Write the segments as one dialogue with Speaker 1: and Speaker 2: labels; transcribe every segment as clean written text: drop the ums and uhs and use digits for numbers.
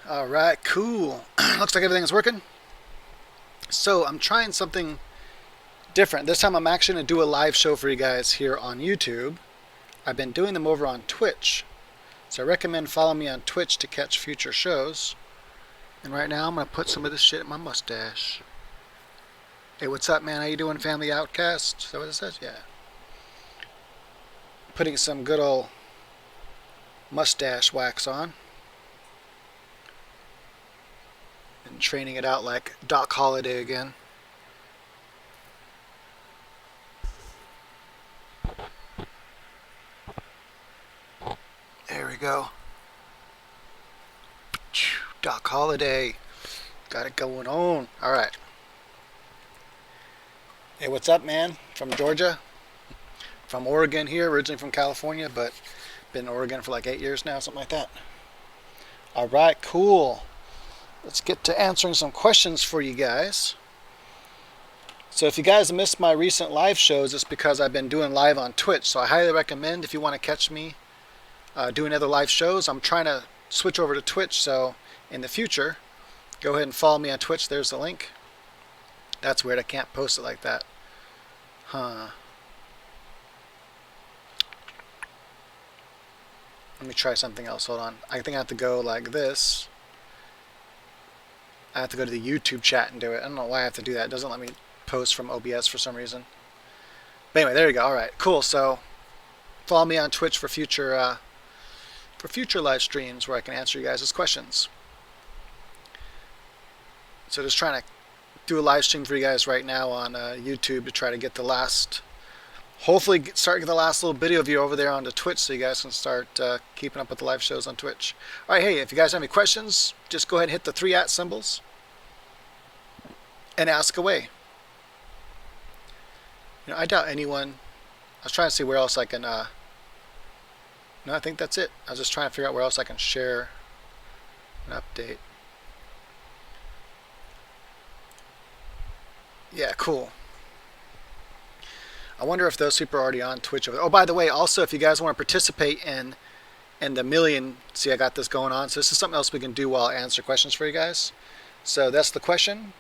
Speaker 1: All right, cool. Looks like everything's working. So I'm trying something different. This time I'm actually going to do a live show for you guys here on YouTube. I've been doing them over on Twitch. So I recommend following me on Twitch to catch future shows. And right now I'm going to put some of this shit in my mustache. Hey, what's up, man? How you doing, Family Outcast? Is that what it says? Yeah. Putting some good old mustache wax on. And training it out like Doc Holliday again. There we go. Doc Holliday. Got it going on. Alright. Hey, what's up, man? From Georgia. From Oregon here. Originally from California, but been in Oregon for like 8 years now, something like that. Alright, cool. Let's get to answering some questions for you guys. So if you guys missed my recent live shows, it's because I've been doing live on Twitch. So I highly recommend if you want to catch me doing other live shows. I'm trying to switch over to Twitch, so in the future, go ahead and follow me on Twitch. There's the link. That's weird. I can't post it like that. Huh. Let me try something else. Hold on. I think I have to go like this. I have to go to the YouTube chat and do it. I don't know why I have to do that. It doesn't let me post from OBS for some reason. But anyway, there you go. All right, cool. So follow me on Twitch for future live streams where I can answer you guys' questions. So just trying to do a live stream for you guys right now on YouTube to try to get the last, hopefully start getting the last little video view over there onto Twitch so you guys can start keeping up with the live shows on Twitch. All right, hey, if you guys have any questions, just go ahead and hit the 3 @ symbols and ask away. You know, I doubt anyone. I was trying to see where else I can. No, I think that's it. I was just trying to figure out where else I can share an update. Yeah, cool. I wonder if those people are already on Twitch. Oh, by the way, also if you guys want to participate in the million, see I got this going on. So this is something else we can do while I answer questions for you guys. So that's the question.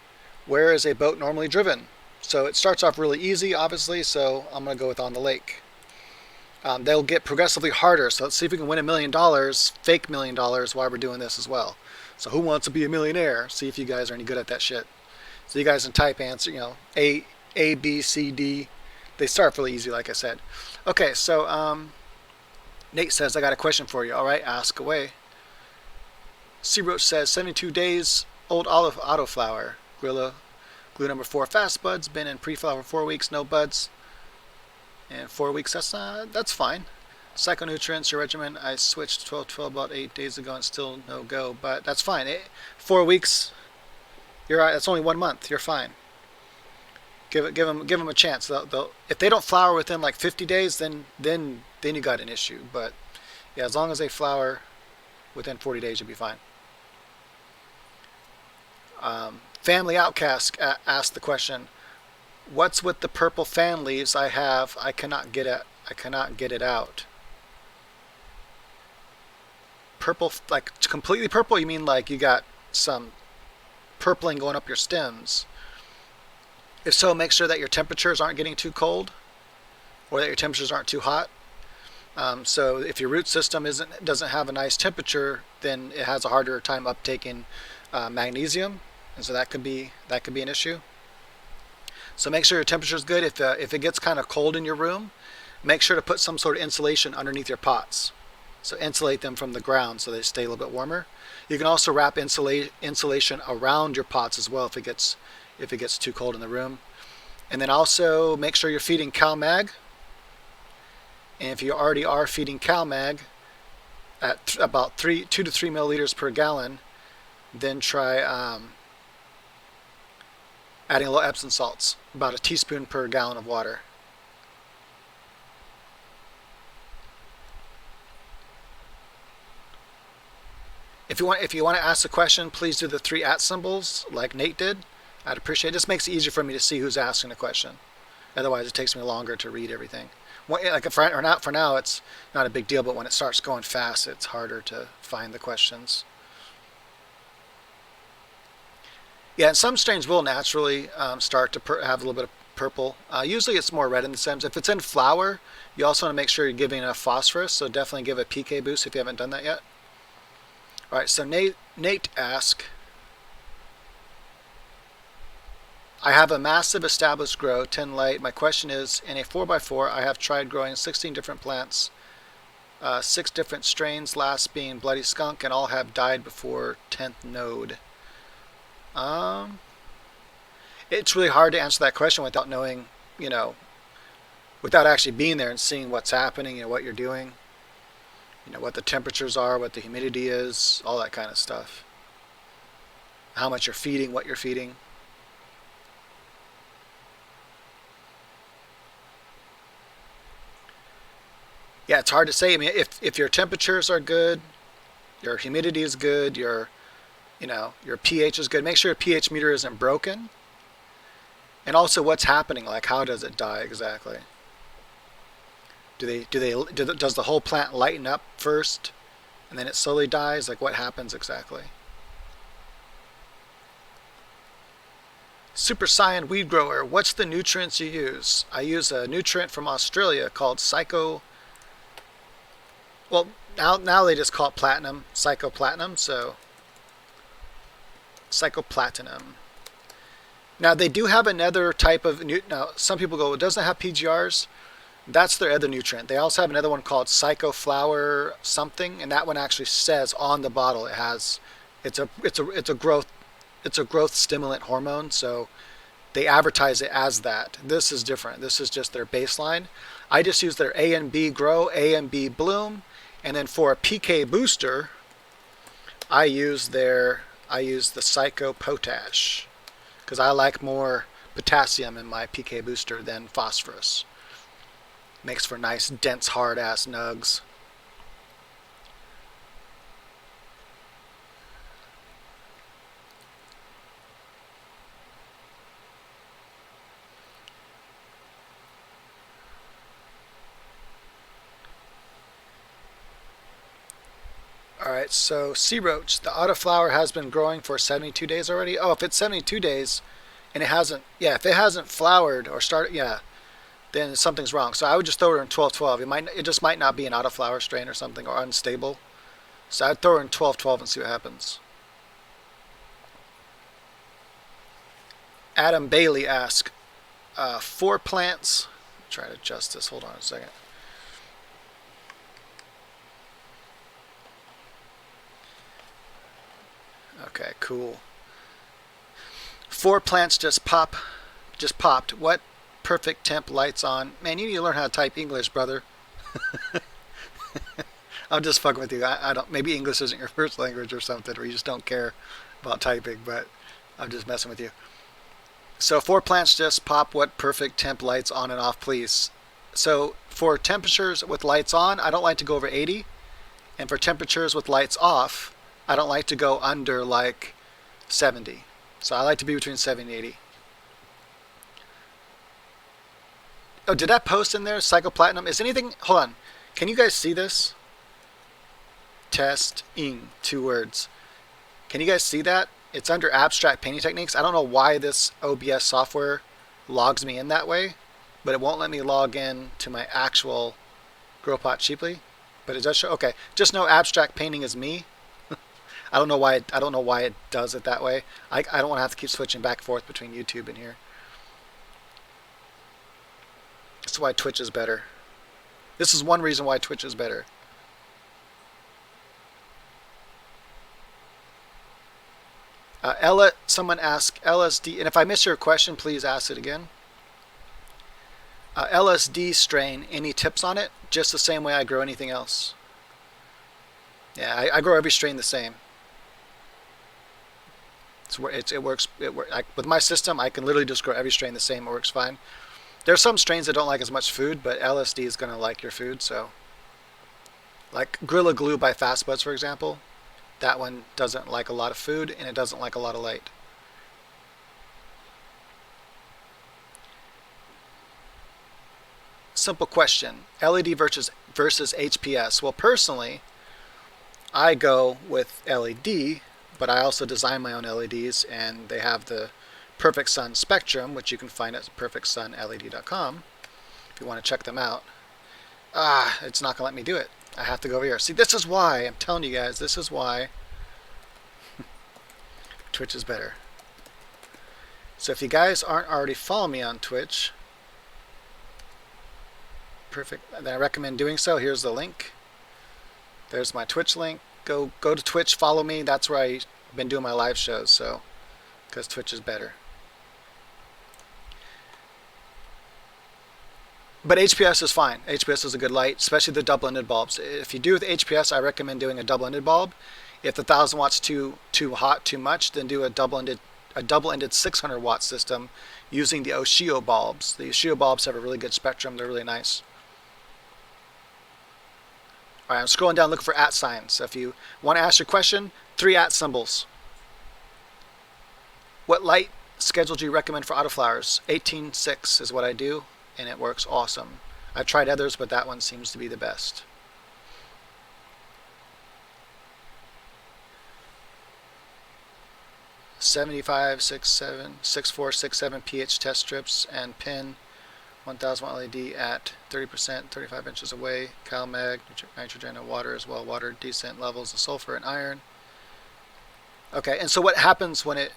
Speaker 1: Where is a boat normally driven? So it starts off really easy, obviously, so I'm going to go with on the lake. They'll get progressively harder, so let's see if we can win $1 million, fake $1 million, while we're doing this as well. So who wants to be a millionaire? See if you guys are any good at that shit. So you guys can type answer, you know, A, B, C, D. They start really easy, like I said. Okay, so Nate says, I got a question for you. All right, ask away. Sea Roach says, 72 days, old olive autoflower. Gorilla glue number 4, fast buds. Been in pre-flower for 4 weeks, no buds. And 4 weeks, that's fine. Psychonutrients, your regimen, I switched 12-12 about 8 days ago and still no go, but that's fine. 4 weeks, you're right. That's only 1 month. You're fine. Give them a chance. If they don't flower within like 50 days, then you got an issue. But yeah, as long as they flower within 40 days, you'll be fine. Family Outcast asked the question, what's with the purple fan leaves I have? I cannot get it out. Purple, like completely purple? You mean like you got some purpling going up your stems? If so, make sure that your temperatures aren't getting too cold or that your temperatures aren't too hot. So if your root system doesn't have a nice temperature, then it has a harder time uptaking magnesium, and so that could be an issue. So make sure your temperature is good. If it gets kind of cold in your room, make sure to put some sort of insulation underneath your pots. So insulate them from the ground so they stay a little bit warmer. You can also wrap insulation around your pots as well if it gets too cold in the room. And then also make sure you're feeding CalMag. And if you already are feeding CalMag at about 2 to 3 milliliters per gallon, then try adding a little Epsom salts, about a teaspoon per gallon of water. If you want to ask a question, please do the 3 @ symbols like Nate did. I'd appreciate it. This makes it easier for me to see who's asking the question. Otherwise, it takes me longer to read everything. Like for now, it's not a big deal, but when it starts going fast, it's harder to find the questions. Yeah, and some strains will naturally start to have a little bit of purple. Usually it's more red in the stems. If it's in flower, you also want to make sure you're giving enough phosphorus, so definitely give a PK boost if you haven't done that yet. All right, so Nate asks, I have a massive established grow, 10 light. My question is, in a 4x4, I have tried growing 16 different plants, 6 different strains, last being Bloody Skunk, and all have died before 10th node. Um, it's really hard to answer that question without knowing, you know, without actually being there and seeing what's happening and what you're doing. You know, what the temperatures are, what the humidity is, all that kind of stuff. How much you're feeding, what you're feeding. Yeah, it's hard to say. I mean, if your temperatures are good, your humidity is good, your pH is good. Make sure your pH meter isn't broken. And also what's happening, like how does it die exactly? Does the whole plant lighten up first and then it slowly dies? Like what happens exactly? Super Saiyan Weed Grower, what's the nutrients you use? I use a nutrient from Australia called well, now they just call it platinum, psychoplatinum, so psychoplatinum. Now they do have another type of now some people go, well, doesn't it have PGRs? That's their other nutrient. They also have another one called psychoflower something, and that one actually says on the bottle it has it's a growth stimulant hormone, so they advertise it as that. This is different. This is just their baseline. I just use their A and B grow, A and B bloom, and then for a PK booster, I use the Psycho Potash because I like more potassium in my PK booster than phosphorus. Makes for nice, dense, hard-ass nugs. Alright, so Sea Roach, the autoflower has been growing for 72 days already? Oh, if it's 72 days and it hasn't, yeah, if it hasn't flowered or started, yeah, then something's wrong. So I would just throw her in 1212. It just might not be an autoflower strain or something or unstable. So I'd throw her in 1212 and see what happens. Adam Bailey asks, 4 plants. Try to adjust this. Hold on a second. Okay, cool. 4 plants just popped. What perfect temp lights on? Man, you need to learn how to type English, brother. I'm just fucking with you. I don't. Maybe English isn't your first language or something, or you just don't care about typing. But I'm just messing with you. So 4 plants just pop. What perfect temp lights on and off, please? So for temperatures with lights on, I don't like to go over 80, and for temperatures with lights off, I don't like to go under like 70. So I like to be between 70 and 80. Oh, did that post in there? Psychoplatinum? Is anything... Hold on. Can you guys see this? Testing. 2 words. Can you guys see that? It's under abstract painting techniques. I don't know why this OBS software logs me in that way, but it won't let me log in to my actual grow pot cheaply. But it does show... Okay. Just know abstract painting is me. I don't know why it does it that way. I don't want to have to keep switching back and forth between YouTube and here. That's why Twitch is better. This is one reason why Twitch is better. Someone asked LSD, and if I miss your question, please ask it again. LSD strain, any tips on it? Just the same way I grow anything else. Yeah, I grow every strain the same. It works. With my system, I can literally just grow every strain the same. It works fine. There are some strains that don't like as much food, but LSD is going to like your food. So, like Gorilla Glue by Fastbuds, for example, that one doesn't like a lot of food and it doesn't like a lot of light. Simple question: LED versus HPS. Well, personally, I go with LED, but I also design my own LEDs, and they have the Perfect Sun Spectrum, which you can find at perfectsunled.com if you want to check them out. It's not going to let me do it. I have to go over here. See, this is why, I'm telling you guys, this is why Twitch is better. So if you guys aren't already following me on Twitch, perfect, then I recommend doing so. Here's the link. There's my Twitch link. Go to Twitch, follow me. That's where I've been doing my live shows, so because Twitch is better. But HPS is fine. HPS is a good light, especially the double-ended bulbs. If you do with HPS, I recommend doing a double-ended bulb. If the 1000 watts too hot, too much, then do a double-ended 600 watt system using the Oshio bulbs. The Oshio bulbs have a really good spectrum. They're really nice. All right, I'm scrolling down looking for @ signs. So if you want to ask your question, 3 @ symbols. What light schedule do you recommend for autoflowers? 18:6 is what I do, and it works awesome. I've tried others, but that one seems to be the best. $75.67 pH test strips and pin 1000 watt LED at 30%, 35 inches away. CalMag, nitrogen and water as well. Water decent levels of sulfur and iron. Okay, and so what happens when it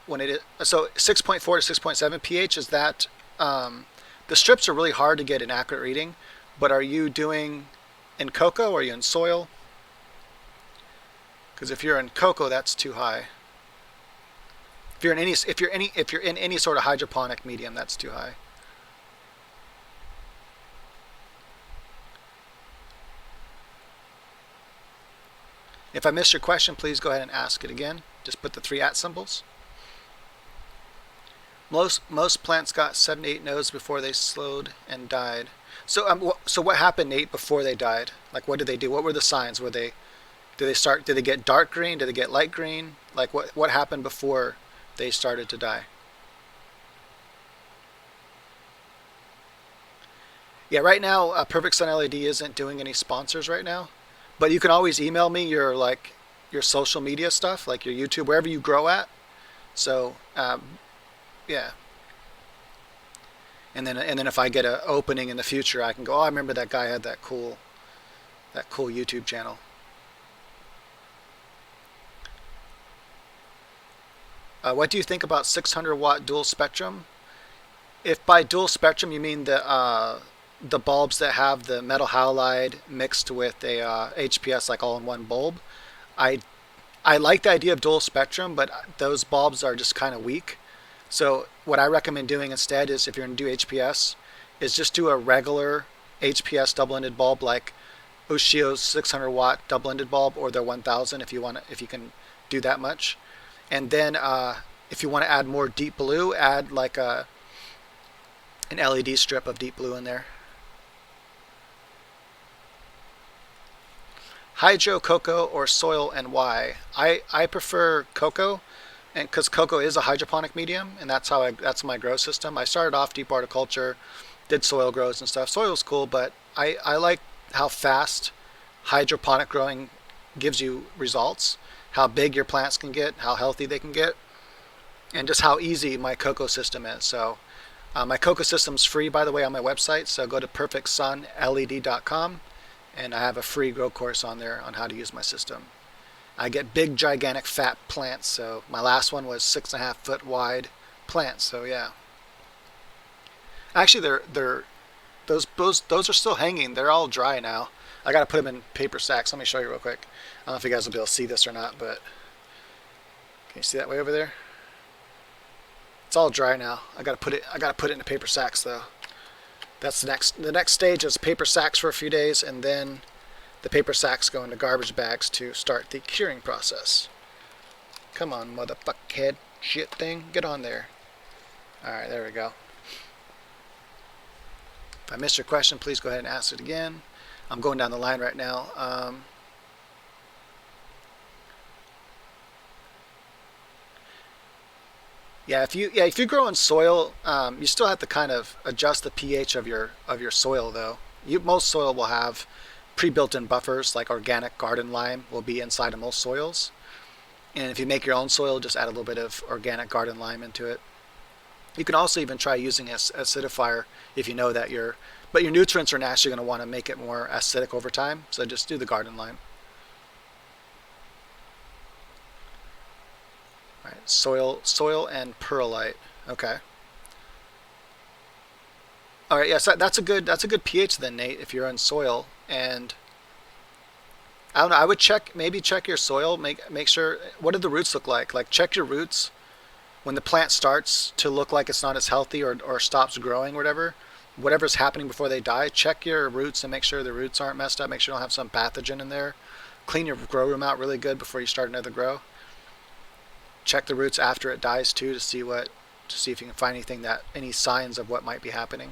Speaker 1: so 6.4 to 6.7 pH is that the strips are really hard to get an accurate reading, but are you doing in coco or are you in soil? Because if you're in coco, that's too high. If you're in any sort of hydroponic medium, that's too high. If I missed your question, please go ahead and ask it again. Just put the 3 @ symbols. Most plants got 7 to 8 nodes before they slowed and died. So so what happened, Nate, before they died? Like, what did they do? What were the signs? Did they get dark green? Did they get light green? Like, what happened before they started to die? Yeah, right now, Perfect Sun LED isn't doing any sponsors right now, but you can always email me your social media stuff, like your YouTube, wherever you grow at. So yeah, and then if I get an opening in the future, I can go, oh, I remember that guy had that cool YouTube channel. What do you think about 600 watt dual spectrum? If by dual spectrum you mean the bulbs that have the metal halide mixed with a HPS, like all in one bulb, I like the idea of dual spectrum, but those bulbs are just kind of weak. So what I recommend doing instead is, if you're going to do HPS, is just do a regular HPS double-ended bulb, like Oshio's 600 watt double-ended bulb, or their 1000 if you can do that much. And then if you want to add more deep blue, add like an LED strip of deep blue in there. Hydro, coco, or soil, and why? I prefer coco, and because coco is a hydroponic medium, and that's my grow system. I started off deep horticulture, did soil grows and stuff. Soil's cool, but I like how fast hydroponic growing gives you results, how big your plants can get, how healthy they can get, and just how easy my coco system is. So my coco system's free, by the way, on my website, so go to perfectsunled.com, and I have a free grow course on there on how to use my system. I get big, gigantic, fat plants. So my last one was 6.5 foot wide plants. So yeah. Actually, those are still hanging. They're all dry now. I gotta put them in paper sacks. Let me show you real quick. I don't know if you guys will be able to see this or not, but can you see that way over there? It's all dry now. I gotta put it in the paper sacks though. That's the next stage is paper sacks for a few days, and then the paper sacks go into garbage bags to start the curing process. Come on, motherfuck head shit thing. Get on there. Alright, there we go. If I missed your question, please go ahead and ask it again. I'm going down the line right now. If you grow in soil, you still have to kind of adjust the pH of your soil though. Most soil will have pre-built-in buffers, like organic garden lime will be inside of most soils. And if you make your own soil, just add a little bit of organic garden lime into it. You can also even try using an acidifier if you know that but your nutrients are naturally going to want to make it more acidic over time. So just do the garden lime. All right, soil and perlite. Okay. All right, yes, that's a good pH then, Nate. If you're on soil, and I don't know, I would maybe check your soil, make sure what do the roots look like? Like check your roots when the plant starts to look like it's not as healthy or stops growing or whatever's happening before they die. Check your roots and make sure the roots aren't messed up. Make sure you don't have some pathogen in there. Clean your grow room out really good before you start another grow. Check the roots after it dies too to see if you can find any signs of what might be happening.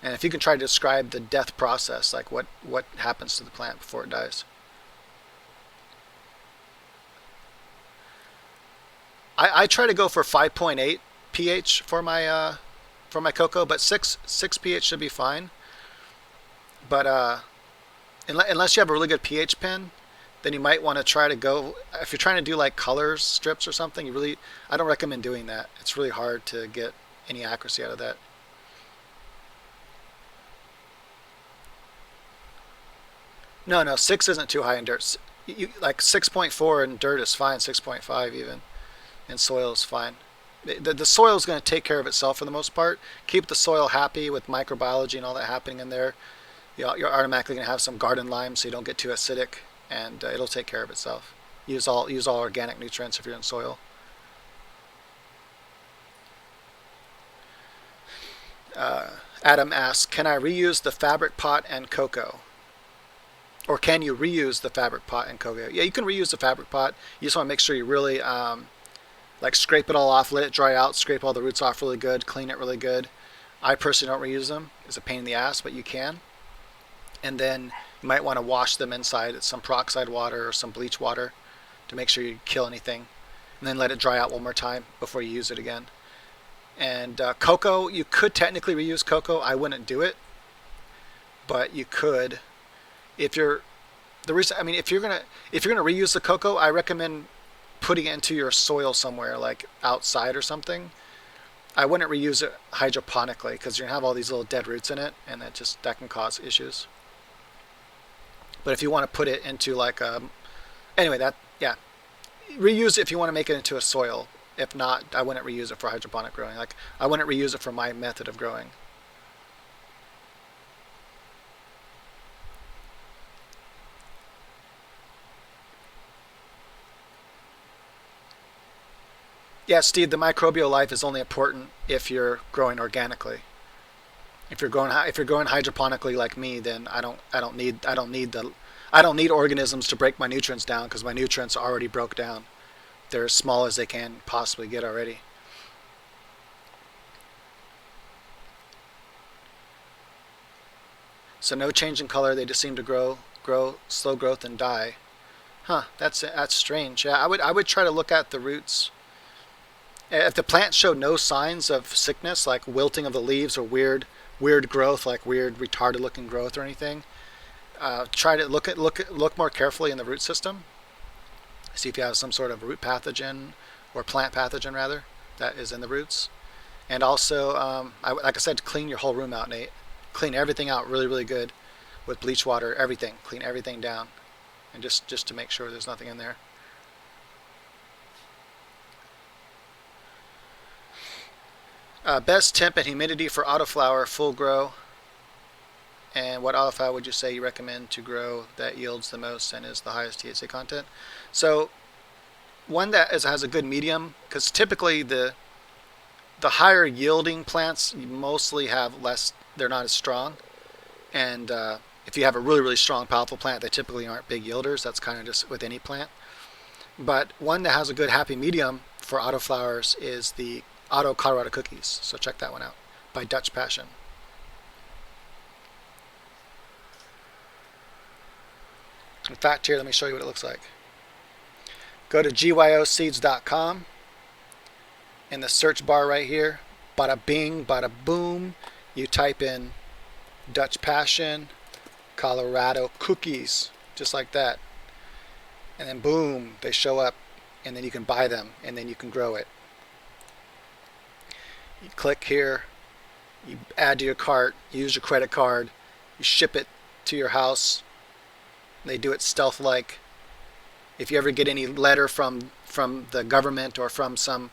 Speaker 1: And if you can try to describe the death process, like what happens to the plant before it dies. I try to go for 5.8 pH for my cocoa, but 6 pH should be fine. But unless you have a really good pH pen, then you might want to try to go, if you're trying to do like color strips or something, I don't recommend doing that. It's really hard to get any accuracy out of that. No, 6 isn't too high in dirt. Like 6.4 in dirt is fine, 6.5 even, and soil is fine. The soil is going to take care of itself for the most part. Keep the soil happy with microbiology and all that happening in there. You're automatically going to have some garden lime so you don't get too acidic, and it'll take care of itself. Use all organic nutrients if you're in soil. Adam asks, can I reuse the fabric pot and cocoa? Or can you reuse the fabric pot and cocoa? Yeah, you can reuse the fabric pot. You just want to make sure you really like scrape it all off, let it dry out, scrape all the roots off really good, clean it really good. I personally don't reuse them. It's a pain in the ass, but you can. And then you might want to wash them inside with some peroxide water or some bleach water to make sure you kill anything. And then let it dry out one more time before you use it again. And cocoa, you could technically reuse cocoa. I wouldn't do it, but you could. If you're if you're gonna reuse the cocoa, I recommend putting it into your soil somewhere, like outside or something. I wouldn't reuse it hydroponically because you're gonna have all these little dead roots in it, and that can cause issues. But if you want to put it into like reuse it if you want to make it into a soil. If not, I wouldn't reuse it for hydroponic growing. Like I wouldn't reuse it for my method of growing. Yeah, Steve, the microbial life is only important if you're growing organically. If you're growing hydroponically like me, then I don't need organisms to break my nutrients down because my nutrients already broke down. They're as small as they can possibly get already. So no change in color. They just seem to grow slow growth and die. Huh? That's strange. Yeah, I would try to look at the roots. If the plants show no signs of sickness, like wilting of the leaves or weird growth, like weird retarded looking growth or anything, try to look more carefully in the root system. See if you have some sort of root pathogen or plant pathogen rather that is in the roots. And also, like I said, clean your whole room out, Nate. Clean everything out really, really good with bleach water. Everything. Clean everything down, and just to make sure there's nothing in there. Best temp and humidity for autoflower full grow. And what autoflower would you say you recommend to grow that yields the most and is the highest THC content? So one that has a good medium, because typically the higher yielding plants mostly have less. They're not as strong. And if you have a really, really strong, powerful plant, they typically aren't big yielders. That's kind of just with any plant. But one that has a good happy medium for autoflowers is the Auto Colorado Cookies. So check that one out by Dutch Passion. In fact, here, let me show you what it looks like. Go to gyocseeds.com. In the search bar right here, bada bing, bada boom, you type in Dutch Passion, Colorado Cookies, just like that. And then boom, they show up and then you can buy them, and then you can grow it. You click here, you add to your cart, you use your credit card, you ship it to your house. They do it stealth-like. If you ever get any letter from the government or from some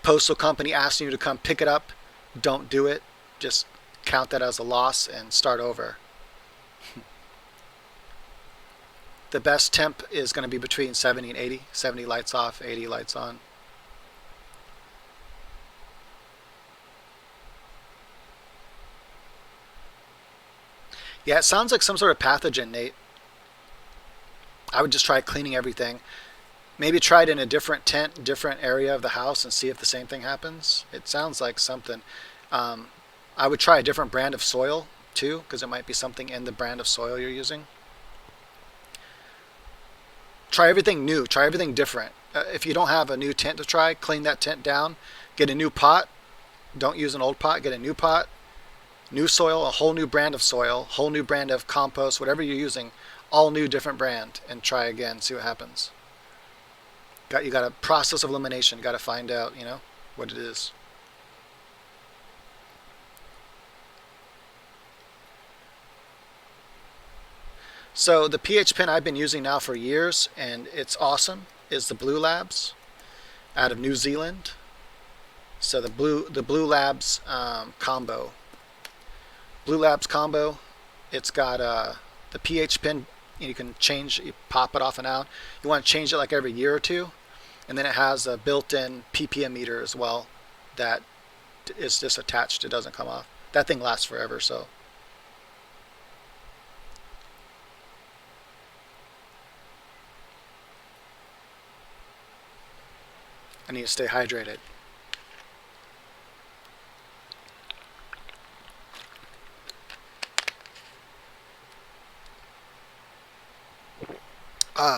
Speaker 1: postal company asking you to come pick it up, don't do it. Just count that as a loss and start over. The best temp is going to be between 70 and 80. 70 lights off, 80 lights on. Yeah, it sounds like some sort of pathogen, Nate. I would just try cleaning everything. Maybe try it in a different tent, different area of the house, and see if the same thing happens. It sounds like something. I would try a different brand of soil too, because it might be something in the brand of soil you're using. Try everything new. Try everything different. If you don't have a new tent to try, clean that tent down. Get a new pot. Don't use an old pot. Get a new pot. New soil, a whole new brand of soil, whole new brand of compost, whatever you're using, all new different brand, and try again, see what happens. You got a process of elimination. You got to find out, what it is. So the pH pen I've been using now for years, and it's awesome, is the Blue Labs out of New Zealand. So the Blue Labs combo. Blue Labs combo. It's got the pH pen. You can change, you pop it off and out. You want to change it like every year or two. And then it has a built-in ppm meter as well that is just attached. It doesn't come off. That thing lasts forever, so. I need to stay hydrated.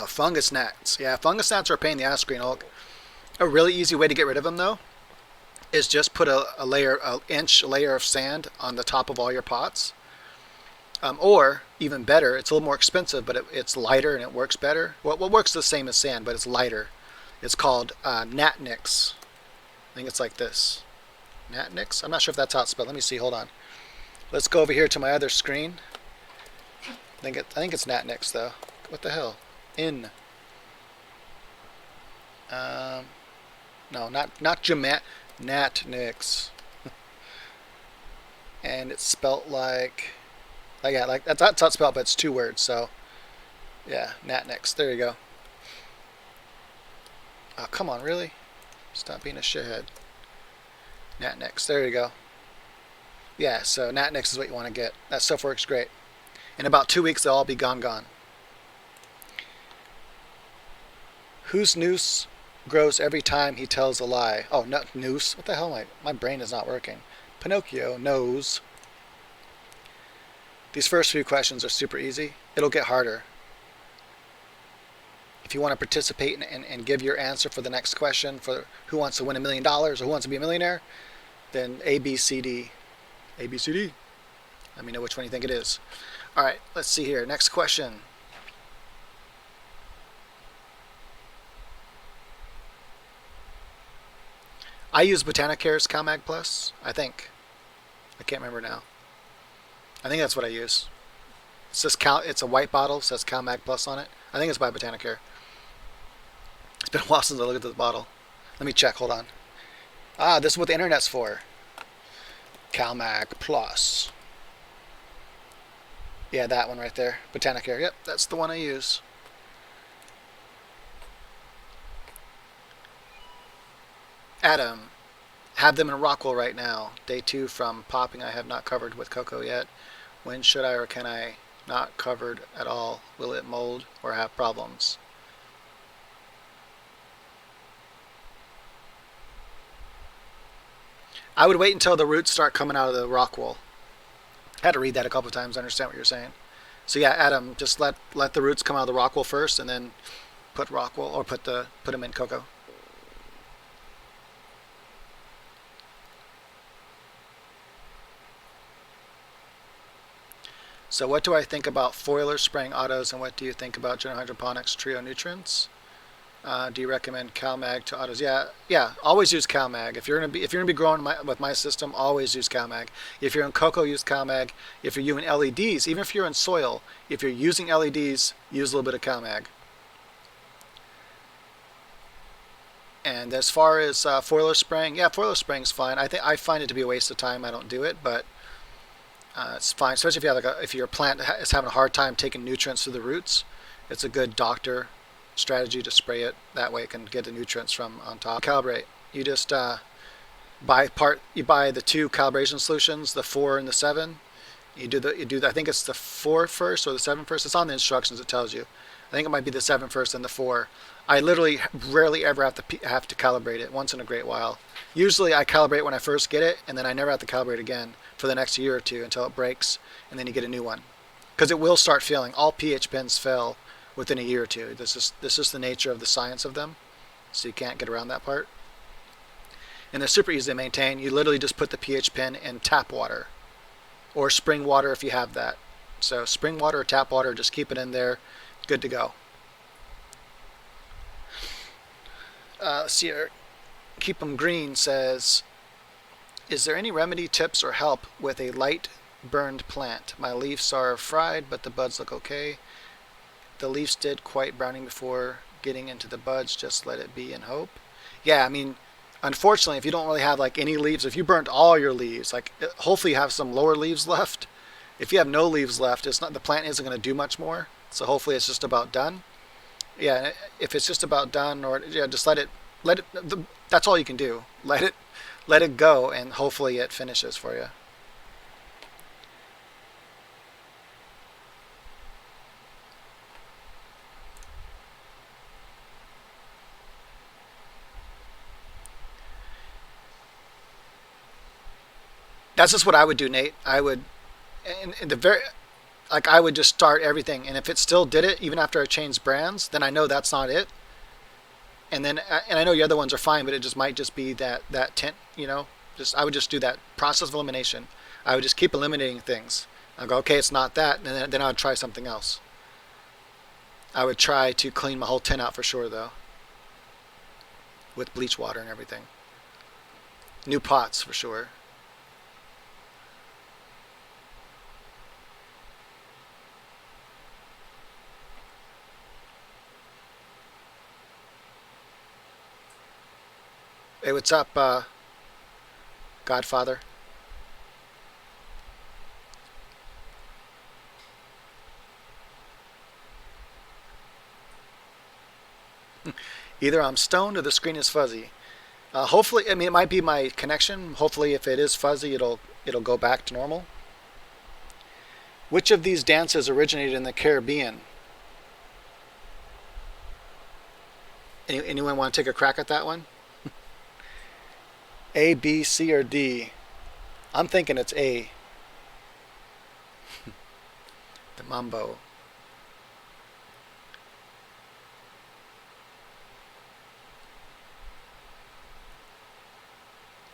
Speaker 1: Fungus gnats. Yeah, fungus gnats are a pain in the ass, Green Hulk. A really easy way to get rid of them, though, is just put an inch layer of sand on the top of all your pots. Or, even better, it's a little more expensive, but it's lighter and it works better. Well, it works the same as sand, but it's lighter. It's called Gnat Nix. I think it's like this. Gnat Nix? I'm not sure if that's how it's spelled. Let me see. Hold on. Let's go over here to my other screen. I think it's Gnat Nix, though. What the hell? No, not Jamat. Gnat Nix. And it's spelt like yeah, like that's how it's spelled, but it's two words. So yeah, Gnat Nix. There you go. Oh, come on, really? Stop being a shithead. Gnat Nix. There you go. Yeah, so Gnat Nix is what you want to get. That stuff works great. In about 2 weeks, they'll all be gone. Whose noose grows every time he tells a lie? Oh, not noose. What the hell? My brain is not working. Pinocchio knows. These first few questions are super easy. It'll get harder. If you want to participate and give your answer for the next question, for who wants to win $1 million or who wants to be a millionaire, then A, B, C, D. A, B, C, D. Let me know which one you think it is. All right, let's see here. Next question. I use Botanicare's CalMag Plus, I think. I can't remember now. I think that's what I use. It says it's a white bottle, says CalMag Plus on it. I think it's by Botanicare. It's been a while since I looked at the bottle. Let me check, hold on. This is what the internet's for. CalMag Plus. Yeah, that one right there. Botanicare. Yep, that's the one I use. Adam, have them in Rockwell right now. Day 2 from popping I have not covered with coco yet. When should I or can I not covered at all? Will it mold or have problems? I would wait until the roots start coming out of the rock wool. I had to read that a couple of times to understand what you're saying. So yeah, Adam, just let the roots come out of the rock wool first, and then put rock wool or put them in coco. So what do I think about foilers spraying autos, and what do you think about general hydroponics trio nutrients? Do you recommend CalMag to autos? Yeah. Always use CalMag. If you're gonna be growing with my system, always use CalMag. If you're in coco, use CalMag. If you're using LEDs, even if you're in soil, if you're using LEDs, use a little bit of CalMag. And as far as foliar spraying, yeah, foliar spraying is fine. I find it to be a waste of time. I don't do it, but it's fine, especially if you have if your plant is having a hard time taking nutrients through the roots. It's a good doctor strategy to spray it. That way, it can get the nutrients from on top. Calibrate. You just you buy the two calibration solutions, the 4 and the 7. I think it's the 4 first or the 7 first. It's on the instructions. It tells you. I think it might be the 7 first and the 4. I literally rarely ever have to calibrate it. Once in a great while. Usually I calibrate when I first get it, and then I never have to calibrate again for the next year or two until it breaks, and then you get a new one. Because it will start failing. All pH pens fail within a year or two. This is the nature of the science of them, so you can't get around that part. And they're super easy to maintain. You literally just put the pH pen in tap water or spring water if you have that. So spring water or tap water, just keep it in there, good to go. Let's see here. Keep 'em Green says, is there any remedy, tips, or help with a light burned plant? My leaves are fried, but the buds look okay. The leaves did quite browning before getting into the buds. Just let it be and hope. Yeah, I mean, unfortunately, if you don't really have like any leaves, if you burnt all your leaves, like hopefully you have some lower leaves left. If you have no leaves left, the plant isn't going to do much more. So hopefully it's just about done. Yeah, if it's just about done, or yeah, just let it. That's all you can do. Let it go, and hopefully it finishes for you. That's just what I would do, Nate. I would, in the very, like I would just start everything, and if it still did it even after I changed brands, then I know that's not it. And I know the other ones are fine, but it just might just be that tint, Just I would just do that process of elimination. I would just keep eliminating things. I'll go, okay, it's not that, and then I would try something else. I would try to clean my whole tin out for sure, though, with bleach water and everything. New pots for sure. Hey, what's up, Godfather? Either I'm stoned or the screen is fuzzy. Hopefully, I mean, it might be my connection. Hopefully, if it is fuzzy, it'll go back to normal. Which of these dances originated in the Caribbean? Anyone want to take a crack at that one? A, B, C, or D? I'm thinking it's A. The mambo.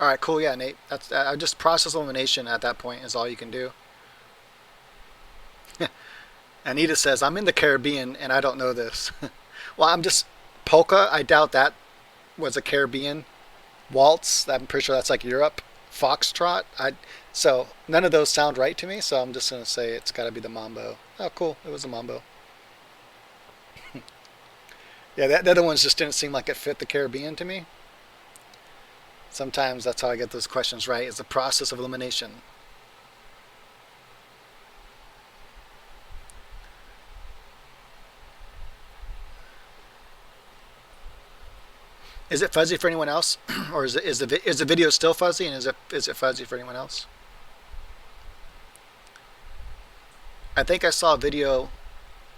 Speaker 1: All right, cool. Yeah, Nate. That's just process elimination at that point is all you can do. Anita says, I'm in the Caribbean and I don't know this. Well, I'm just polka. I doubt that was a Caribbean. Waltz. I'm pretty sure that's like Europe. Foxtrot. So none of those sound right to me. So I'm just gonna say it's got to be the mambo. Oh, cool. It was a mambo. Yeah, the other ones just didn't seem like it fit the Caribbean to me. Sometimes that's how I get those questions right. Is the process of elimination. Is it fuzzy for anyone else, or is the video still fuzzy, and is it fuzzy for anyone else? I think I saw a video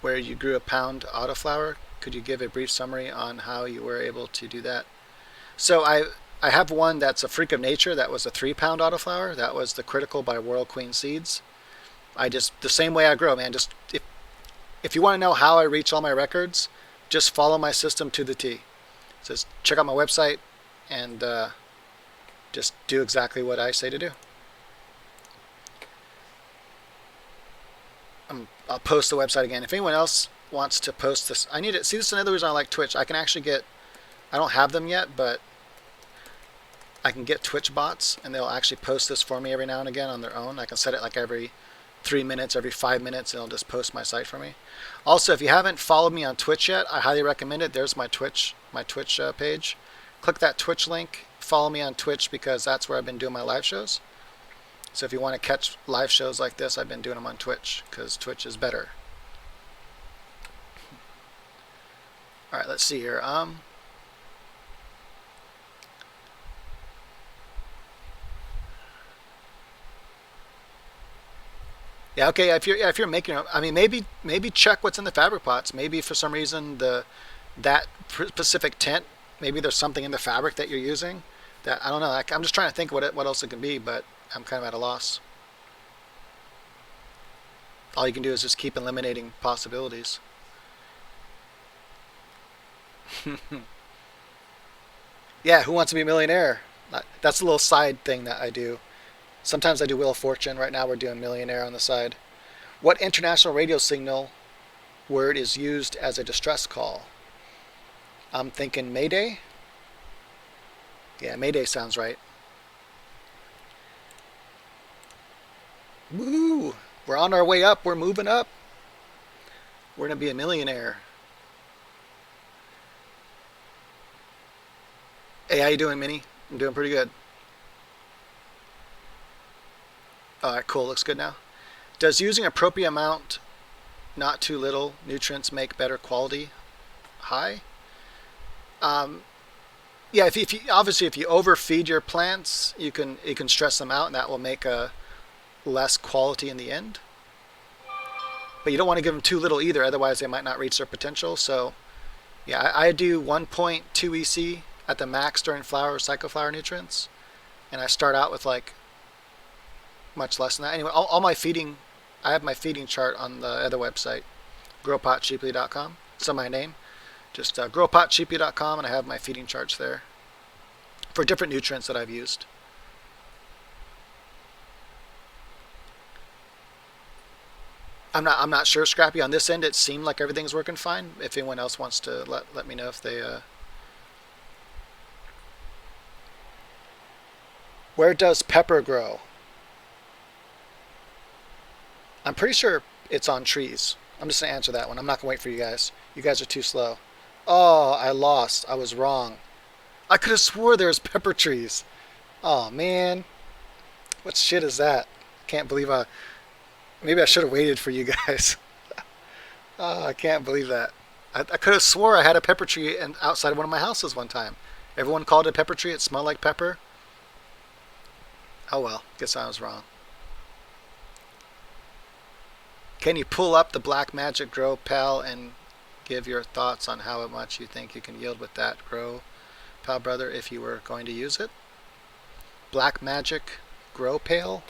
Speaker 1: where you grew a pound autoflower. Could you give a brief summary on how you were able to do that? So I have one that's a freak of nature. That was a 3-pound autoflower. That was the Critical by Royal Queen Seeds. The same way I grow, man. Just if you want to know how I reach all my records, just follow my system to the T. Just check out my website and just do exactly what I say to do. I'll post the website again. If anyone else wants to post this. I need it. See, this is another reason I like Twitch. I can actually get, I don't have them yet, but I can get Twitch bots, and they'll actually post this for me every now and again on their own. I can set it like every 3 minutes, every 5 minutes, and it'll just post my site for me. Also, if you haven't followed me on Twitch yet, I highly recommend it. There's my Twitch page. Click that Twitch link. Follow me on Twitch because that's where I've been doing my live shows. So if you want to catch live shows like this, I've been doing them on Twitch because Twitch is better. All right, let's see here. Yeah, okay. If you're making, I mean, maybe check what's in the fabric pots. Maybe for some reason that specific tint, maybe there's something in the fabric that you're using that I don't know. I'm just trying to think what else it can be, but I'm kind of at a loss. All you can do is just keep eliminating possibilities. Yeah, Who Wants to Be a Millionaire? That's a little side thing that I do. Sometimes I do Wheel of Fortune. Right now we're doing Millionaire on the side. What international radio signal word is used as a distress call? I'm thinking Mayday. Yeah, Mayday sounds right. Woo! We're on our way up. We're moving up. We're going to be a millionaire. Hey, how you doing, Minnie? I'm doing pretty good. All right, cool. Looks good now. Does using appropriate amount, not too little, nutrients make better quality? High? Yeah, if you obviously if you overfeed your plants, you can stress them out, and that will make a less quality in the end. But you don't want to give them too little either, otherwise they might not reach their potential. So, yeah, I do 1.2 EC at the max during flower cycle flower nutrients, and I start out with like much less than that. Anyway, all my feeding, I have my feeding chart on the other website, growpotcheaply.com. It's my name. Just growpotcheaply.com, and I have my feeding charts there for different nutrients that I've used. I'm not sure, Scrappy. On this end, it seemed like everything's working fine. If anyone else wants to let me know if they. Where does pepper grow? I'm pretty sure it's on trees. I'm just gonna answer that one. I'm not gonna wait for you guys. You guys are too slow. Oh, I lost. I was wrong. I could have swore there's pepper trees. Oh man, what shit is that? Can't believe I. Maybe I should have waited for you guys. Oh, I can't believe that. I could have swore I had a pepper tree outside one of my houses one time. Everyone called it a pepper tree. It smelled like pepper. Oh well, guess I was wrong. Can you pull up the Black Magic Grow Pal and give your thoughts on how much you think you can yield with that Grow Pal brother if you were going to use it? Black Magic Grow Pal?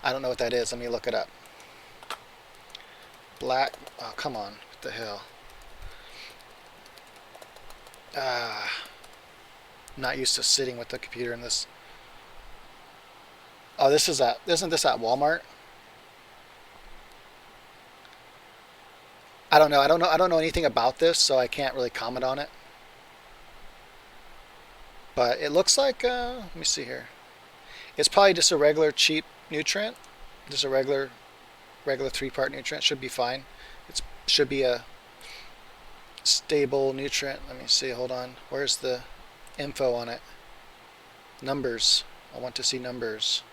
Speaker 1: I don't know what that is. Let me look it up. Black, oh come on, what the hell? I'm not used to sitting with the computer in this. Oh, isn't this at Walmart? I don't know. I don't know anything about this, so I can't really comment on it. But it looks like, let me see here. It's probably just a regular cheap nutrient. Just a regular 3-part nutrient. Should be fine. It should be a stable nutrient. Let me see. Hold on. Where's the info on it? Numbers. I want to see numbers.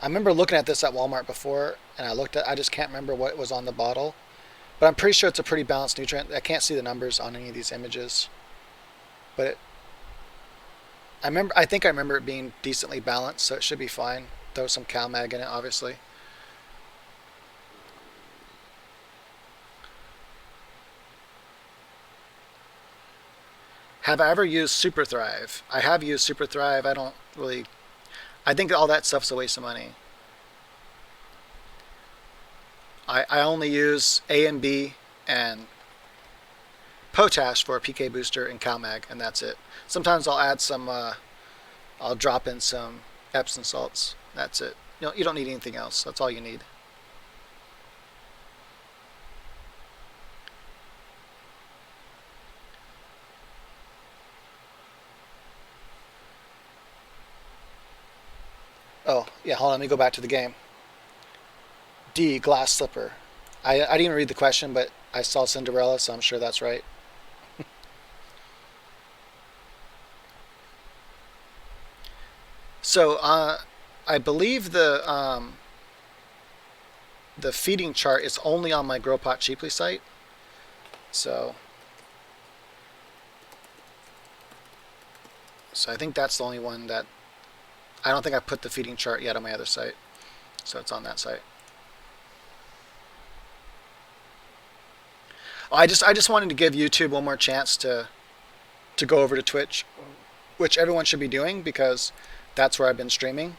Speaker 1: I remember looking at this at Walmart before, and I just can't remember what was on the bottle. But I'm pretty sure it's a pretty balanced nutrient. I can't see the numbers on any of these images. But I think I remember it being decently balanced, so it should be fine. Throw some CalMag in it, obviously. Have I ever used Super Thrive? I have used Super Thrive. I think all that stuff's a waste of money. I only use A and B and potash for a PK booster and CalMag, and that's it. Sometimes I'll add some I'll drop in some Epsom salts. That's it. You don't need anything else. That's all you need. Oh, yeah, hold on. Let me go back to the game. D, glass slipper. I didn't even read the question, but I saw Cinderella, so I'm sure that's right. So I believe the feeding chart is only on my Grow Pot Cheaply site. So I think that's the only one that I don't think I put the feeding chart yet on my other site. So it's on that site. I just wanted to give YouTube one more chance to go over to Twitch, which everyone should be doing because that's where I've been streaming.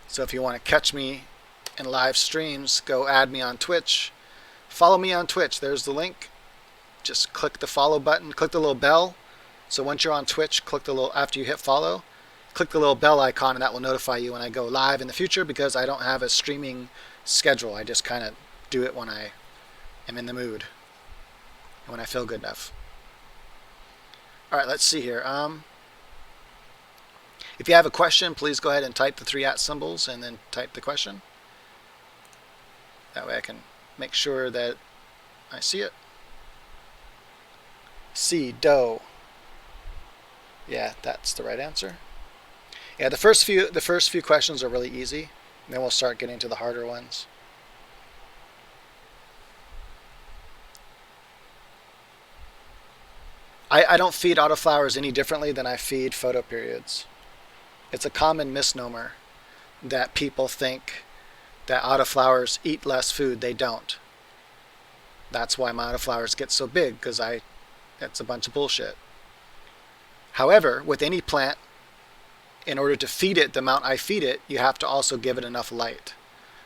Speaker 1: So if you want to catch me in live streams, go add me on Twitch. Follow me on Twitch. There's the link. Just click the follow button, click the little bell. So once you're on Twitch, click the little, after you hit follow, click the little bell icon and that will notify you when I go live in the future because I don't have a streaming schedule. I just kind of do it when I am in the mood and when I feel good enough. All right, let's see here. If you have a question, please go ahead and type the 3 @ symbols and then type the question. That way I can make sure that I see it. C, dough. Yeah, that's the right answer. Yeah, the first few questions are really easy. And then we'll start getting to the harder ones. I don't feed autoflowers any differently than I feed photoperiods. It's a common misnomer that people think that autoflowers eat less food. They don't. That's why my autoflowers get so big, because that's a bunch of bullshit. However, with any plant, in order to feed it the amount I feed it, you have to also give it enough light.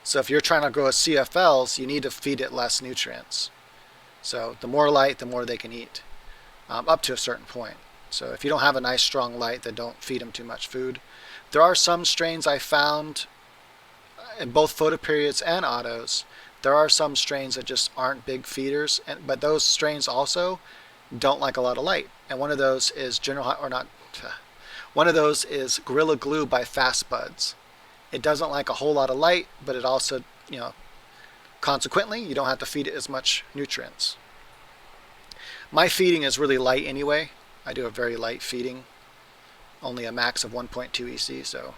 Speaker 1: So if you're trying to grow CFLs, you need to feed it less nutrients. So the more light, the more they can eat, up to a certain point. So if you don't have a nice strong light, then don't feed them too much food. There are some strains I found in both photoperiods and autos. There are some strains that just aren't big feeders, but those strains also don't like a lot of light. And one of those is one of those is Gorilla Glue by Fast Buds. It doesn't like a whole lot of light, but it also, consequently, you don't have to feed it as much nutrients. My feeding is really light anyway. I do a very light feeding, only a max of 1.2 EC. So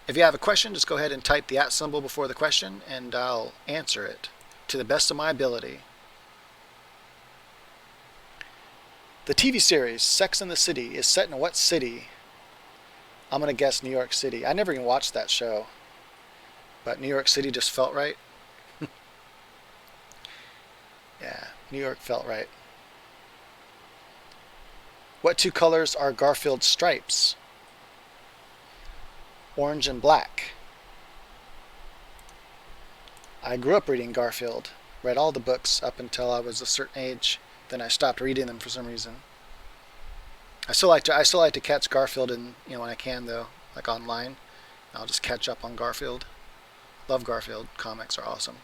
Speaker 1: if you have a question, just go ahead and type the @ symbol before the question and I'll answer it to the best of my ability. The TV series Sex and the City is set in what city? I'm going to guess New York City. I never even watched that show, but New York City just felt right. Yeah, New York felt right. What 2 colors are Garfield's stripes? Orange and black. I grew up reading Garfield. Read all the books up until I was a certain age. Then I stopped reading them for some reason. I still like to catch Garfield when I can though, like online. I'll just catch up on Garfield. Love Garfield. Comics are awesome.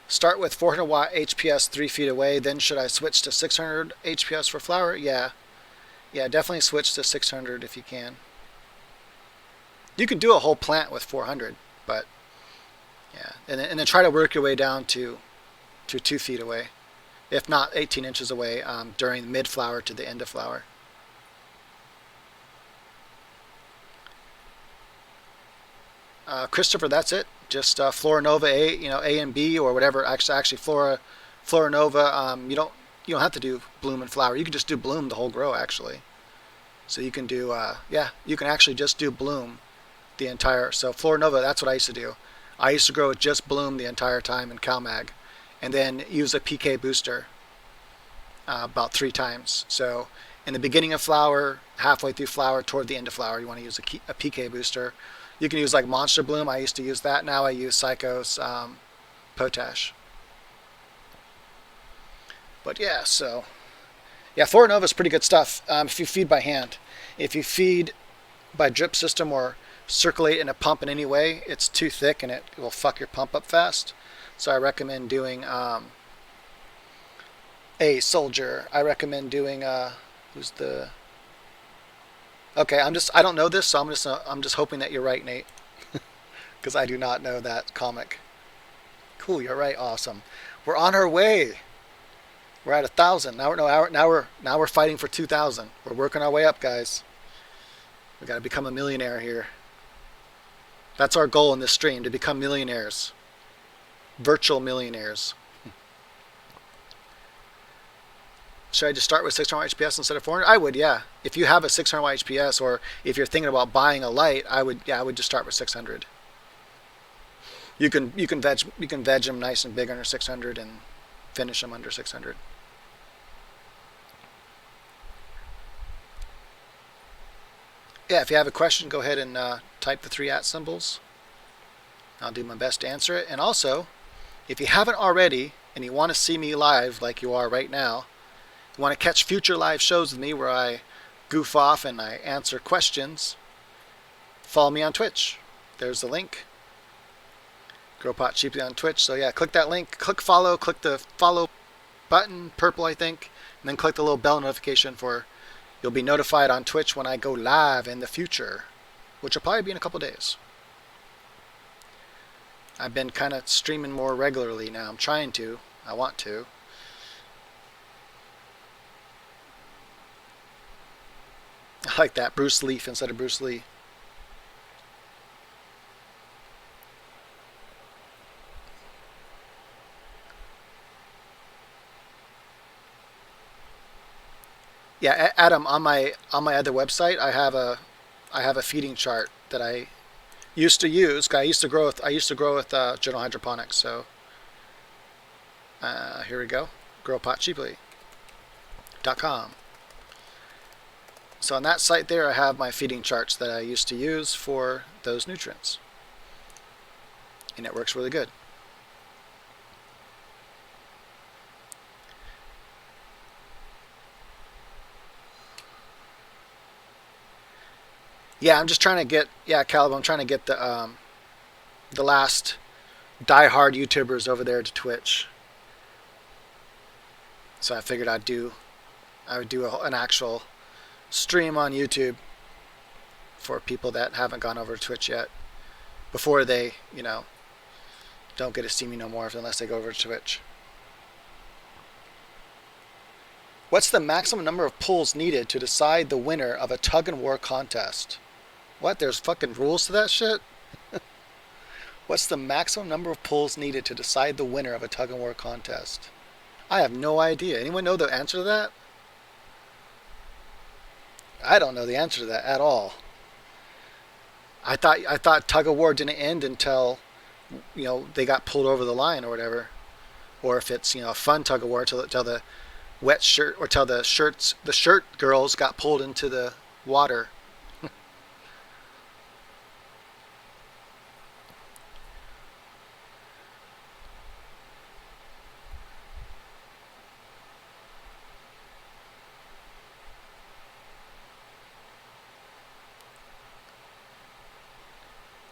Speaker 1: Start with 400 watt HPS 3 feet away, then should I switch to 600 HPS for flower? Yeah, definitely switch to 600 if you can. You could do a whole plant with 400, but yeah, and then try to work your way down to 2 feet away, if not 18 inches away during mid flower to the end of flower. Christopher, that's it. Just Floranova A and B or whatever. Actually Floranova. You don't have to do bloom and flower. You can just do bloom the whole grow actually. So you can do you can actually just do bloom the entire. So Floranova, that's what I used to do. I used to grow just bloom the entire time in CalMag, and then use a PK booster about 3 times. So in the beginning of flower, halfway through flower, toward the end of flower, you want to use a PK booster. You can use like Monster Bloom. I used to use that. Now I use Psycho's Potash. But yeah, so yeah, Flora Nova is pretty good stuff if you feed by hand. If you feed by drip system or circulate in a pump in any way, it's too thick and it will fuck your pump up fast. So I recommend doing a soldier. I recommend doing who's the okay. I don't know this, so I'm just hoping that you're right, Nate, because I do not know that comic. Cool, you're right. Awesome. We're on our way. We're at 1,000 now. Now we're fighting for 2,000. We're working our way up, guys. We got to become a millionaire here. That's our goal in this stream, to become millionaires, virtual millionaires. Should I just start with 600 watt HPS instead of 400? I would, yeah. If you have a 600 watt HPS, or if you're thinking about buying a light, I would just start with 600. You can veg them nice and big under 600 and finish them under 600. Yeah, if you have a question, go ahead and type the 3 @ symbols. I'll do my best to answer it. And also, if you haven't already and you want to see me live like you are right now, you want to catch future live shows with me where I goof off and I answer questions, follow me on Twitch. There's the link. Grow Pot Cheaply on Twitch. So yeah, click that link, click follow, click the follow button, purple I think, and then click the little bell notification for you'll be notified on Twitch when I go live in the future, which will probably be in a couple days. I've been kind of streaming more regularly now. I'm trying to. I want to. I like that. Bruce Leaf instead of Bruce Lee. Yeah, Adam, on my other website, I have a feeding chart that I used to use. I used to grow with General Hydroponics. So here we go. growpotcheaply.com. So on that site there, I have my feeding charts that I used to use for those nutrients, and it works really good. Yeah, I'm just trying to get, Caleb, I'm trying to get the last die-hard YouTubers over there to Twitch. So I figured I would do an actual stream on YouTube for people that haven't gone over to Twitch yet, before they, don't get to see me no more unless they go over to Twitch. What's the maximum number of pulls needed to decide the winner of a tug-and-war contest? What? There's fucking rules to that shit? What's the maximum number of pulls needed to decide the winner of a tug-and-war contest? I have no idea. Anyone know the answer to that? I don't know the answer to that at all. I thought tug-of-war didn't end until, they got pulled over the line or whatever. Or if it's, a fun tug-of-war till the wet shirt, or till the shirt girls got pulled into the water.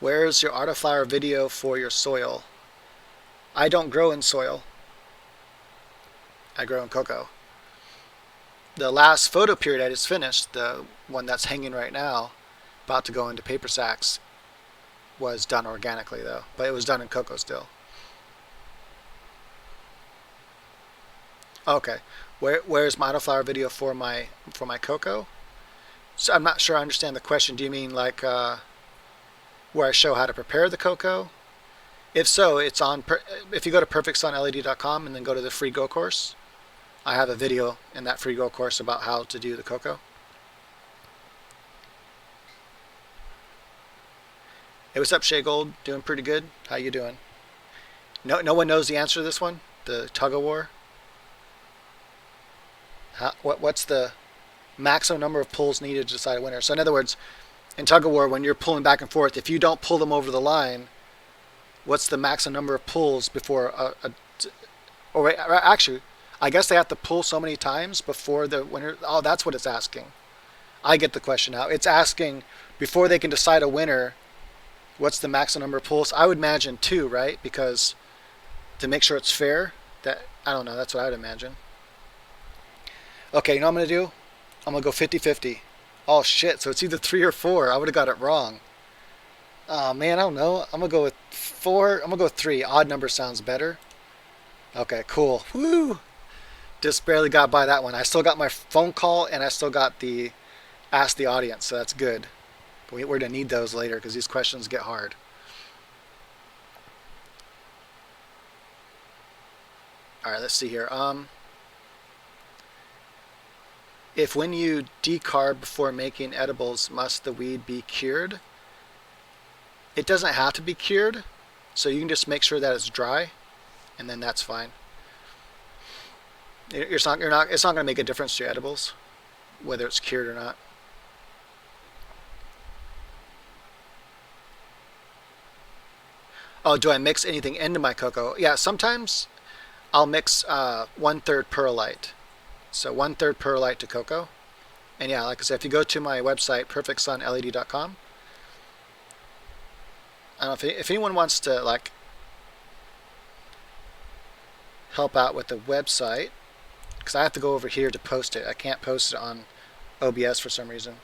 Speaker 1: Where's your autoflower video for your soil? I don't grow in soil. I grow in coco. The last photo period I just finished, the one that's hanging right now, about to go into paper sacks, was done organically though, but it was done in coco still. Okay, where's my autoflower video for my coco? So I'm not sure I understand the question. Do you mean like where I show how to prepare the coco? If so, it's on. If you go to perfectsunled.com and then go to the free Go course, I have a video in that free Go course about how to do the coco. Hey, what's up, Shea Gold? Doing pretty good. How you doing? No one knows the answer to this one. The tug-of-war. What's the maximum number of pulls needed to decide a winner? So in other words, in tug-of-war, when you're pulling back and forth, if you don't pull them over the line, what's the maximum number of pulls before actually, I guess they have to pull so many times before the winner. Oh, that's what it's asking. I get the question now. It's asking before they can decide a winner, what's the maximum number of pulls? I would imagine two, right? Because to make sure it's fair, that I don't know. That's what I would imagine. Okay, you know what I'm going to do? I'm going to go 50-50. Oh, shit. So it's either 3 or 4. I would have got it wrong. Oh, man, I don't know. I'm going to go with 4. I'm going to go with 3. Odd number sounds better. Okay, cool. Woo! Just barely got by that one. I still got my phone call, and I still got the ask the audience, so that's good. But we're going to need those later because these questions get hard. All right, let's see here. If when you decarb before making edibles, must the weed be cured? It doesn't have to be cured, so you can just make sure that it's dry, and then that's fine. It's not going to make a difference to your edibles, whether it's cured or not. Oh, do I mix anything into my cocoa? Yeah, sometimes I'll mix 1/3 perlite. So 1/3 perlite to cocoa. And yeah, like I said, if you go to my website, perfectsunled.com, I don't know if anyone wants to like help out with the website, because I have to go over here to post it. I can't post it on OBS for some reason.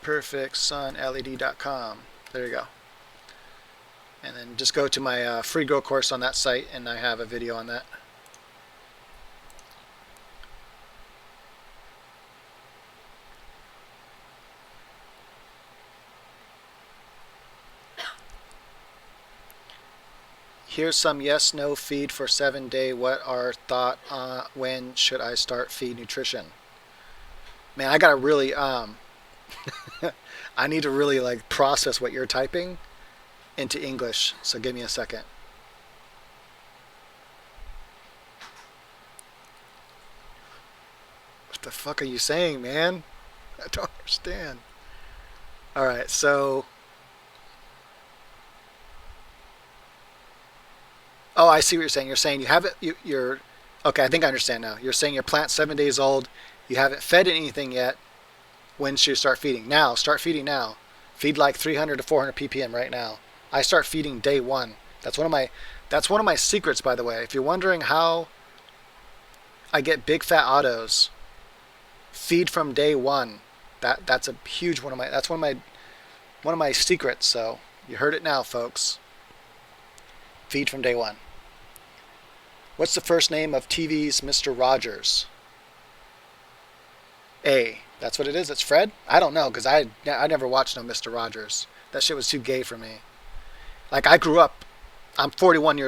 Speaker 1: perfectsunled.com. There you go. And then just go to my free grow course on that site, and I have a video on that. Here's some yes/no feed for 7-day. What are thought? When should I start feed nutrition? Man, I gotta really I need to really like process what you're typing into English. So give me a second. What the fuck are you saying, man? I don't understand. All right, so. Oh, I see what you're saying. You're saying you haven't. You're. Okay, I think I understand now. You're saying your plant's 7 days old. You haven't fed it anything yet. When should you start feeding? Now. Start feeding now. Feed like 300 to 400 ppm right now. I start feeding day 1. That's one of my secrets, by the way. If you're wondering how I get big fat autos, feed from day 1. That's a huge one of my. That's one of my secrets. So you heard it now, folks. Feed from day 1. What's the first name of TV's Mr. Rogers? A. That's what it is? It's Fred? I don't know, because I never watched no Mr. Rogers. That shit was too gay for me. Like, I grew up, I'm 41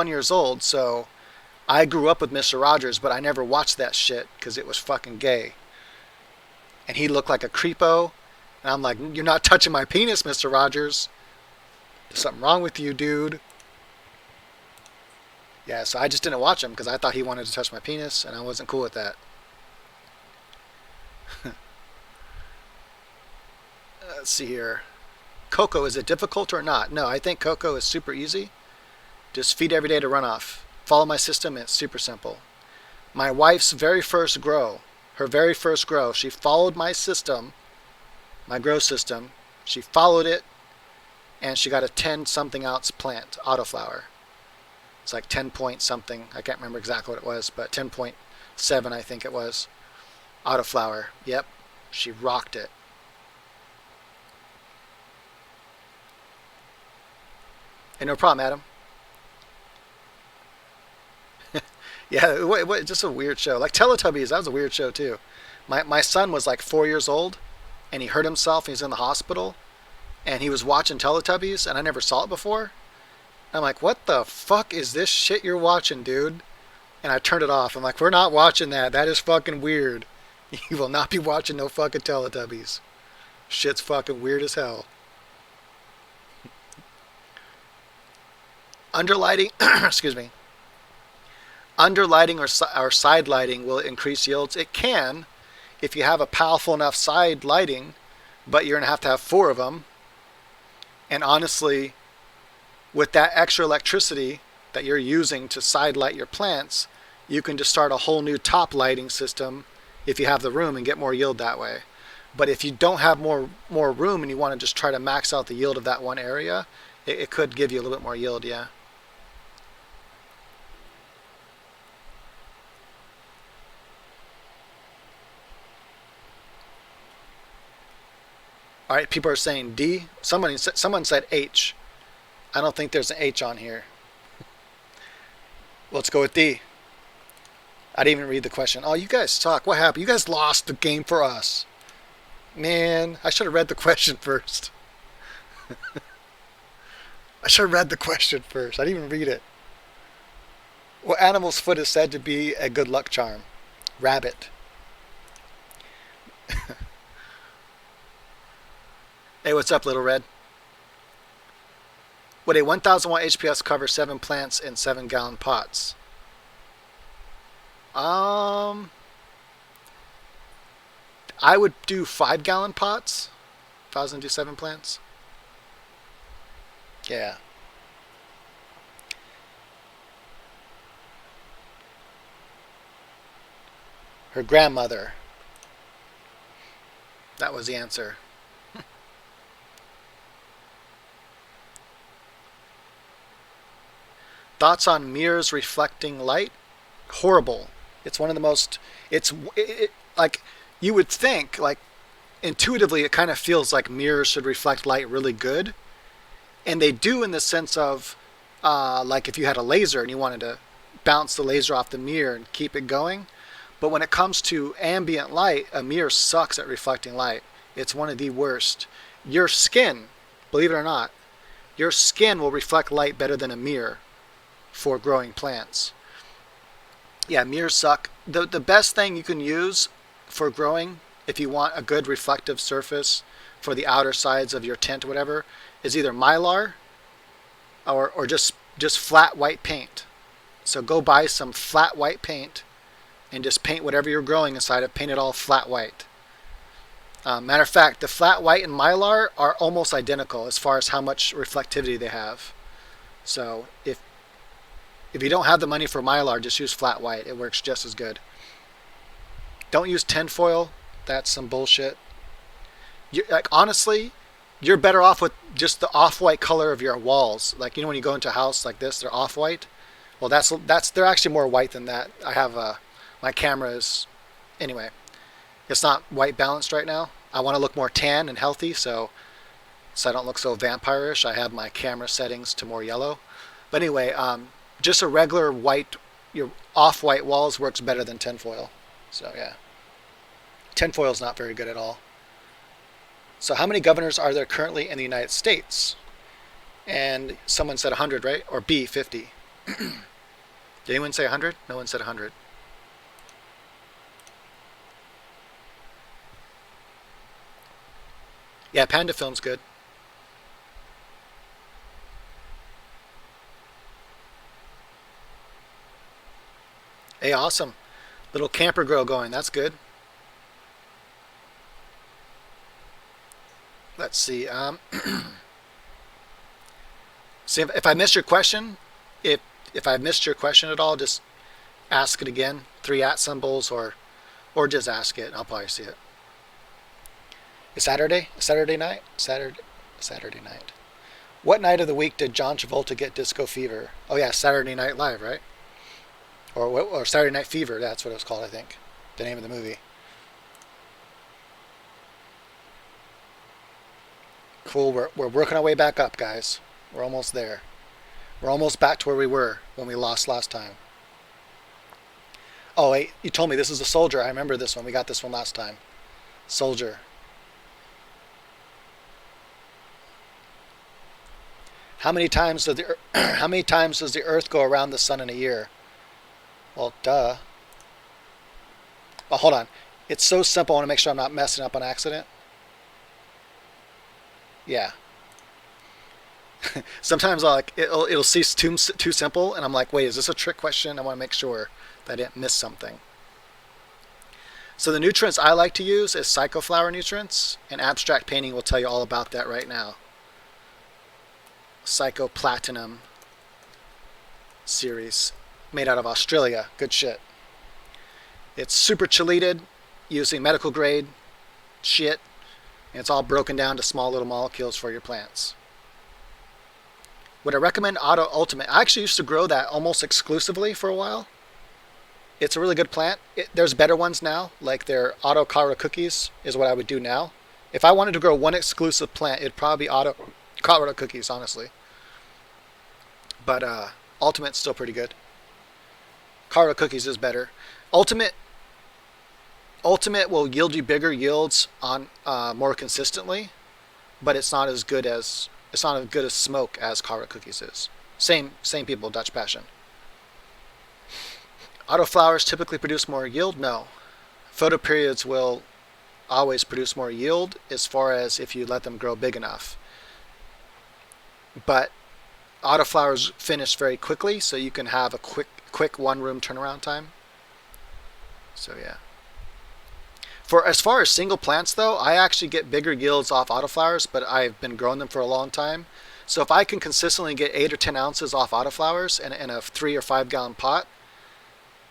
Speaker 1: years old, so I grew up with Mr. Rogers, but I never watched that shit because it was fucking gay. And he looked like a creepo, and I'm like, you're not touching my penis, Mr. Rogers. There's something wrong with you, dude. Yeah, so I just didn't watch him because I thought he wanted to touch my penis, and I wasn't cool with that. Let's see here. Cocoa, is it difficult or not? No, I think cocoa is super easy. Just feed every day to runoff. Follow my system, and it's super simple. My wife's very first grow, she followed my system, my grow system. She followed it, and she got a 10-something ounce plant, autoflower. It's like 10 point something. I can't remember exactly what it was, but 10.7 I think it was. Autoflower. Yep. She rocked it. And no problem, Adam. Yeah, just a weird show. Like Teletubbies, that was a weird show too. My son was like 4 years old, and he hurt himself. He's in the hospital, and he was watching Teletubbies, and I never saw it before. I'm like, what the fuck is this shit you're watching, dude? And I turned it off. I'm like, we're not watching that. That is fucking weird. You will not be watching no fucking Teletubbies. Shit's fucking weird as hell. Underlighting, excuse me. Underlighting or side lighting will increase yields. It can, if you have a powerful enough side lighting, but you're going to have 4 of them. And honestly, with that extra electricity that you're using to side light your plants, you can just start a whole new top lighting system if you have the room and get more yield that way. But if you don't have more room and you want to just try to max out the yield of that one area, it could give you a little bit more yield, yeah. All right, people are saying D. Someone said H. I don't think there's an H on here. Let's go with D. I didn't even read the question. Oh, you guys suck. What happened? You guys lost the game for us. Man, I should have read the question first. I should have read the question first. I didn't even read it. What animal's foot is said to be a good luck charm? Rabbit. Hey, what's up, Little Red? Would a 1,000 watt HPS cover 7 plants in 7-gallon pots? I would do 5-gallon pots if I was going to do 7 plants. Yeah. Her grandmother. That was the answer. Thoughts on mirrors reflecting light? Horrible. It's one of the most, like, you would think, like, intuitively it kind of feels like mirrors should reflect light really good. And they do, in the sense of, like, if you had a laser and you wanted to bounce the laser off the mirror and keep it going. But when it comes to ambient light, a mirror sucks at reflecting light. It's one of the worst. Your skin, believe it or not, your skin will reflect light better than a mirror for growing plants. Yeah, mirrors suck. The best thing you can use for growing, if you want a good reflective surface for the outer sides of your tent or whatever, is either Mylar or just flat white paint. So go buy some flat white paint and just paint whatever you're growing inside it, paint it all flat white. Matter of fact, the flat white and Mylar are almost identical as far as how much reflectivity they have. So if you don't have the money for Mylar, just use flat white. It works just as good. Don't use tinfoil. That's some bullshit. Like, honestly, you're better off with just the off-white color of your walls. Like, you know, when you go into a house like this, they're off-white. Well, they're actually more white than that. I have my camera is, anyway, it's not white balanced right now. I want to look more tan and healthy, so I don't look so vampire-ish. I have my camera settings to more yellow. But anyway, just a regular white, your off-white walls works better than tinfoil. So yeah, tinfoil is not very good at all. So how many governors are there currently in the United States? And someone said 100, right? Or B, 50. Did anyone say 100? No one said 100. Yeah, Panda Film's good. Hey, awesome. Little camper grill going. That's good. Let's see. See if I missed your question. If I missed your question at all, just ask it again. 3 @ symbols, or just ask it. I'll probably see it. It's Saturday night. Saturday night. What night of the week did John Travolta get disco fever? Oh yeah, Saturday Night Live, right? Or Saturday Night Fever. That's what it was called, I think. The name of the movie. Cool. We're working our way back up, guys. We're almost there. We're almost back to where we were when we lost last time. Oh, wait. You told me this is a soldier. I remember this one. We got this one last time. Soldier. How many times does the Earth go around the sun in a year? Well, duh. Oh, hold on. It's so simple. I want to make sure I'm not messing up on accident. Yeah. Sometimes it'll seem too simple, and I'm like, wait, is this a trick question? I want to make sure that I didn't miss something. So the nutrients I like to use is psychoflower nutrients, and abstract painting will tell you all about that right now. Psychoplatinum. series made out of Australia. Good shit. It's super chelated using medical grade shit. And it's all broken down to small little molecules for your plants. Would I recommend Auto Ultimate? I actually used to grow that almost exclusively for a while. It's a really good plant. There's better ones now, like their Auto Colorado Cookies is what I would do now. If I wanted to grow one exclusive plant, it'd probably be Auto Colorado Cookies, honestly. But Ultimate's still pretty good. Colorado Cookies is better. Ultimate will yield you bigger yields on more consistently, but it's not as good as smoke as Colorado Cookies is. Same people, Dutch Passion. Autoflowers typically produce more yield? No. Photoperiods will always produce more yield as far as if you let them grow big enough. But autoflowers finish very quickly, so you can have a quick one-room turnaround time. So yeah. For as far as single plants though, I actually get bigger yields off autoflowers, but I've been growing them for a long time. So if I can consistently get 8 or 10 ounces off autoflowers in a 3 or 5 gallon pot,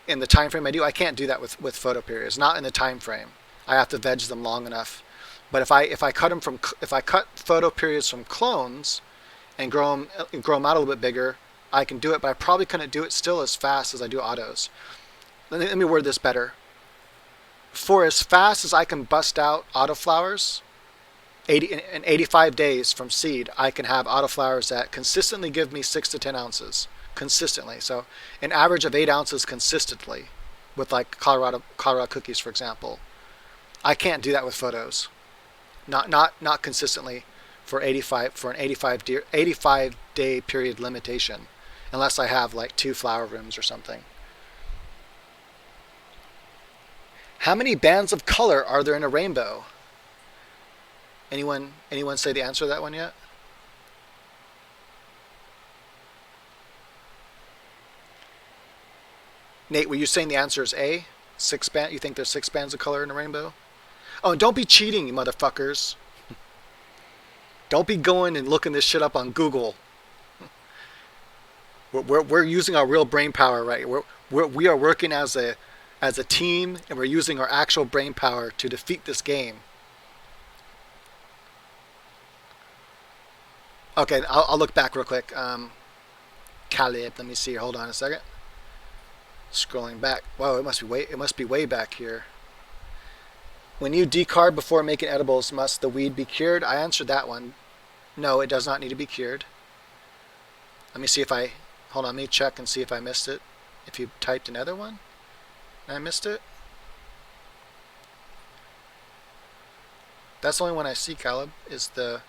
Speaker 1: in the time frame I do, I can't do that with photoperiods. Not in the time frame. I have to veg them long enough. But if I cut photoperiods from clones and grow them out a little bit bigger, I can do it. But I probably couldn't do it still as fast as I do autos. Let me word this better. For as fast as I can bust out autoflowers, in 85 days from seed, I can have autoflowers that consistently give me 6 to 10 ounces. Consistently. So an average of 8 ounces consistently with like Colorado Cookies, for example. I can't do that with photos. Not consistently for an 85 day period limitation, unless I have like 2 flower rooms or something. How many bands of color are there in a rainbow? Anyone say the answer to that one yet? Nate, were you saying the answer is A? 6 band? You think there's 6 bands of color in a rainbow? Oh, and don't be cheating, you motherfuckers. Don't be going and looking this shit up on Google. We're using our real brain power, right? We are working as a team, and we're using our actual brain power to defeat this game. Okay, I'll look back real quick. Caleb, let me see. Hold on a second. Scrolling back. Whoa, it must be way back here. When you decarb before making edibles, must the weed be cured? I answered that one. No, it does not need to be cured. Let me see if hold on, let me check and see if I missed it. If you typed another one, and I missed it. That's the only one I see, Caleb, is the...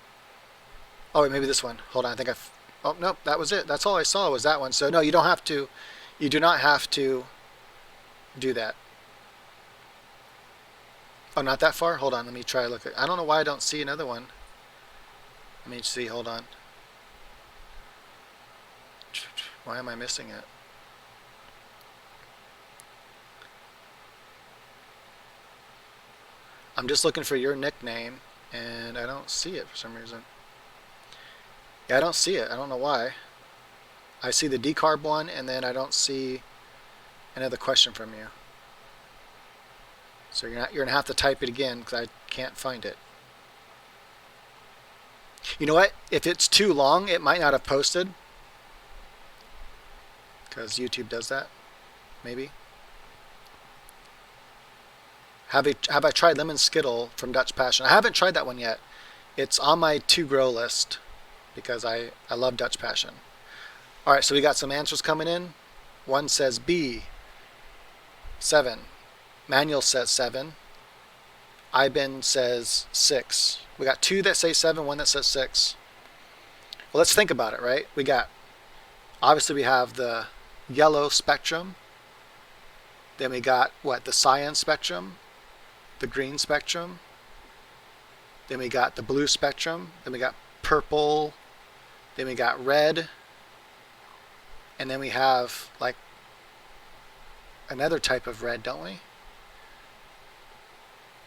Speaker 1: Oh, wait, maybe this one. Hold on, I think oh, nope, that was it. That's all I saw was that one. So no, you do not have to do that. Oh, not that far? Hold on, let me try to look at... I don't know why I don't see another one. Let me see, hold on. Why am I missing it? I'm just looking for your nickname, and I don't see it for some reason. Yeah, I don't see it. I don't know why. I see the decarb one, and then I don't see another question from you. So you're gonna have to type it again because I can't find it. You know what? If it's too long, it might not have posted. Because YouTube does that. Maybe. Have I tried Lemon Skittle from Dutch Passion? I haven't tried that one yet. It's on my to-grow list because I love Dutch Passion. Alright, so we got some answers coming in. One says B. 7. Manuel says 7. Iben says 6. We got 2 that say 7, 1 that says 6. Well, let's think about it, right? Obviously we have the yellow spectrum. Then we got, the cyan spectrum, the green spectrum. Then we got the blue spectrum. Then we got purple. Then we got red. And then we have, another type of red, don't we?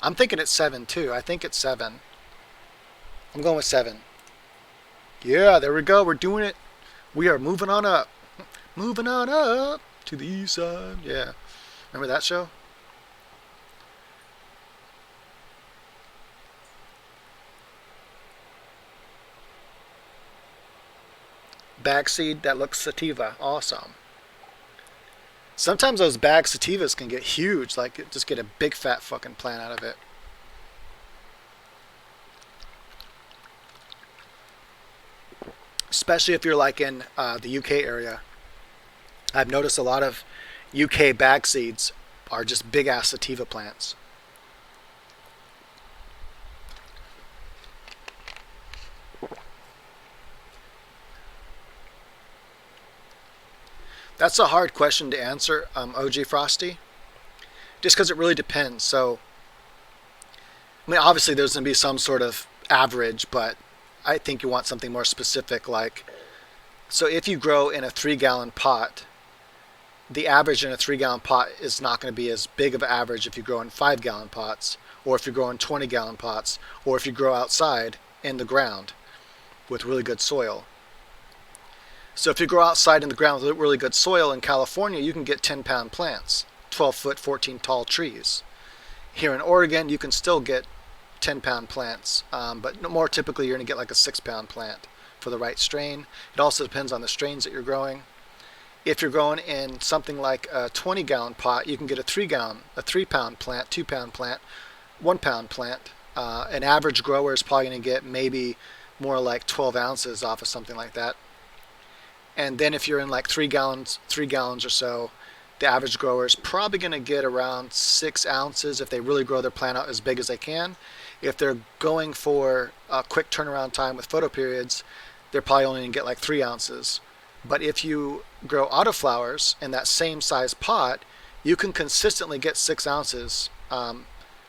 Speaker 1: I'm thinking it's 7 too. I think it's 7. I'm going with 7. Yeah, there we go. We're doing it. We are moving on up. Moving on up to the east side. Yeah. Remember that show? Bag seed that looks sativa. Awesome. Sometimes those bag sativas can get huge. Like, just get a big fat fucking plant out of it. Especially if you're like in the UK area. I've noticed a lot of UK bag seeds are just big ass sativa plants. That's a hard question to answer, OG Frosty, just because it really depends. So, I mean, obviously there's going to be some sort of average, but I think you want something more specific. Like, so if you grow in a 3-gallon pot, the average in a 3-gallon pot is not going to be as big of an average if you grow in 5-gallon pots, or if you grow in 20-gallon pots, or if you grow outside in the ground with really good soil. So if you grow outside in the ground with really good soil in California, you can get 10-pound plants, 12-foot, 14 tall trees. Here in Oregon, you can still get 10-pound plants, but more typically you're going to get like a 6-pound plant for the right strain. It also depends on the strains that you're growing. If you're growing in something like a 20-gallon pot, you can get a 3-pound plant, 2-pound plant, 1-pound plant. An average grower is probably going to get maybe more like 12 ounces off of something like that. And then if you're in like 3 gallons or so, the average grower is probably going to get around 6 ounces if they really grow their plant out as big as they can. If they're going for a quick turnaround time with photoperiods, they're probably only going to get like 3 ounces. But if you grow autoflowers in that same size pot, you can consistently get 6 ounces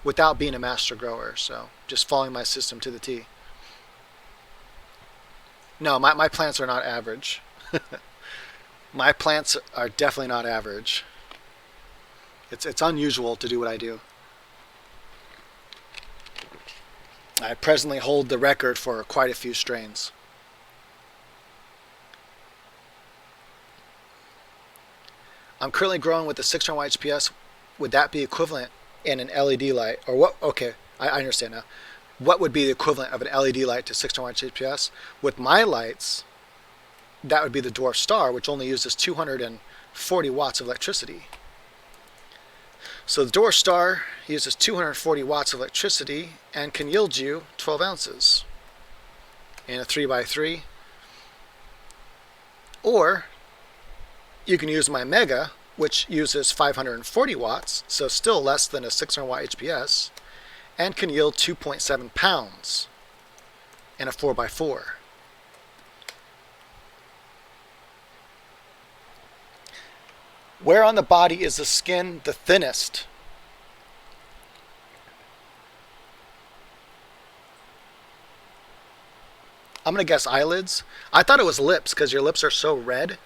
Speaker 1: without being a master grower. So just following my system to the T. No, my plants are not average. My plants are definitely not average. It's unusual to do what I do. I presently hold the record for quite a few strains. I'm currently growing with a 600 HPS. Would that be equivalent in an LED light? Or what? Okay, I understand now. What would be the equivalent of an LED light to 600 HPS? With my lights, that would be the dwarf star, which only uses 240 watts of electricity. So the dwarf star uses 240 watts of electricity and can yield you 12 ounces in a 3x3. Or you can use my Mega, which uses 540 watts, so still less than a 600 watt HPS, and can yield 2.7 pounds in a 4x4. Where on the body is the skin the thinnest? I'm going to guess eyelids. I thought it was lips because your lips are so red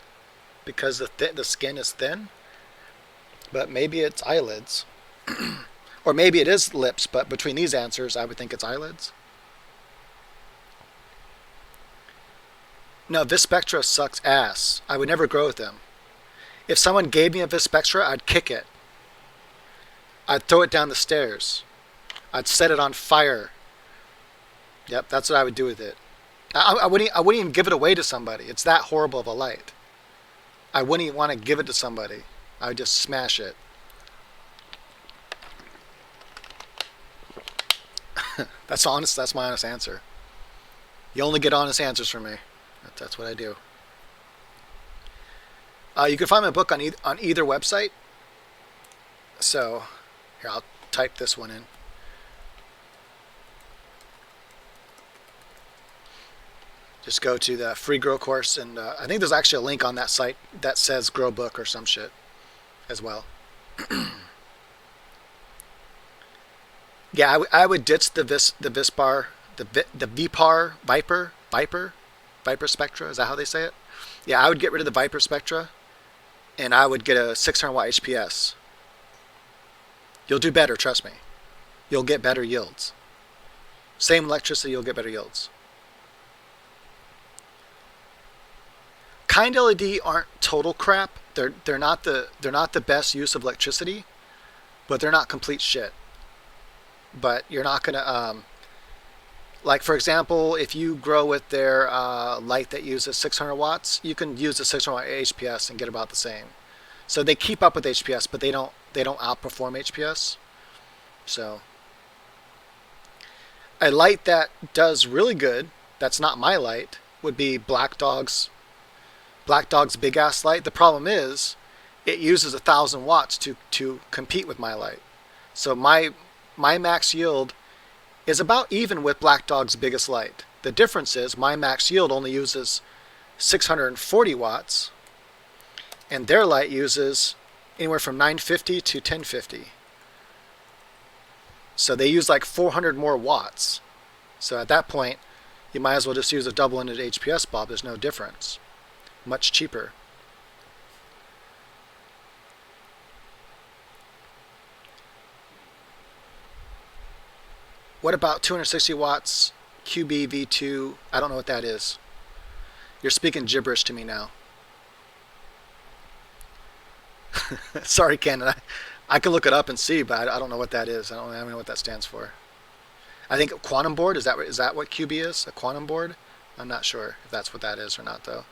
Speaker 1: because the skin is thin. But maybe it's eyelids. Or maybe it is lips, but between these answers, I would think it's eyelids. No, Vispectra sucks ass. I would never grow with them. If someone gave me a Vispectra, I'd kick it. I'd throw it down the stairs. I'd set it on fire. Yep, that's what I would do with it. I wouldn't even give it away to somebody. It's that horrible of a light. I wouldn't even want to give it to somebody. I would just smash it. That's honest. That's my honest answer. You only get honest answers from me. That's what I do. You can find my book on either website. So, here, I'll type this one in. Just go to the free grow course, and I think there's actually a link on that site that says grow book or some shit as well. Yeah, I would ditch the Vispar, the Vipar Viper Spectra. Is that how they say it? Yeah, I would get rid of the Viper Spectra, and I would get a 600 watt HPS. You'll do better, trust me. You'll get better yields. Same electricity, you'll get better yields. kind LED aren't total crap. They're not the best use of electricity, but they're not complete shit. But you're not gonna like, for example, if you grow with their light that uses 600 watts, you can use the 600 watt HPS and get about the same. So they keep up with HPS, but they don't outperform HPS. So a light that does really good, that's not my light, would be Black Dog's big ass light. The problem is it uses 1,000 watts to compete with my light. So my max yield is about even with Black Dog's biggest light. The difference is my max yield only uses 640 watts, and their light uses anywhere from 950 to 1050. So they use like 400 more watts. So at that point, you might as well just use a double-ended HPS bulb. There's no difference. Much cheaper. What about 260 watts QB V2? I don't know what that is. You're speaking gibberish to me now. Sorry, Ken. I can look it up and see, but I don't know what that is. I don't know what that stands for. I think quantum board, is that what QB is? A quantum board? I'm not sure if that's what that is or not, though.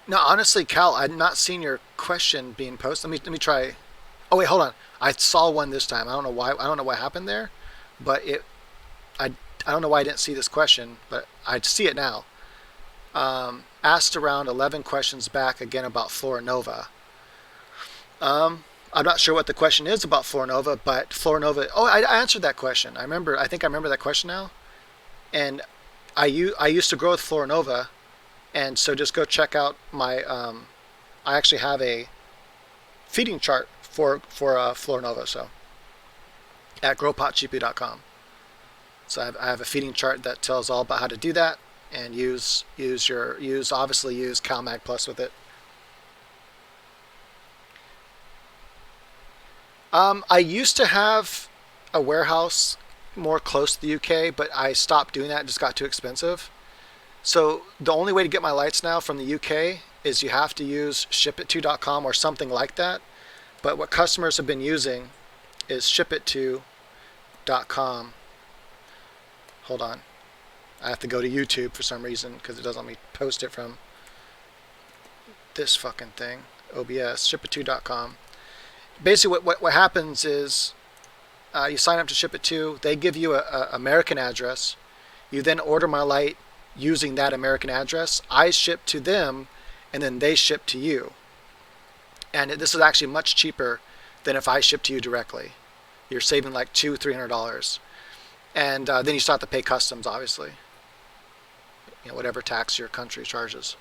Speaker 1: No, honestly, Cal, I've not seen your question being posted. Let me try. Oh wait, hold on. I saw one this time. I don't know why. I don't know what happened there, but I don't know why I didn't see this question, but I see it now. Asked around 11 questions back again about Florinova. I'm not sure what the question is about Florinova, but Florinova. Oh, I answered that question. I think I remember that question now. And I used to grow with Florinova, and so just go check out my. I actually have a feeding chart for Florinova, so at growpotgp.com. So I have a feeding chart that tells all about how to do that, and obviously use CalMag Plus with it. I used to have a warehouse more close to the UK, but I stopped doing that. It just got too expensive. So the only way to get my lights now from the UK is you have to use shipit2.com or something like that. But what customers have been using is shipit2.com. Hold on. I have to go to YouTube for some reason because it doesn't let me post it from this fucking thing. OBS, shipit2.com. Basically what happens is you sign up to Shipit2. They give you a American address. You then order my light using that American address. I ship to them, and then they ship to you. And this is actually much cheaper than if I ship to you directly. You're saving like $200-300, and then you start to pay customs, obviously. Whatever tax your country charges.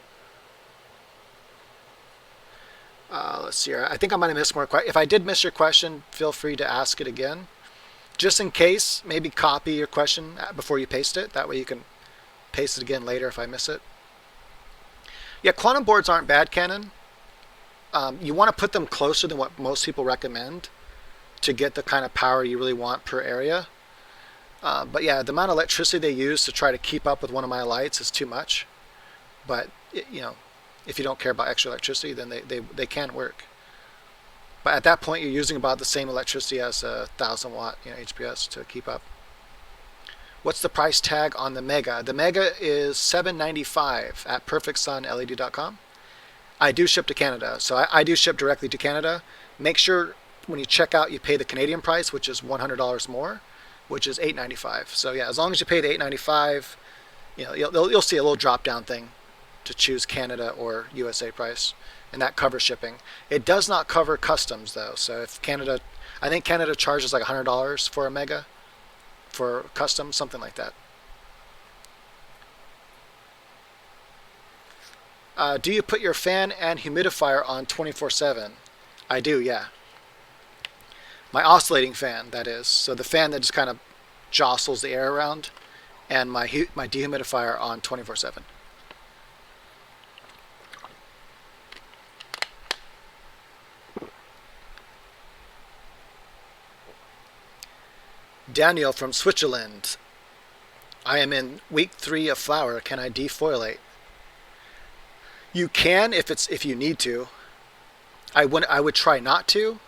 Speaker 1: Let's see here. I think I might have missed more questions. If I did miss your question, feel free to ask it again. Just in case, maybe copy your question before you paste it. That way you can paste it again later if I miss it. Yeah, quantum boards aren't bad, Canon. You want to put them closer than what most people recommend to get the kind of power you really want per area. But yeah, the amount of electricity they use to try to keep up with one of my lights is too much. But, if you don't care about extra electricity, then they can work. But at that point, you're using about the same electricity as a 1,000 watt HPS to keep up. What's the price tag on the Mega? The Mega is $795 at perfectsunled.com. I do ship to Canada, so I do ship directly to Canada. Make sure when you check out, you pay the Canadian price, which is $100 more, which is $895. So yeah, as long as you pay the $895, you'll see a little drop down thing to choose Canada or USA price, and that covers shipping. It does not cover customs though. So if Canada, I think Canada charges like $100 for a Mega for customs, something like that. Do you put your fan and humidifier on 24/7? I do, yeah. My oscillating fan, that is. So the fan that just kind of jostles the air around, and my dehumidifier on 24/7. Daniel from Switzerland. I am in week 3 of flower. Can I defoliate? You can if you need to. I would try not to,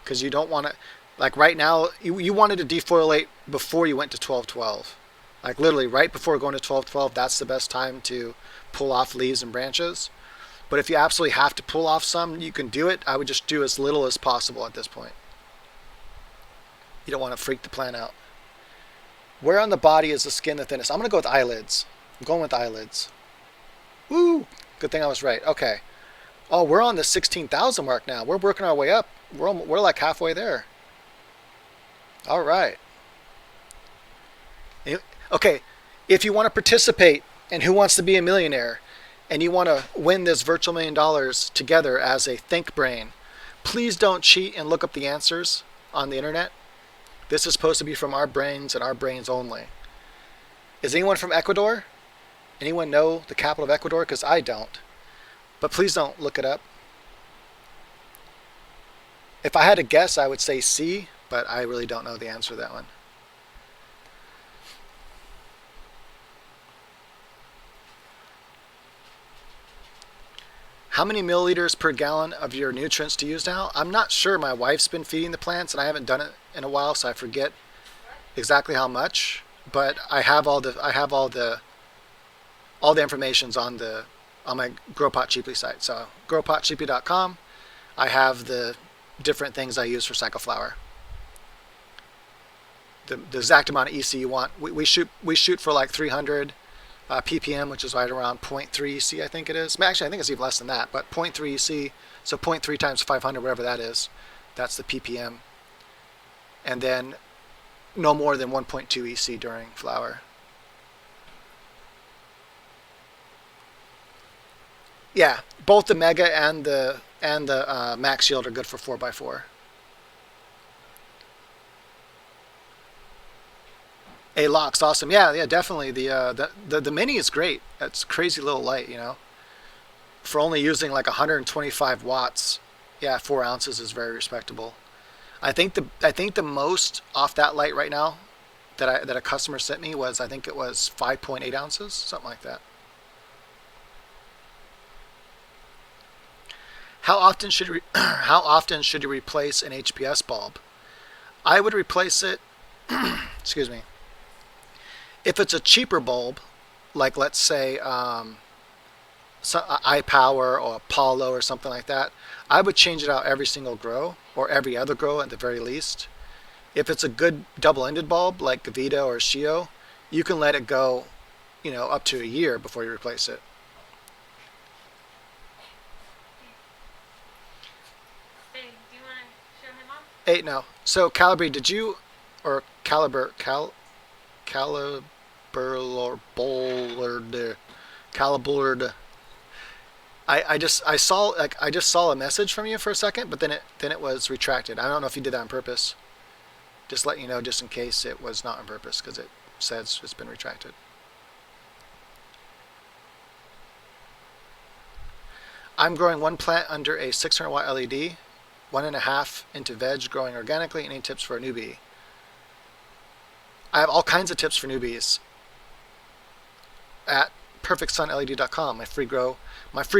Speaker 1: because you don't want to. Like right now, you wanted to defoliate before you went to 12/12. Like literally right before going to 12/12, that's the best time to pull off leaves and branches. But if you absolutely have to pull off some, you can do it. I would just do as little as possible at this point. You don't want to freak the plant out. Where on the body is the skin the thinnest? I'm going to go with eyelids. I'm going with eyelids. Woo! Good thing I was right. Okay. Oh, we're on the 16,000 mark now. We're working our way up. We're like halfway there. All right. Okay. If you want to participate in Who Wants to Be a Millionaire and you want to win this virtual $1 million together as a think brain, please don't cheat and look up the answers on the internet. This is supposed to be from our brains and our brains only. Is anyone from Ecuador? Anyone know the capital of Ecuador? Because I don't. But please don't look it up. If I had to guess, I would say C, but I really don't know the answer to that one. How many milliliters per gallon of your nutrients to use now? I'm not sure. My wife's been feeding the plants and I haven't done it in a while, so I forget exactly how much. But I have all the information's on my Grow Pot Cheaply site. So growpotcheaply.com. I have the different things I use for cycle flower. The exact amount of EC you want. We shoot for like 300 ppm, which is right around 0.3 EC, I think it is. Actually, I think it's even less than that, but 0.3 EC, so 0.3 times 500, whatever that is, that's the ppm. And then no more than 1.2 EC during flower. Yeah, both the Mega and the Max Yield are good for 4x4. A Lox, awesome. Yeah, definitely. The Mini is great. It's crazy little light, you know. For only using like 125 watts, yeah, 4 ounces is very respectable. I think the most off that light right now that a customer sent me was, I think it was 5.8 ounces, something like that. How often should you replace an HPS bulb? I would replace it. Excuse me. If it's a cheaper bulb, like let's say iPower or Apollo or something like that, I would change it out every single grow or every other grow at the very least. If it's a good double-ended bulb like Gavita or Shio, you can let it go, you know, up to a year before you replace it.
Speaker 2: Hey, do you want to show him off?
Speaker 1: Hey, no. So Calibri, did you, or Caliber, or Bullard, Calibullard. I just saw a message from you for a second, but then it was retracted. I don't know if you did that on purpose. Just letting you know, just in case it was not on purpose, because it says it's been retracted. I'm growing one plant under a 600 watt LED, 1.5 into veg, growing organically. Any tips for a newbie? I have all kinds of tips for newbies at perfectsunled.com. My free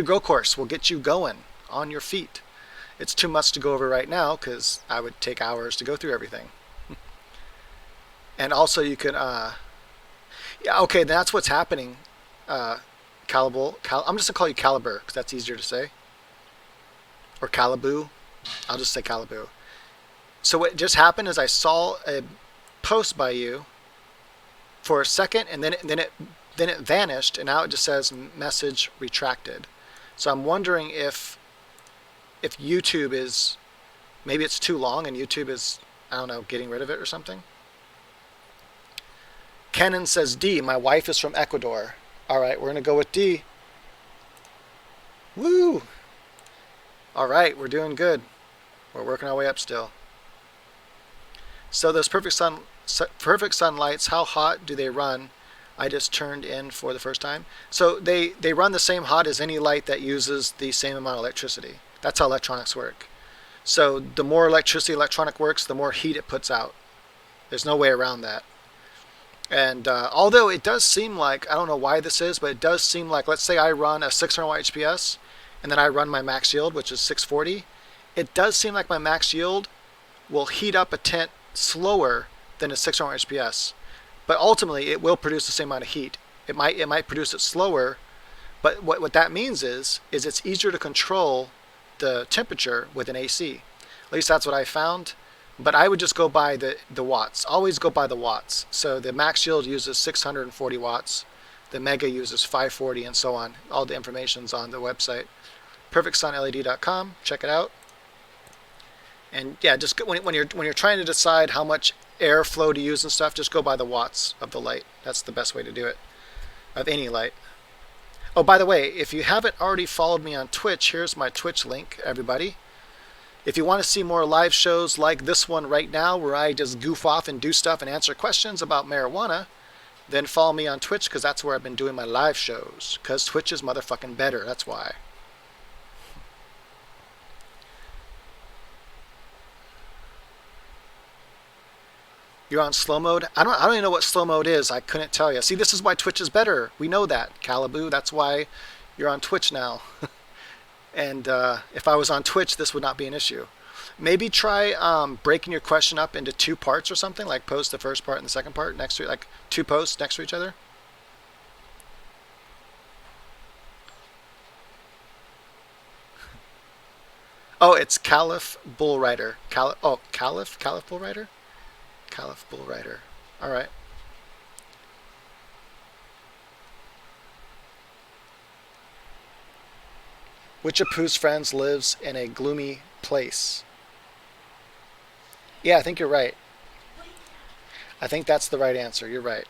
Speaker 1: grow course will get you going on your feet. It's too much to go over right now because I would take hours to go through everything. And also you can, yeah, okay, that's what's happening. I'm just gonna call you Caliber because that's easier to say. Or Caliboo. I'll just say Caliboo. So what just happened is I saw a post by you for a second, and then it vanished, and now it just says message retracted. So I'm wondering if YouTube is, maybe it's too long and YouTube is, I don't know, getting rid of it or something. Kenan says D. My wife is from Ecuador. All right, we're gonna go with D. Woo! All right, we're doing good. We're working our way up still. So those perfect sunlights, how hot do they run? I just turned in for the first time. So they run the same hot as any light that uses the same amount of electricity. That's how electronics work. So the more electricity electronic works, the more heat it puts out. There's no way around that. And although it does seem like, I don't know why this is, but it does seem like, let's say I run a 600 watt HPS and then I run my max yield, which is 640. It does seem like my max yield will heat up a tent slower than a 600 HPS. But ultimately, it will produce the same amount of heat. It might produce it slower, but what that means is it's easier to control the temperature with an AC. At least that's what I found. But I would just go by the watts. Always go by the watts. So the max yield uses 640 watts. The mega uses 540 and so on. All the information's on the website. perfectsunled.com. Check it out. And yeah, just when you're trying to decide how much airflow to use and stuff, just go by the watts of the light. That's the best way to do it, of any light. Oh, by the way, if you haven't already followed me on Twitch, here's my Twitch link, everybody. If you want to see more live shows like this one right now, where I just goof off and do stuff and answer questions about marijuana, then follow me on Twitch, because that's where I've been doing my live shows. Because Twitch is motherfucking better, that's why. You're on slow mode? I don't even know what slow mode is. I couldn't tell you. See, this is why Twitch is better. We know that, Caliboo. That's why you're on Twitch now. And if I was on Twitch, this would not be an issue. Maybe try breaking your question up into 2 parts or something, like post the first part and the second part next to, like 2 posts next to each other. Oh, it's Caliph Bull Rider. Caliph Bull Rider? Caliph Bull Rider. All right. Which of Pooh's friends lives in a gloomy place? Yeah, I think you're right. I think that's the right answer. You're right.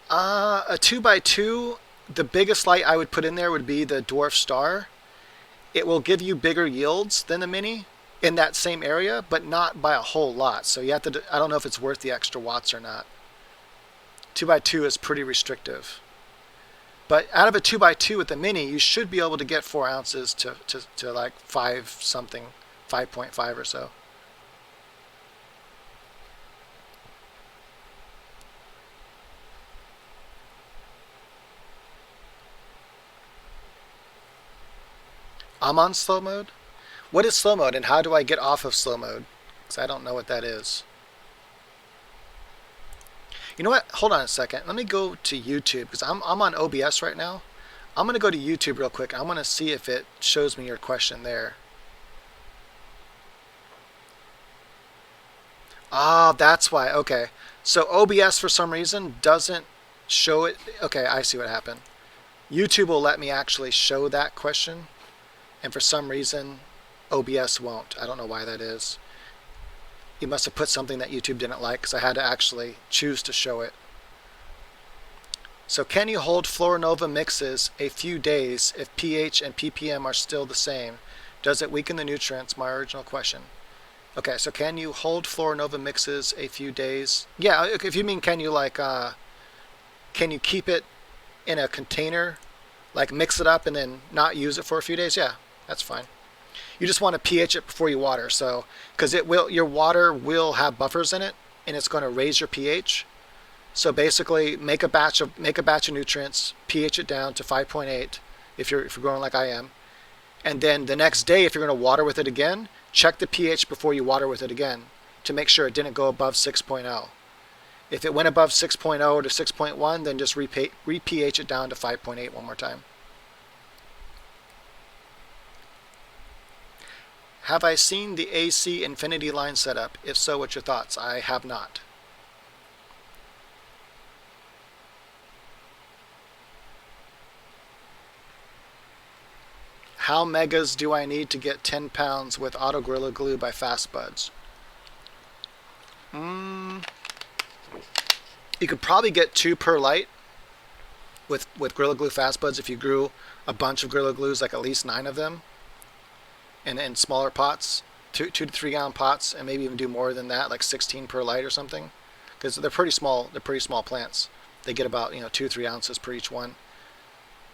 Speaker 1: A 2x2, the biggest light I would put in there would be the dwarf star. It will give you bigger yields than the mini in that same area, but not by a whole lot. So you have to, I don't know if it's worth the extra watts or not. 2x2 is pretty restrictive. But out of a 2x2 with the mini, you should be able to get 4 ounces to like 5 something, 5.5 or so. I'm on slow mode? What is slow mode and how do I get off of slow mode? Because I don't know what that is. You know what? Hold on a second. Let me go to YouTube because I'm on OBS right now. I'm going to go to YouTube real quick. I want to see if it shows me your question there. Ah, that's why. Okay. So OBS for some reason doesn't show it. Okay, I see what happened. YouTube will let me actually show that question. And for some reason, OBS won't. I don't know why that is. You must have put something that YouTube didn't like because I had to actually choose to show it. So can you hold Florinova mixes a few days if pH and ppm are still the same? Does it weaken the nutrients? My original question. Okay, so can you hold Florinova mixes a few days? Yeah, if you mean can you like, can you keep it in a container, like mix it up and then not use it for a few days? Yeah, that's fine. You just want to pH it before you water, so because your water will have buffers in it, and it's going to raise your pH. So basically, make a batch of nutrients, pH it down to 5.8 if you're growing like I am, and then the next day, if you're going to water with it again, check the pH before you water with it again to make sure it didn't go above 6.0. If it went above 6.0 to 6.1, then just re-pH it down to 5.8 one more time. Have I seen the AC Infinity line setup? If so, what's your thoughts? I have not. How megas do I need to get 10 pounds with Auto Gorilla Glue by Fast Buds? You could probably get 2 perlite with Gorilla Glue Fast Buds if you grew a bunch of Gorilla Glues, like at least 9 of them. And in smaller pots, 2 to 3 gallon pots, and maybe even do more than that, like 16 perlite or something, because they're pretty small. They're pretty small plants. They get about 2 or 3 ounces per each one,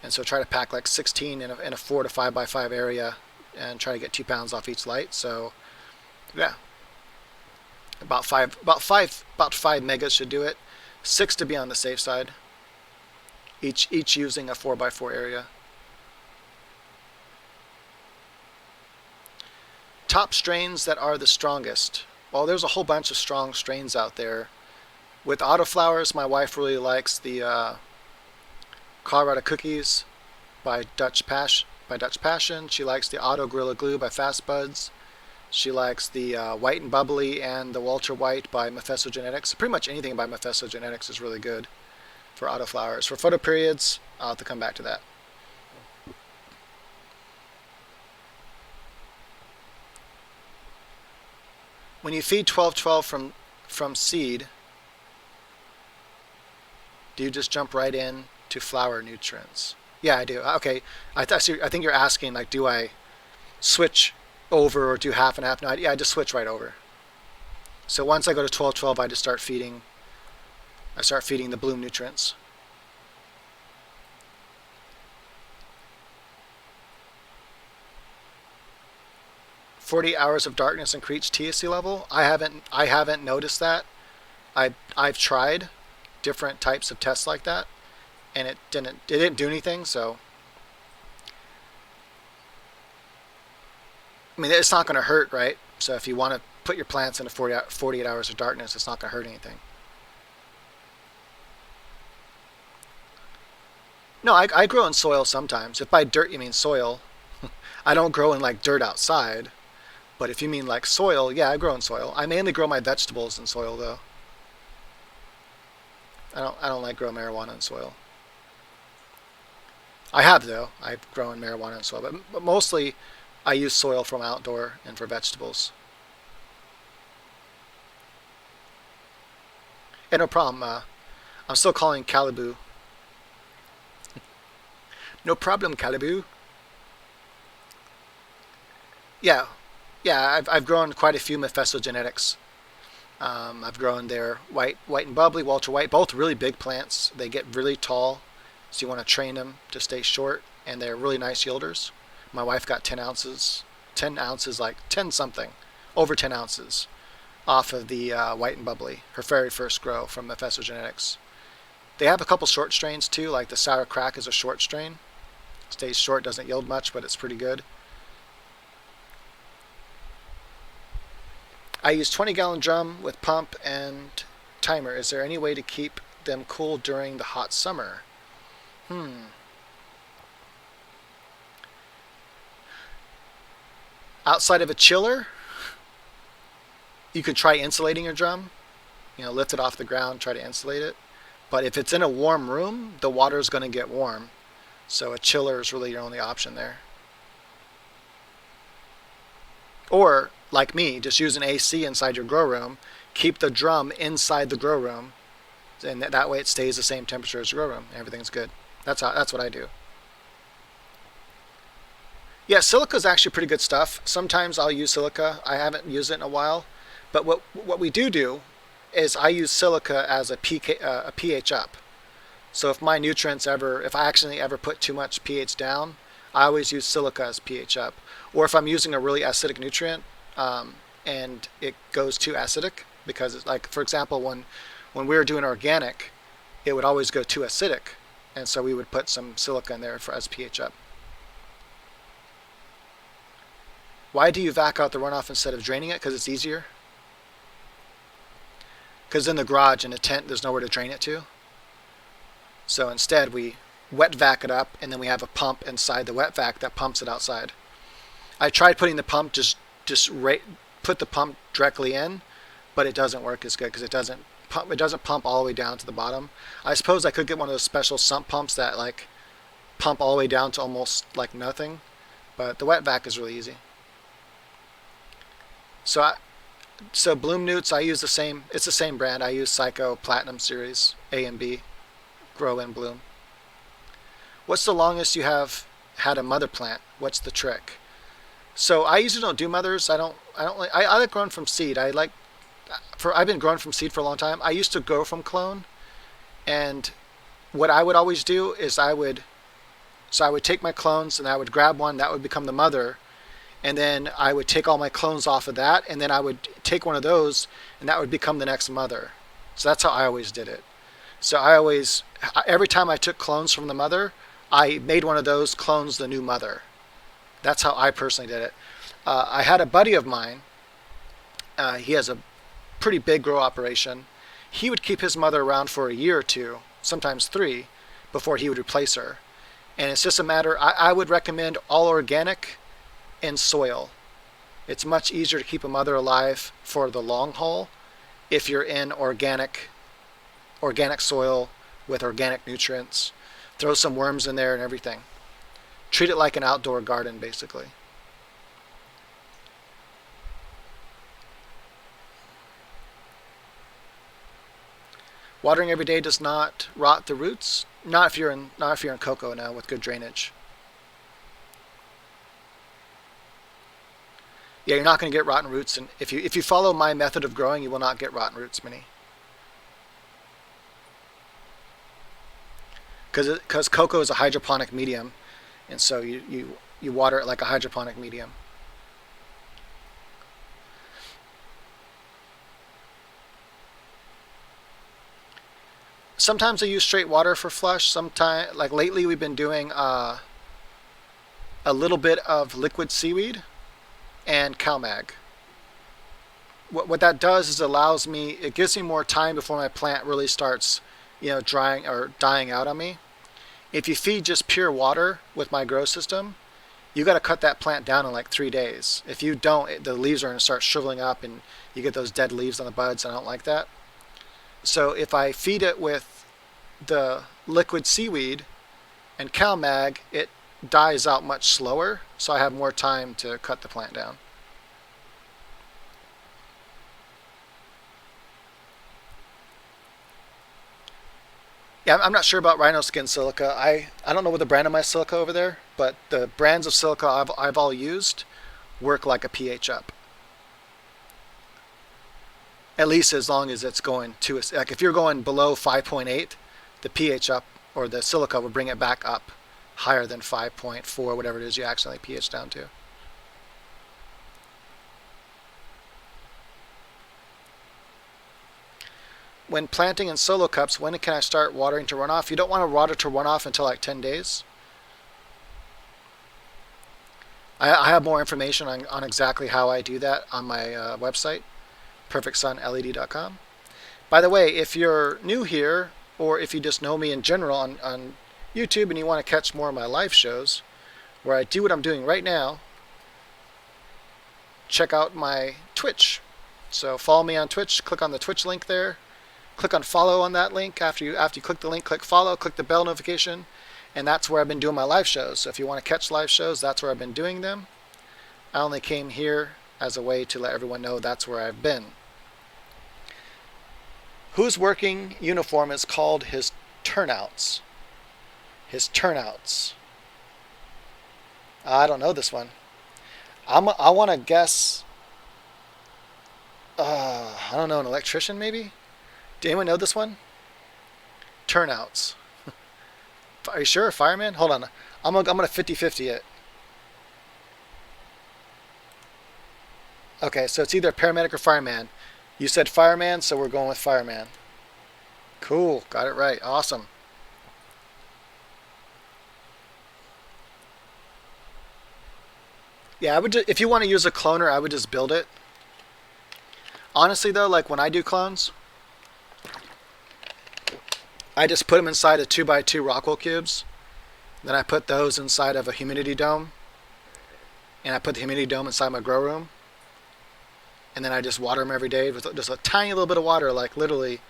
Speaker 1: and so try to pack like 16 in a 4 to 5 by 5 area, and try to get 2 pounds off each light. So yeah, about five megas should do it. 6 to be on the safe side. Each using a 4 by 4 area. Top strains that are the strongest. Well, there's a whole bunch of strong strains out there. With autoflowers, my wife really likes the Colorado Cookies by Dutch Passion. She likes the Auto Gorilla Glue by Fast Buds. She likes the White and Bubbly and the Walter White by Mephisto Genetics. Pretty much anything by Mephisto Genetics is really good for autoflowers. For photoperiods, I'll have to come back to that. When you feed 12-12 from seed, do you just jump right in to flower nutrients? Yeah, I do. Okay, I think you're asking, like, do I switch over or do half and half? No, yeah, I just switch right over. So once I go to 12-12, I just start feeding. I start feeding the bloom nutrients. "40 hours of darkness increase THC level." I haven't noticed that. I've tried different types of tests like that, and it didn't do anything. So I mean, it's not going to hurt, right? So if you want to put your plants into 48 hours of darkness, it's not going to hurt anything. No, I grow in soil sometimes. If by dirt you mean soil, I don't grow in like dirt outside. But if you mean like soil, yeah, I grow in soil. I mainly grow my vegetables in soil, though. I don't like grow marijuana in soil. I have, though. I've grown marijuana in soil, but mostly I use soil from outdoor and for vegetables. Yeah, no problem. I'm still calling Calibu. No problem, Calibu. Yeah, yeah. I've grown quite a few Mephisto genetics. I've grown their white and bubbly, Walter White, both really big plants. They get really tall, so you want to train them to stay short, and they're really nice yielders. My wife got 10 ounces, like 10 something, over 10 ounces off of the white and bubbly, her very first grow from Mephisto Genetics. They have a couple short strains too, like the Sour Crack is a short strain. Stays short, doesn't yield much, but it's pretty good. I use 20-gallon drum with pump and timer. Is there any way to keep them cool during the hot summer? Outside of a chiller, you could try insulating your drum. Lift it off the ground, try to insulate it. But if it's in a warm room, the water is going to get warm. So a chiller is really your only option there. Or, like me, just use an AC inside your grow room. Keep the drum inside the grow room, and that way it stays the same temperature as the grow room. Everything's good. That's what I do. Yeah, silica is actually pretty good stuff. Sometimes I'll use silica. I haven't used it in a while, but what we do is I use silica as a pH up. So if I accidentally ever put too much pH down, I always use silica as pH up. Or if I'm using a really acidic nutrient and it goes too acidic, because it's like, for example, when we were doing organic, it would always go too acidic, and so we would put some silica in there as pH up. Why do you vac out the runoff instead of draining it? Because it's easier. Because in the garage, in a tent, there's nowhere to drain it to. So instead, we wet vac it up, and then we have a pump inside the wet vac that pumps it outside. I tried putting the pump put the pump directly in, but it doesn't work as good because it doesn't pump all the way down to the bottom. I suppose I could get one of those special sump pumps that like pump all the way down to almost like nothing, but the wet vac is really easy. So Bloom Newts, I use the same. It's the same brand. I use Psycho Platinum Series A and B, Grow and Bloom. What's the longest you have had a mother plant? What's the trick? So I usually don't do mothers. I like growing from seed. I've been growing from seed for a long time. I used to grow from clone, And what I would always do is I would take my clones and I would grab one that would become the mother, and then I would take all my clones off of that, and then I would take one of those, and that would become the next mother. So that's how I always did it. So every time I took clones from the mother, I made one of those clones the new mother. That's how I personally did it. I had a buddy of mine. He has a pretty big grow operation. He would keep his mother around for a year or two, sometimes 3, before he would replace her. And it's just a matter, I would recommend all organic and soil. It's much easier to keep a mother alive for the long haul if you're in organic soil with organic nutrients. Throw some worms in there and everything. Treat it like an outdoor garden, basically. Watering every day does not rot the roots. Not if you're in cocoa now with good drainage. Yeah, you're not going to get rotten roots, and if you follow my method of growing, you will not get rotten roots, Minnie. Because cocoa is a hydroponic medium, and so you water it like a hydroponic medium. Sometimes I use straight water for flush. Sometimes, like lately, we've been doing a little bit of liquid seaweed and CalMag. What that does is it gives me more time before my plant really starts, drying or dying out on me. If you feed just pure water with my grow system, you got to cut that plant down in like 3 days. If you don't, the leaves are going to start shriveling up and you get those dead leaves on the buds. I don't like that. So if I feed it with the liquid seaweed and CalMag, it dies out much slower, so I have more time to cut the plant down. Yeah, I'm not sure about rhino skin silica. I don't know what the brand of my silica over there, but the brands of silica I've all used work like a pH up. At least as long as it's going to, like if you're going below 5.8, the pH up or the silica will bring it back up higher than 5.4, whatever it is you accidentally pH down to. When planting in solo cups, when can I start watering to run off? You don't want to water to run off until like 10 days. I have more information on exactly how I do that on my website, perfectsunled.com. By the way, if you're new here, or if you just know me in general on YouTube and you want to catch more of my live shows, where I do what I'm doing right now, check out my Twitch. So follow me on Twitch, click on the Twitch link there, click on follow on that link. After you click the link, click follow, click the bell notification, and that's where I've been doing my live shows. So if you want to catch live shows, that's where I've been doing them. I only came here as a way to let everyone know that's where I've been. Whose working uniform is called his turnouts? His turnouts. I don't know this one. I want to guess. I don't know, an electrician maybe? Do anyone know this one? Turnouts. Are you sure? Fireman? Hold on. I'm gonna 50-50 it. Okay, so it's either paramedic or fireman. You said fireman, so we're going with fireman. Cool, got it right. Awesome. Yeah, if you want to use a cloner, I would just build it. Honestly though, like when I do clones, I just put them inside of 2x2 Rockwell cubes. Then I put those inside of a humidity dome. And I put the humidity dome inside my grow room. And then I just water them every day with just a tiny little bit of water, like literally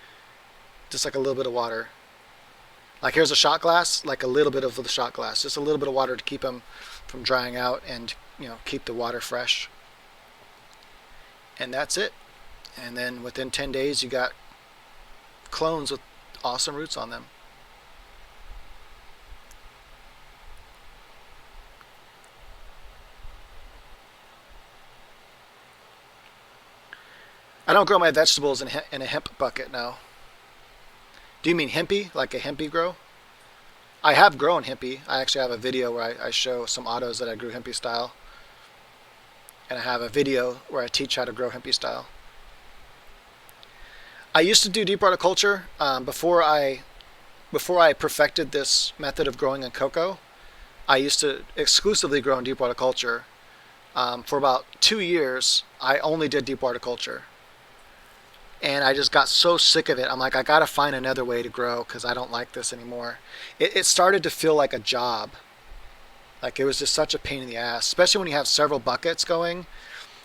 Speaker 1: just like a little bit of water. Like here's a shot glass, like a little bit of the shot glass, just a little bit of water to keep them from drying out and keep the water fresh. And that's it. And then within 10 days you got clones with awesome roots on them. I don't grow my vegetables in a hemp bucket now. Do you mean hempy, like a hempy grow? I have grown hempy. I actually have a video where I show some autos that I grew hempy style, and I have a video where I teach how to grow hempy style. I used to do deep horticulture before I perfected this method of growing in cocoa. I used to exclusively grow in deep horticulture. For about 2 years, I only did deep horticulture. And I just got so sick of it. I'm like, I gotta find another way to grow because I don't like this anymore. It started to feel like a job. Like it was just such a pain in the ass, especially when you have several buckets going.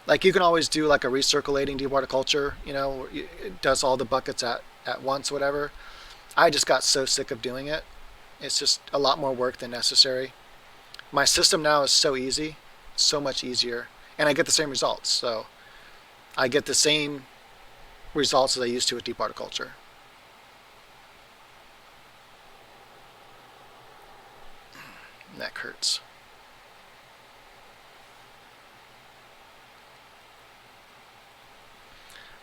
Speaker 1: Like you can always do like a recirculating deep horticulture, it does all the buckets at once, whatever. I just got so sick of doing it. It's just a lot more work than necessary. My system now is so easy, so much easier, and I get the same results. So I get the same results as I used to with deep horticulture. Neck hurts.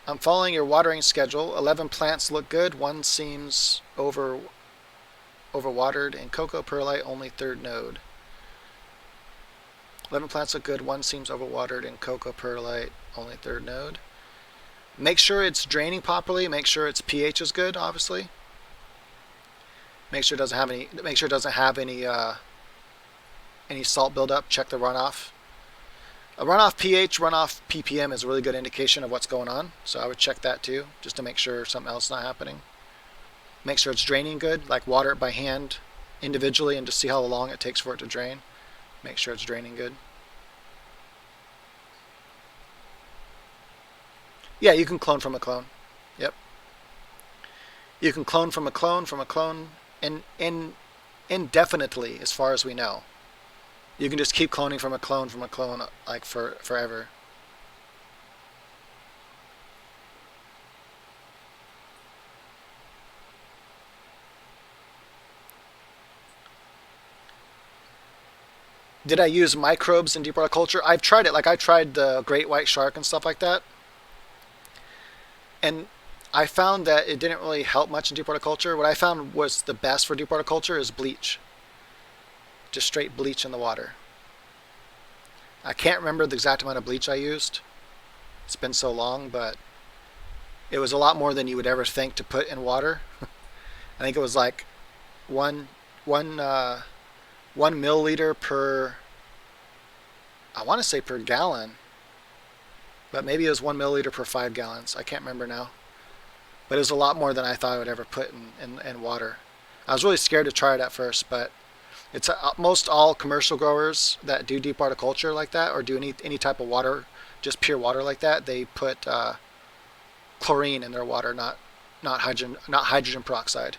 Speaker 1: I'm following your watering schedule. 11 plants look good. One seems overwatered. In coco perlite, only third node. 11 plants look good. One seems overwatered. In coco perlite, only third node. Make sure it's draining properly. Make sure its pH is good, obviously. Make sure it doesn't have any. Make sure it doesn't have any salt buildup. Check the runoff. A runoff pH, runoff ppm is a really good indication of what's going on. So I would check that too, just to make sure something else is not happening. Make sure it's draining good. Like water it by hand individually and just see how long it takes for it to drain. Make sure it's draining good. Yeah, you can clone from a clone. Yep. You can clone from a clone, and indefinitely, as far as we know. You can just keep cloning from a clone, like forever. Did I use microbes in deep horticulture? I've tried it. Like I tried the great white shark and stuff like that. And I found that it didn't really help much in deep horticulture. What I found was the best for deep horticulture is bleach. Just straight bleach in the water. I can't remember the exact amount of bleach I used. It's been so long, but it was a lot more than you would ever think to put in water. I think it was like one 1 milliliter per, I want to say per gallon, but maybe it was 1 milliliter per 5 gallons. I can't remember now, but it was a lot more than I thought I would ever put in water. I was really scared to try it at first, but it's most all commercial growers that do deep horticulture like that, or do any type of water, just pure water like that, they put chlorine in their water, not hydrogen peroxide,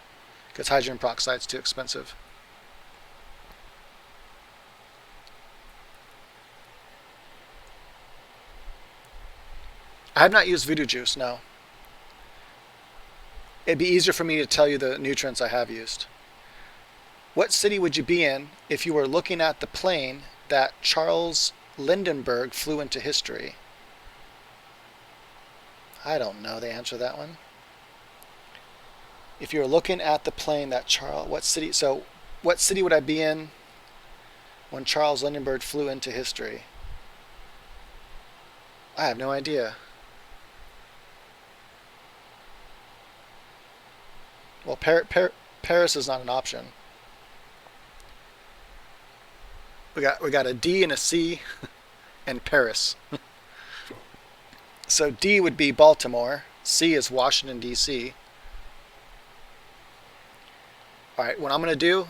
Speaker 1: because hydrogen peroxide is too expensive. I have not used voodoo juice, no. It'd be easier for me to tell you the nutrients I have used. What city would you be in if you were looking at the plane that Charles Lindbergh flew into history? I don't know the answer to that one. If you're looking at the plane that what city would I be in when Charles Lindbergh flew into history? I have no idea. Well, Paris is not an option. We got a D and a C, and Paris. So D would be Baltimore. C is Washington D.C. All right, what I'm gonna do,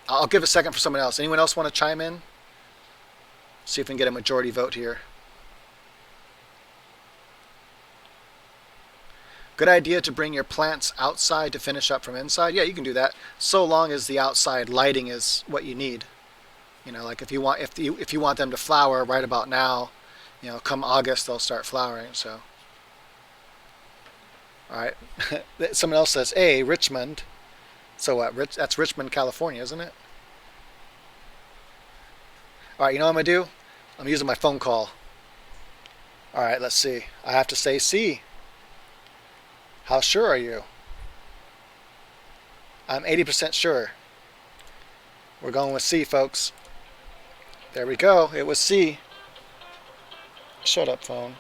Speaker 1: I'll give a second for someone else. Anyone else want to chime in? See if we can get a majority vote here. Good idea to bring your plants outside to finish up from inside. Yeah, you can do that, so long as the outside lighting is what you need. Like if you want them to flower right about now, come August they'll start flowering. So, all right. Someone else says, "Hey, Richmond." So what? That's Richmond, California, isn't it? All right. You know what I'm gonna do? I'm using my phone call. All right. Let's see. I have to say C. How sure are you? I'm 80% sure. We're going with C, folks. There we go. It was C. Shut up, phone.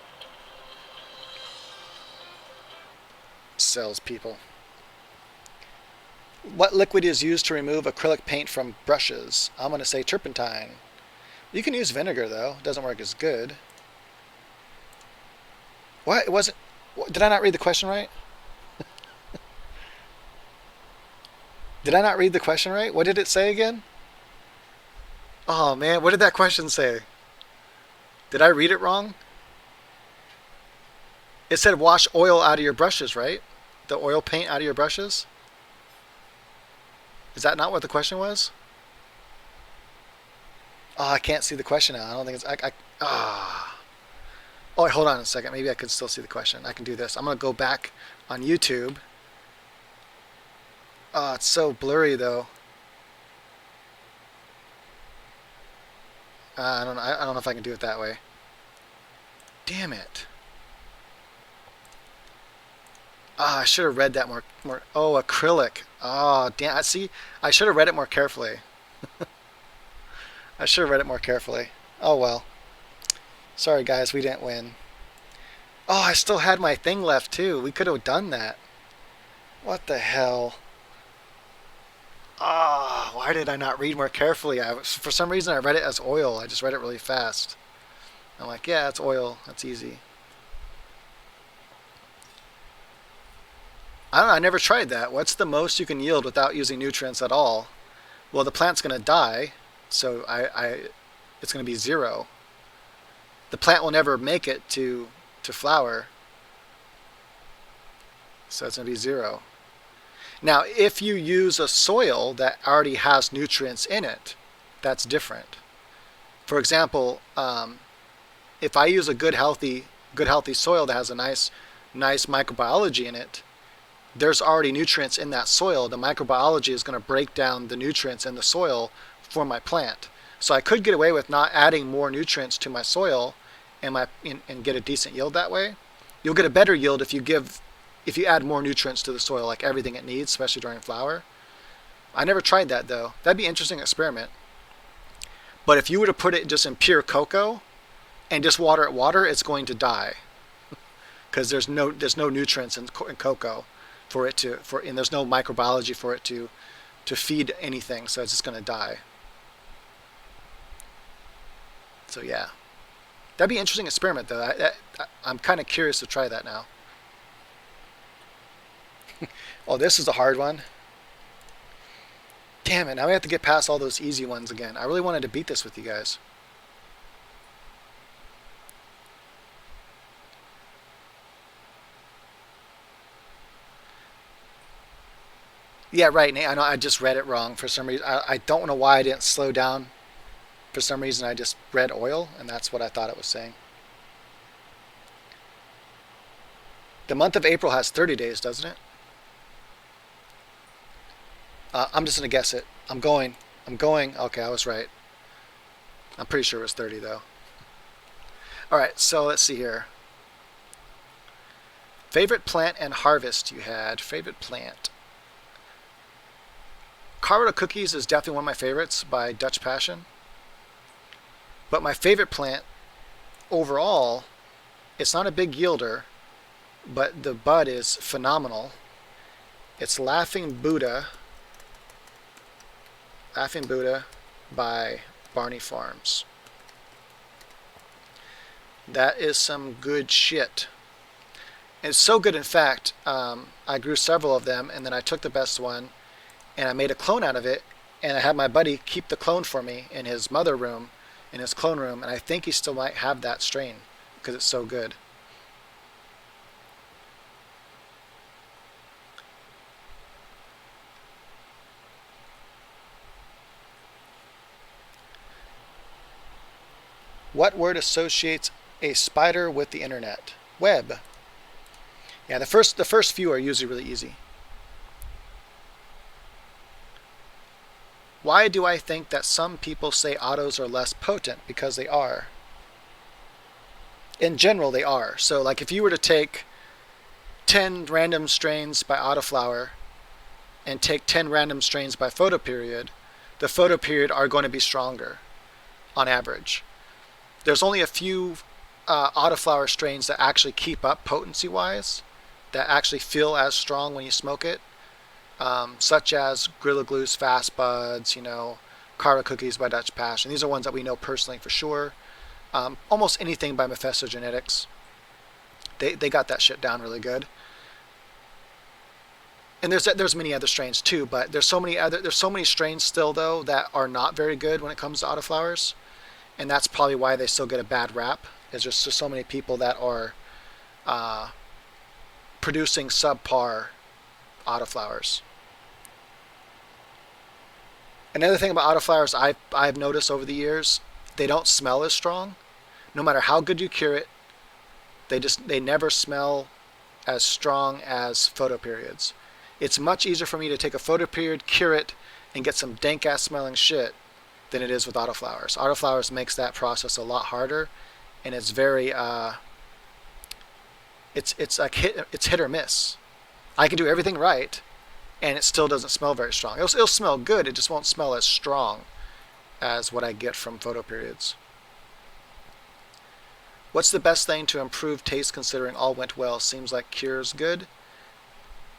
Speaker 1: Salespeople. What liquid is used to remove acrylic paint from brushes? I'm going to say turpentine. You can use vinegar, though. It doesn't work as good. What? It wasn't... Did I not read the question right? Did I not read the question right? What did it say again? Oh, man. What did that question say? Did I read it wrong? It said wash oil out of your brushes, right? The oil paint out of your brushes? Is that not what the question was? Oh, I can't see the question now. I don't think it's... Oh, wait, hold on a second. Maybe I can still see the question. I can do this. I'm going to go back on YouTube. Oh, it's so blurry, though. I don't know. I don't know if I can do it that way. Damn it. Ah, I should have read that more. Oh, acrylic. Oh, damn. See, I should have read it more carefully. I should have read it more carefully. Oh, well. Sorry, guys. We didn't win. Oh, I still had my thing left, too. We could have done that. What the hell? Ah, why did I not read more carefully? For some reason, I read it as oil. I just read it really fast. I'm like, yeah, it's oil. That's easy. I don't know. I never tried that. What's the most you can yield without using nutrients at all? Well, the plant's going to die, so it's going to be 0. The plant will never make it to flower, so it's going to be 0. Now, if you use a soil that already has nutrients in it, that's different. For example, if I use a good healthy soil that has a nice microbiology in it, there's already nutrients in that soil. The microbiology is going to break down the nutrients in the soil for my plant. So I could get away with not adding more nutrients to my soil and get a decent yield that way. You'll get a better yield if you add more nutrients to the soil, like everything it needs, especially during flower. I never tried that, though. That'd be an interesting experiment. But if you were to put it just in pure cocoa and just water it's going to die, because there's no nutrients in cocoa and there's no microbiology for it to feed anything, so it's just going to die. So yeah, that'd be an interesting experiment, though. I'm kind of curious to try that now. Oh, this is a hard one. Damn it, now we have to get past all those easy ones again. I really wanted to beat this with you guys. Yeah, right, Nate. I know I just read it wrong for some reason. I don't know why I didn't slow down. For some reason, I just read oil, and that's what I thought it was saying. The month of April has 30 days, doesn't it? I'm just going to guess it. I'm going. Okay, I was right. I'm pretty sure it was 30, though. All right, so let's see here. Favorite plant and harvest you had. Favorite plant. Carrot of Cookies is definitely one of my favorites by Dutch Passion. But my favorite plant overall, it's not a big yielder, but the bud is phenomenal. It's Laughing Buddha by Barney Farms. That is some good shit. It's so good, in fact, I grew several of them, and then I took the best one, and I made a clone out of it, and I had my buddy keep the clone for me in his mother room, in his clone room, and I think he still might have that strain because it's so good. What word associates a spider with the internet? Web. Yeah, the first few are usually really easy. Why do I think that some people say autos are less potent? Because they are. In general, they are. So, like, if you were to take 10 random strains by autoflower and take 10 random strains by photoperiod, the photoperiod are going to be stronger on average. There's only a few autoflower strains that actually keep up potency-wise, that actually feel as strong when you smoke it, such as Gorilla Glue's Fast Buds, Cara Cookies by Dutch Passion. These are ones that we know personally for sure. Almost anything by Mephisto Genetics. They got that shit down really good. And there's many other strains too, but there's so many strains still though that are not very good when it comes to autoflowers, and that's probably why they still get a bad rap. There's just so many people that are producing subpar autoflowers. Another thing about autoflowers I've noticed over the years, they don't smell as strong. No matter how good you cure it, they never smell as strong as photoperiods. It's much easier for me to take a photoperiod, cure it, and get some dank ass smelling shit than it is with autoflowers. Autoflowers makes that process a lot harder, and it's very it's hit or miss. I can do everything right, and it still doesn't smell very strong. It'll smell good, it just won't smell as strong as what I get from photoperiods. What's the best thing to improve taste considering all went well? Seems like cure's good.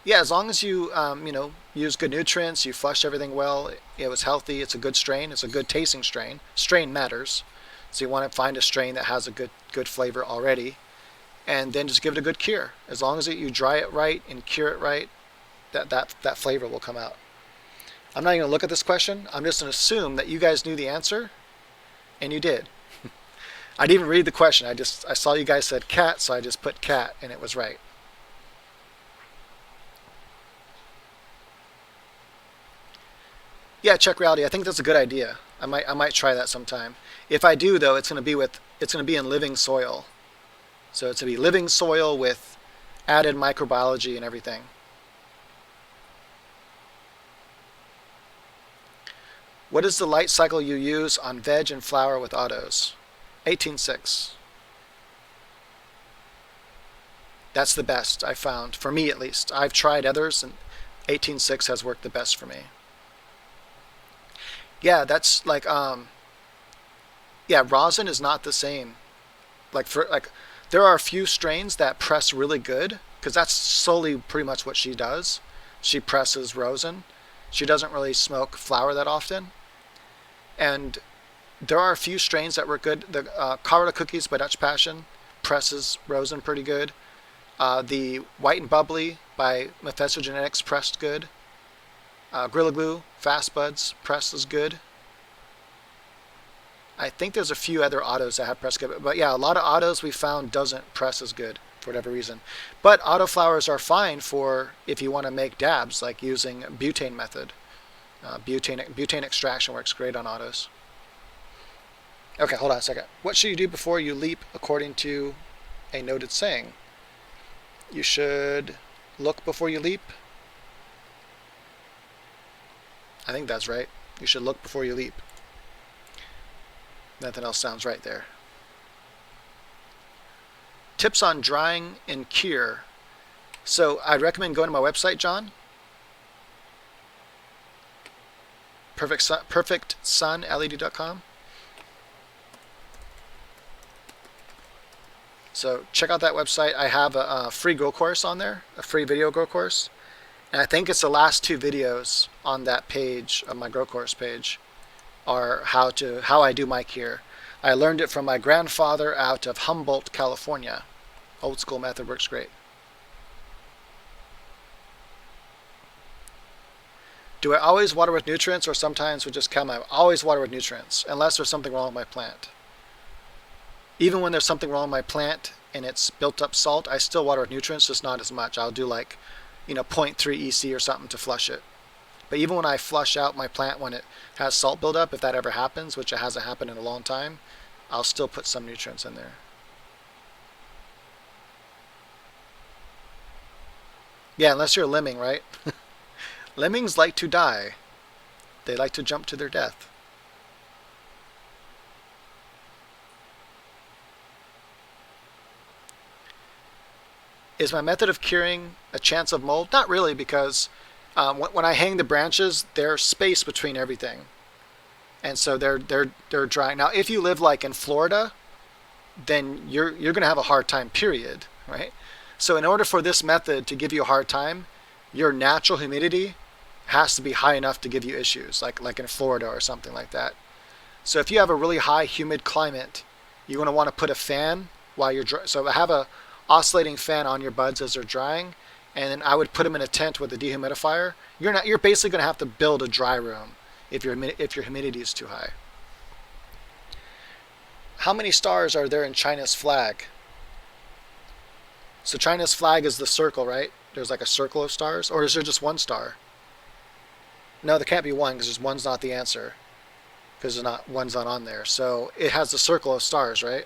Speaker 1: Yeah, as long as you use good nutrients, you flush everything well, it was healthy, it's a good strain, it's a good tasting strain. Strain matters, so you want to find a strain that has a good flavor already, and then just give it a good cure. As long as you dry it right and cure it right, that flavor will come out. I'm not even going to look at this question. I'm just going to assume that you guys knew the answer, and you did. I didn't even read the question. I saw you guys said cat, so I just put cat, and it was right. Yeah, check reality. I think that's a good idea. I might try that sometime. If I do though, it's going to be in living soil. So it's going to be living soil with added microbiology and everything. What is the light cycle you use on veg and flower with autos? 18.6. That's the best I found, for me at least. I've tried others, and 18.6 has worked the best for me. Yeah, that's like rosin is not the same. There are a few strains that press really good because that's solely pretty much what she does. She presses rosin. She doesn't really smoke flower that often. And there are a few strains that work good. The Cara Cookies by Dutch Passion presses rosin pretty good. The White and Bubbly by Mephisto Genetics pressed good. Gorilla Glue, Fast Buds, press is good. I think there's a few other autos that have press good, but yeah, a lot of autos we found doesn't press as good for whatever reason. But autoflowers are fine for if you want to make dabs, like using butane method. Butane extraction works great on autos. Okay, hold on a second. What should you do before you leap according to a noted saying? You should look before you leap. I think that's right. You should look before you leap. Nothing else sounds right there. Tips on drying and cure. So I'd recommend going to my website, John. perfectsunled.com. So check out that website. I have a free grow course on there, a free video grow course. And I think it's the last two videos on that page of my grow course page are how I do my cure. I learned it from my grandfather out of Humboldt, California. Old school method works great. Do I always water with nutrients or sometimes with just chem? I always water with nutrients unless there's something wrong with my plant. Even when there's something wrong with my plant and it's built up salt, I still water with nutrients, just not as much. I'll do like 0.3 EC or something to flush it. But even when I flush out my plant when it has salt buildup, if that ever happens, which it hasn't happened in a long time, I'll still put some nutrients in there. Yeah, unless you're a lemming, right? Lemmings like to die. They like to jump to their death. Is my method of curing a chance of mold? Not really, because When I hang the branches, there's space between everything, and so they're drying. Now, if you live like in Florida, then you're going to have a hard time. Period. Right. So in order for this method to give you a hard time, your natural humidity has to be high enough to give you issues, like in Florida or something like that. So if you have a really high humid climate, you're going to want to put a fan while you're dry. So have a oscillating fan on your buds as they're drying, and then I would put them in a tent with a dehumidifier. You're basically going to have to build a dry room if your humidity is too high. How many stars are there in China's flag? So China's flag is the circle, right? There's like a circle of stars, or is there just one star? No, there can't be one because one's not the answer because one's not on there. So it has the circle of stars, right?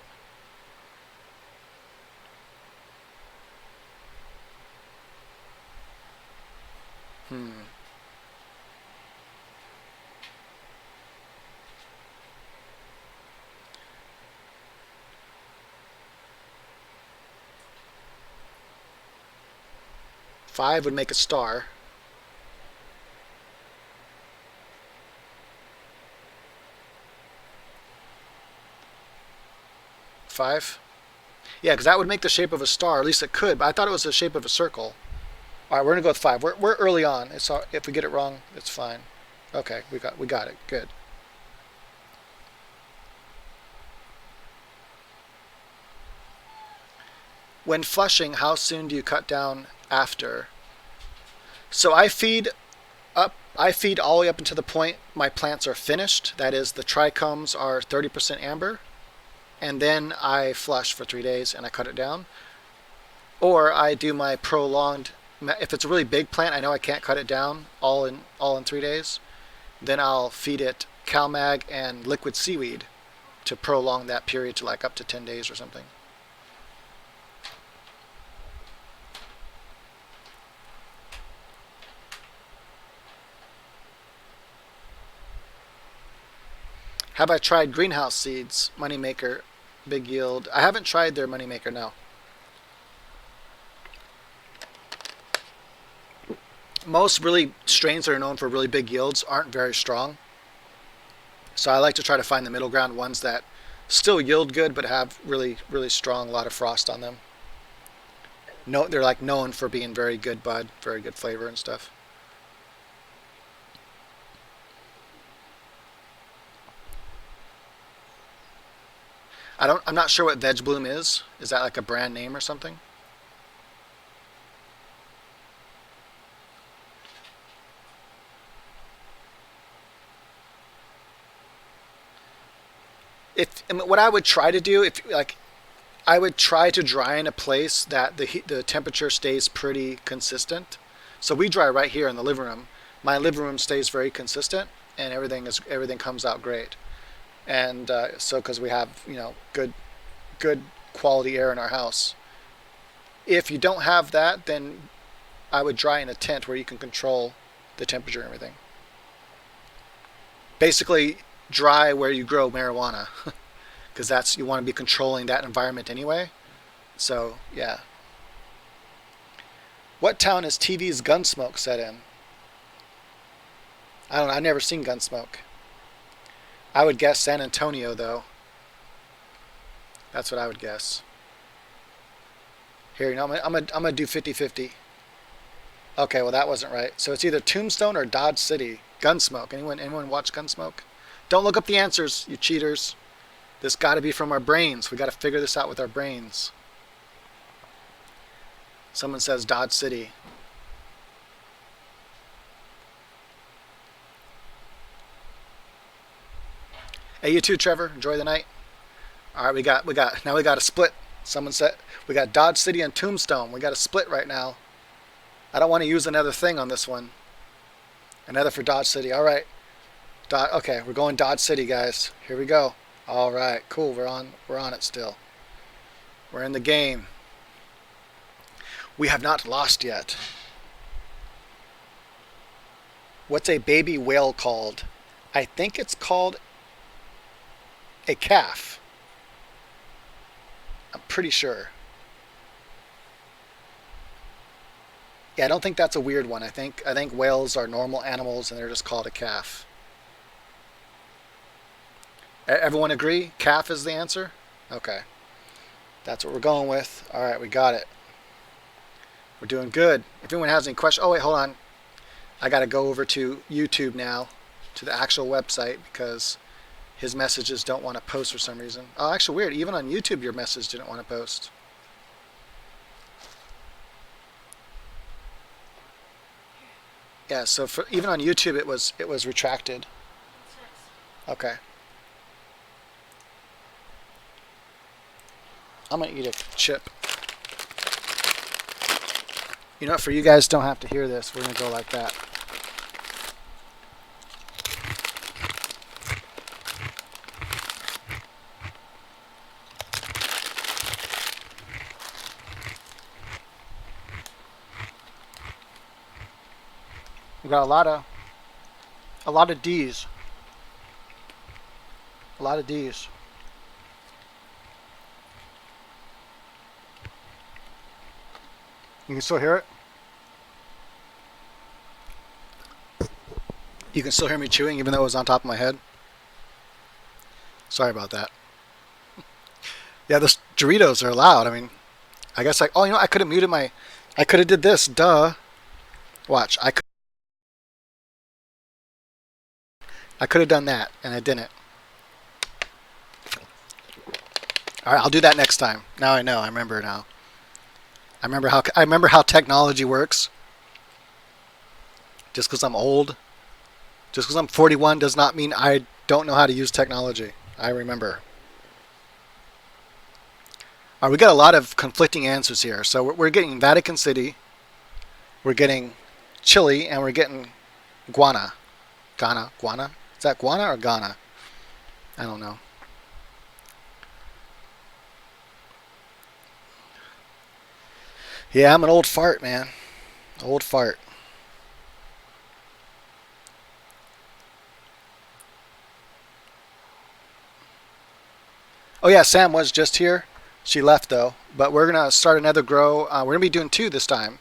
Speaker 1: Hmm. 5 would make a star. 5? Yeah, because that would make the shape of a star. At least it could, but I thought it was the shape of a circle. All right, we're gonna go with 5. We're early on. If we get it wrong, it's fine. Okay, we got it. Good. When flushing, how soon do you cut down after? So I feed all the way up until the point my plants are finished. That is, the trichomes are 30% amber, and then I flush for 3 days and I cut it down. Or I do my prolonged. If it's a really big plant, I know I can't cut it down all in 3 days. Then I'll feed it CalMag and liquid seaweed to prolong that period to like up to 10 days or something. Have I tried greenhouse seeds? Moneymaker, big yield. I haven't tried their moneymaker, no. Most really strains that are known for really big yields aren't very strong. So I like to try to find the middle ground ones that still yield good but have really, really strong, a lot of frost on them. No, they're like known for being very good bud, very good flavor and stuff. I'm not sure what Veg Bloom is. Is that like a brand name or something? What I would try to do, if like I would try to dry in a place that the temperature stays pretty consistent. So we dry right here in the living room. My living room stays very consistent, and everything comes out great. And so because we have good quality air in our house. If you don't have that, then I would dry in a tent where you can control the temperature and everything. Basically, dry where you grow marijuana, because that's you want to be controlling that environment anyway. So yeah. What town is TV's Gunsmoke set in? I don't know. I've never seen Gunsmoke. I would guess San Antonio though. That's what I would guess. Here, I'm gonna do 50-50. Okay, well that wasn't right. So it's either Tombstone or Dodge City. Gunsmoke. Anyone watch Gunsmoke? Don't look up the answers, you cheaters. This got to be from our brains. We got to figure this out with our brains. Someone says Dodge City. Hey, you too, Trevor. Enjoy the night. All right, now we got a split. Someone said we got Dodge City and Tombstone. We got a split right now. I don't want to use another thing on this one. Another for Dodge City. All right. Okay, we're going Dodge City, guys. Here we go. All right, cool. We're on it still. We're in the game. We have not lost yet. What's a baby whale called? I think it's called a calf. I'm pretty sure. Yeah, I don't think that's a weird one. I think whales are normal animals and they're just called a calf. Everyone agree? Calf is the answer? Okay. That's what we're going with. All right, we got it. We're doing good. If anyone has any questions, oh wait, hold on. I got to go over to YouTube now, to the actual website, because his messages don't want to post for some reason. Oh, actually weird. Even on YouTube, your message didn't want to post. Yeah, so even on YouTube, it was retracted. Okay. I'm gonna eat a chip. You know what? For you guys, don't have to hear this. We're gonna go like that. We got a lot of D's, a lot of D's. You can still hear it. You can still hear me chewing, even though it was on top of my head. Sorry about that. Yeah, those Doritos are loud. I mean, I guess like, oh, you know, I could have muted my, I could have did this. Duh. Watch, I could have done that, and I didn't. All right, I'll do that next time. Now I know. I remember now. I remember how technology works. Just because I'm old, just because I'm 41, does not mean I don't know how to use technology. I remember. All right, we got a lot of conflicting answers here. So we're getting Vatican City, we're getting Chile, and we're getting Guana. Guana? Is that Guana or Ghana? I don't know. Yeah, I'm an old fart, man. Old fart. Oh yeah, Sam was just here. She left though. But we're gonna start another grow. We're gonna be doing two this time.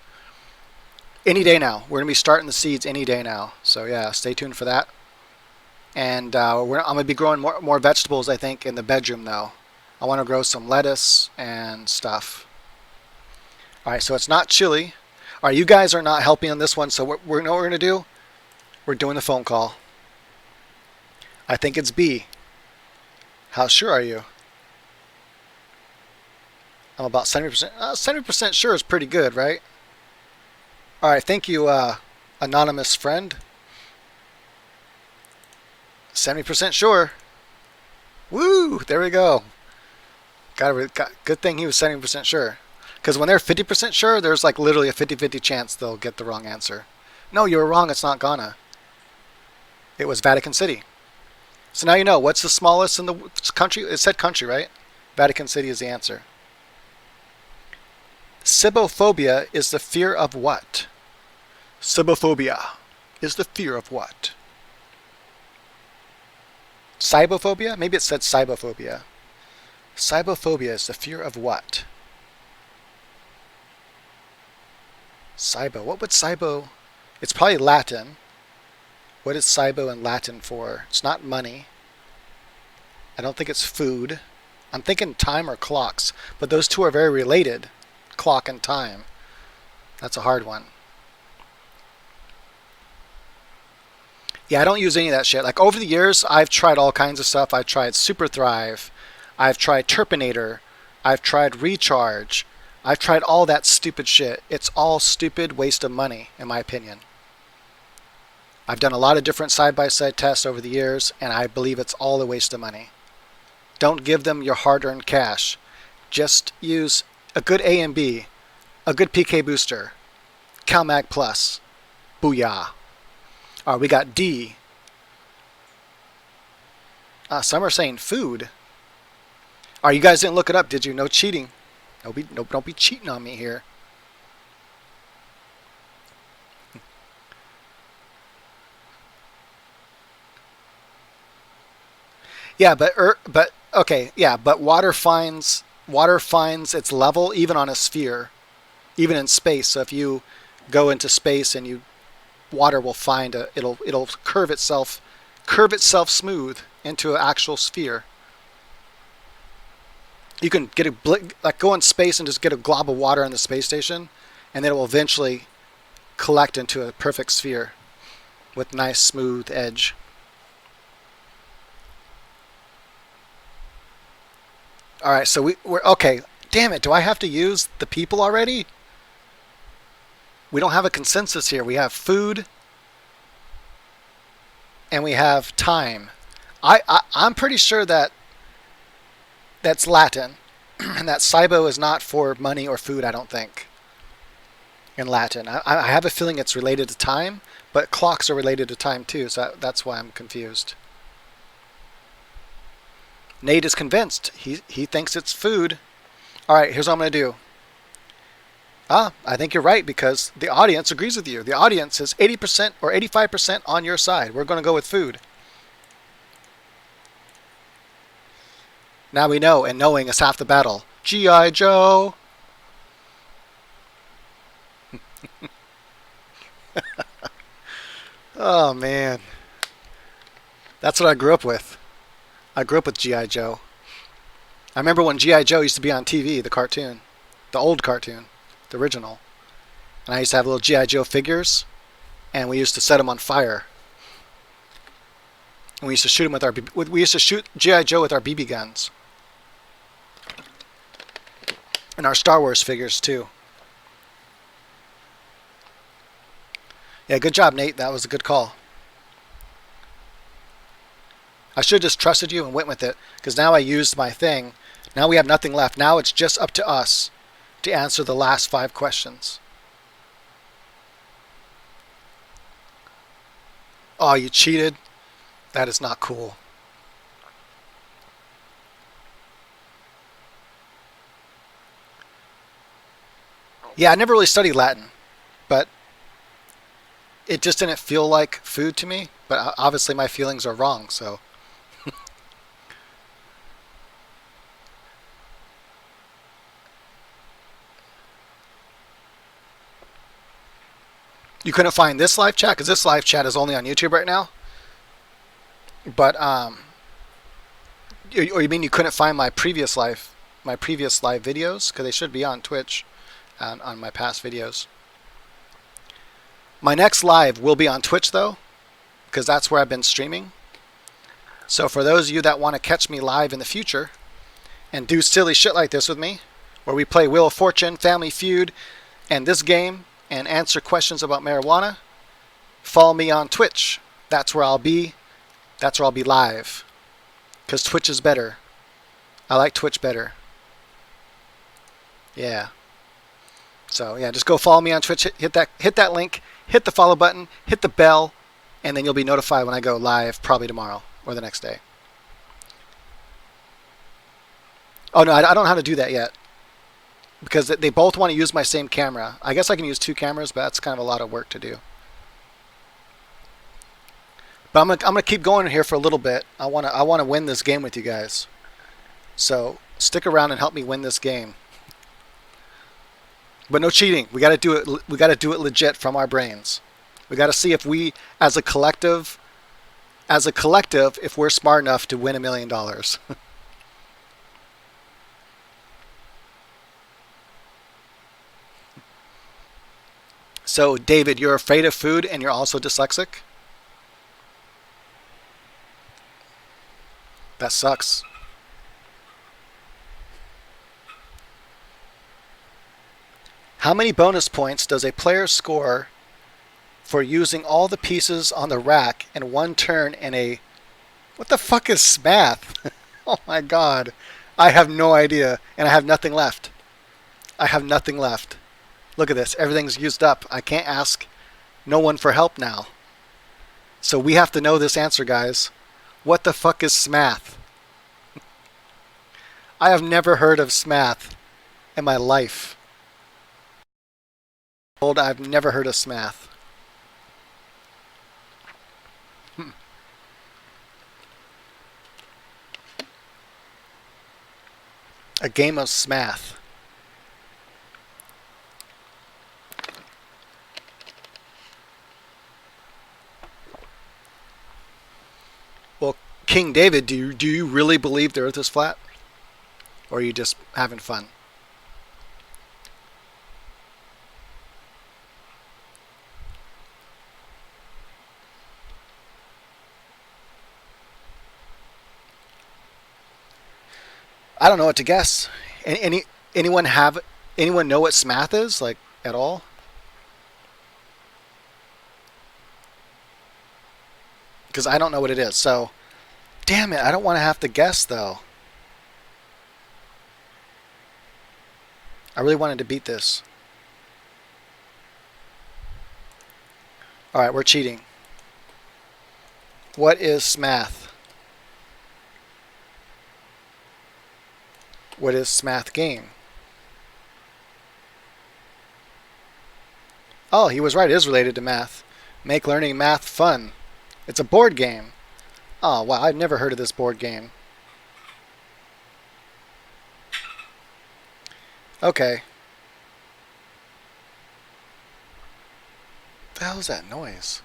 Speaker 1: Any day now. We're gonna be starting the seeds any day now. So yeah, stay tuned for that. And I'm gonna be growing more vegetables. I think in the bedroom though. I want to grow some lettuce and stuff. All right, so it's not chili. All right, you guys are not helping on this one. So we're know what we're gonna do. We're doing the phone call. I think it's B. How sure are you? I'm about 70%. 70% sure is pretty good, right? All right, thank you, anonymous friend. 70% sure. Woo! There we go. Good thing he was 70% sure. Because when they're 50% sure, there's like literally a 50-50 chance they'll get the wrong answer. No, you were wrong. It's not Ghana. It was Vatican City. So now you know what's the smallest in the country. It said country, right? Vatican City is the answer. Cybophobia is the fear of what? Cybophobia is the fear of what? Cybophobia? Maybe it said cybophobia. Cybophobia is the fear of what? Cybo. What would cybo? It's probably Latin. What is cybo in Latin for? It's not money. I don't think it's food. I'm thinking time or clocks, but those two are very related. Clock and time. That's a hard one. Yeah, I don't use any of that shit. Like over the years, I've tried all kinds of stuff. I've tried Super Thrive. I've tried Terpinator. I've tried Recharge. I've tried all that stupid shit. It's all stupid waste of money, in my opinion. I've done a lot of different side-by-side tests over the years, and I believe it's all a waste of money. Don't give them your hard-earned cash. Just use a good A and B, a good PK booster, CalMag Plus, booyah. All right, we got D. Some are saying food. All right, you guys didn't look it up, did you? No cheating. Don't be cheating on me here. Yeah, but okay, yeah, but water finds its level even on a sphere, even in space. So if you go into space and water will find it'll curve itself smooth into an actual sphere. You can get go in space and just get a glob of water on the space station, and then it will eventually collect into a perfect sphere with nice smooth edge. All right, so we're okay. Damn it! Do I have to use the people already? We don't have a consensus here. We have food and we have time. I'm pretty sure that's Latin, and that Cybo is not for money or food. I don't think in Latin. I have a feeling it's related to time, but clocks are related to time too. So that's why I'm confused. Nate is convinced. He thinks it's food. All right, here's what I'm going to do. I think you're right because the audience agrees with you. The audience is 80% or 85% on your side. We're going to go with food. Now we know, and knowing is half the battle. G.I. Joe. Oh, man. That's what I grew up with. I grew up with G.I. Joe. I remember when G.I. Joe used to be on TV, the cartoon. The old cartoon. The original. And I used to have little G.I. Joe figures, and we used to set them on fire. And we used to shoot them we used to shoot G.I. Joe with our BB guns. And our Star Wars figures too. Yeah, good job, Nate. That was a good call. I should have just trusted you and went with it, because now I used my thing. Now we have nothing left. Now it's just up to us to answer the last 5 questions. Oh, you cheated? That is not cool. Yeah, I never really studied Latin, but it just didn't feel like food to me. But obviously my feelings are wrong, so. You couldn't find this live chat because this live chat is only on YouTube right now. But or you mean you couldn't find my previous live videos, because they should be on Twitch, on my past videos. My next live will be on Twitch though, because that's where I've been streaming. So for those of you that want to catch me live in the future and do silly shit like this with me, where we play Wheel of Fortune, Family Feud, and this game, and answer questions about marijuana, follow me on Twitch. That's where I'll be. That's where I'll be live. Because Twitch is better. I like Twitch better. Yeah. So yeah, just go follow me on Twitch. Hit that link. Hit the follow button. Hit the bell. And then you'll be notified when I go live, probably tomorrow or the next day. Oh no, I don't know how to do that yet, because they both want to use my same camera. I guess I can use 2 cameras, but that's kind of a lot of work to do. But I'm gonna keep going here for a little bit. I wanna win this game with you guys. So stick around and help me win this game. But no cheating. We gotta do it. We gotta do it legit from our brains. We gotta see if we, as a collective, if we're smart enough to win $1 million. So, David, you're afraid of food and you're also dyslexic? That sucks. How many bonus points does a player score for using all the pieces on the rack in one turn in a... What the fuck is math? Oh my god. I have no idea, and I have nothing left. I have nothing left. Look at this. Everything's used up. I can't ask no one for help now. So we have to know this answer, guys. What the fuck is Smath? I have never heard of Smath in my life. I've never heard of Smath. A game of Smath. King David, do you really believe the Earth is flat, or are you just having fun? I don't know what to guess. Anyone have anyone know what smath is like at all? Because I don't know what it is. So, damn it, I don't want to have to guess though. I really wanted to beat this. All right, we're cheating. What is smath? What is smath game? Oh, he was right. It is related to math. Make learning math fun. It's a board game. Oh, wow. I've never heard of this board game. Okay. What the hell is that noise?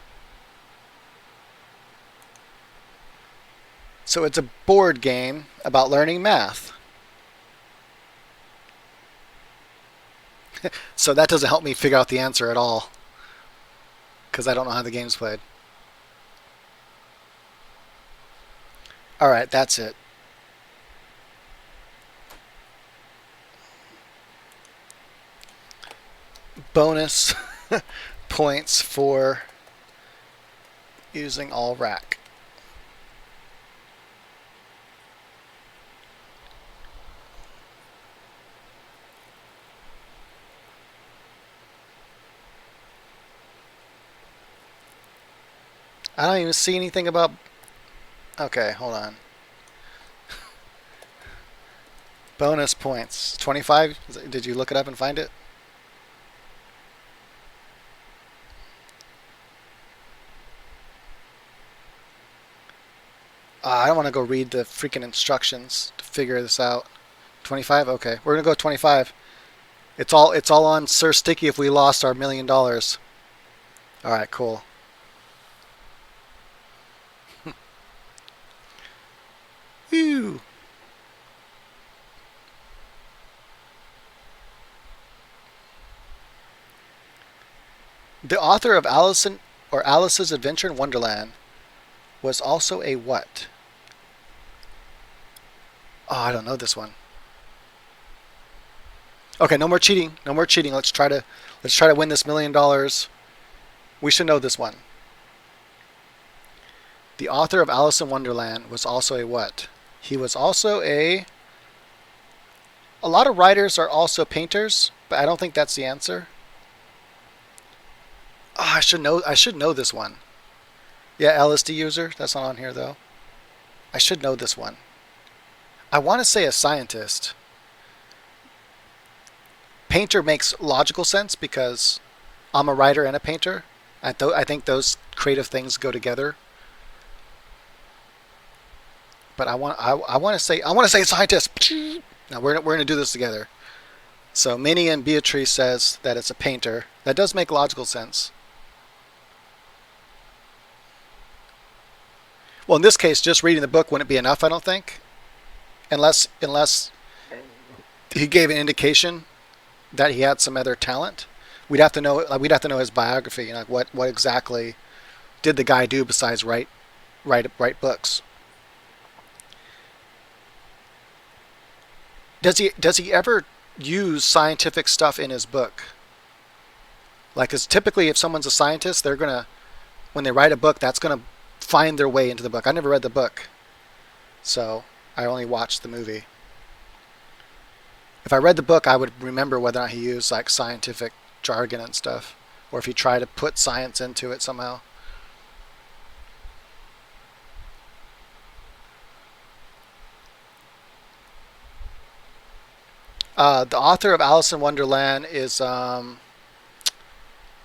Speaker 1: So it's a board game about learning math. So that doesn't help me figure out the answer at all because I don't know how the game's played. All right, that's it. Bonus points for using all rack. I don't even see anything about... Okay, hold on. Bonus points. 25? Did you look it up and find it? I don't want to go read the freaking instructions to figure this out. 25? Okay. We're going to go 25. It's all on Sir Sticky if we lost our $1,000,000. All right, cool. Whew. The author of Alice's Adventure in Wonderland was also a what? Oh, I don't know this one. Okay, no more cheating. No more cheating. Let's try to win this $1,000,000. We should know this one. The author of Alice in Wonderland was also a what? He was also a... A lot of writers are also painters, but I don't think that's the answer. Oh, I should know. I should know this one. Yeah, LSD user. That's not on here though. I should know this one. I want to say a scientist. Painter makes logical sense because I'm a writer and a painter. I think those creative things go together. But I want to say a scientist. Now we're gonna do this together. So Minnie and Beatrice says that it's a painter. That does make logical sense. Well, in this case, just reading the book wouldn't be enough, I don't think, unless he gave an indication that he had some other talent. We'd have to know his biography. What exactly did the guy do besides write books? Does he ever use scientific stuff in his book? Like, because typically, if someone's a scientist, they're gonna, when they write a book, that's gonna find their way into the book. I never read the book, so I only watched the movie. If I read the book, I would remember whether or not he used like scientific jargon and stuff, or if he tried to put science into it somehow. The author of Alice in Wonderland is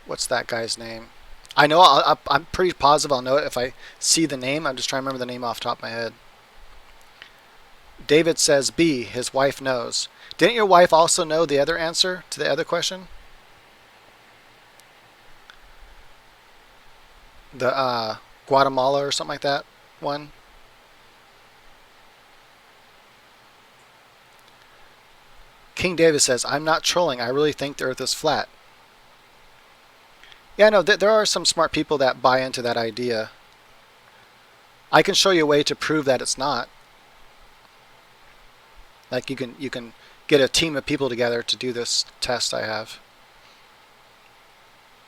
Speaker 1: what's that guy's name? I know. I'm pretty positive I'll know it if I see the name. I'm just trying to remember the name off the top of my head. David says B. His wife knows. Didn't your wife also know the other answer to the other question? The Guatemala or something like that one. King David says, I'm not trolling. I really think the earth is flat. Yeah, no, there are some smart people that buy into that idea. I can show you a way to prove that it's not. Like you can get a team of people together to do this test I have.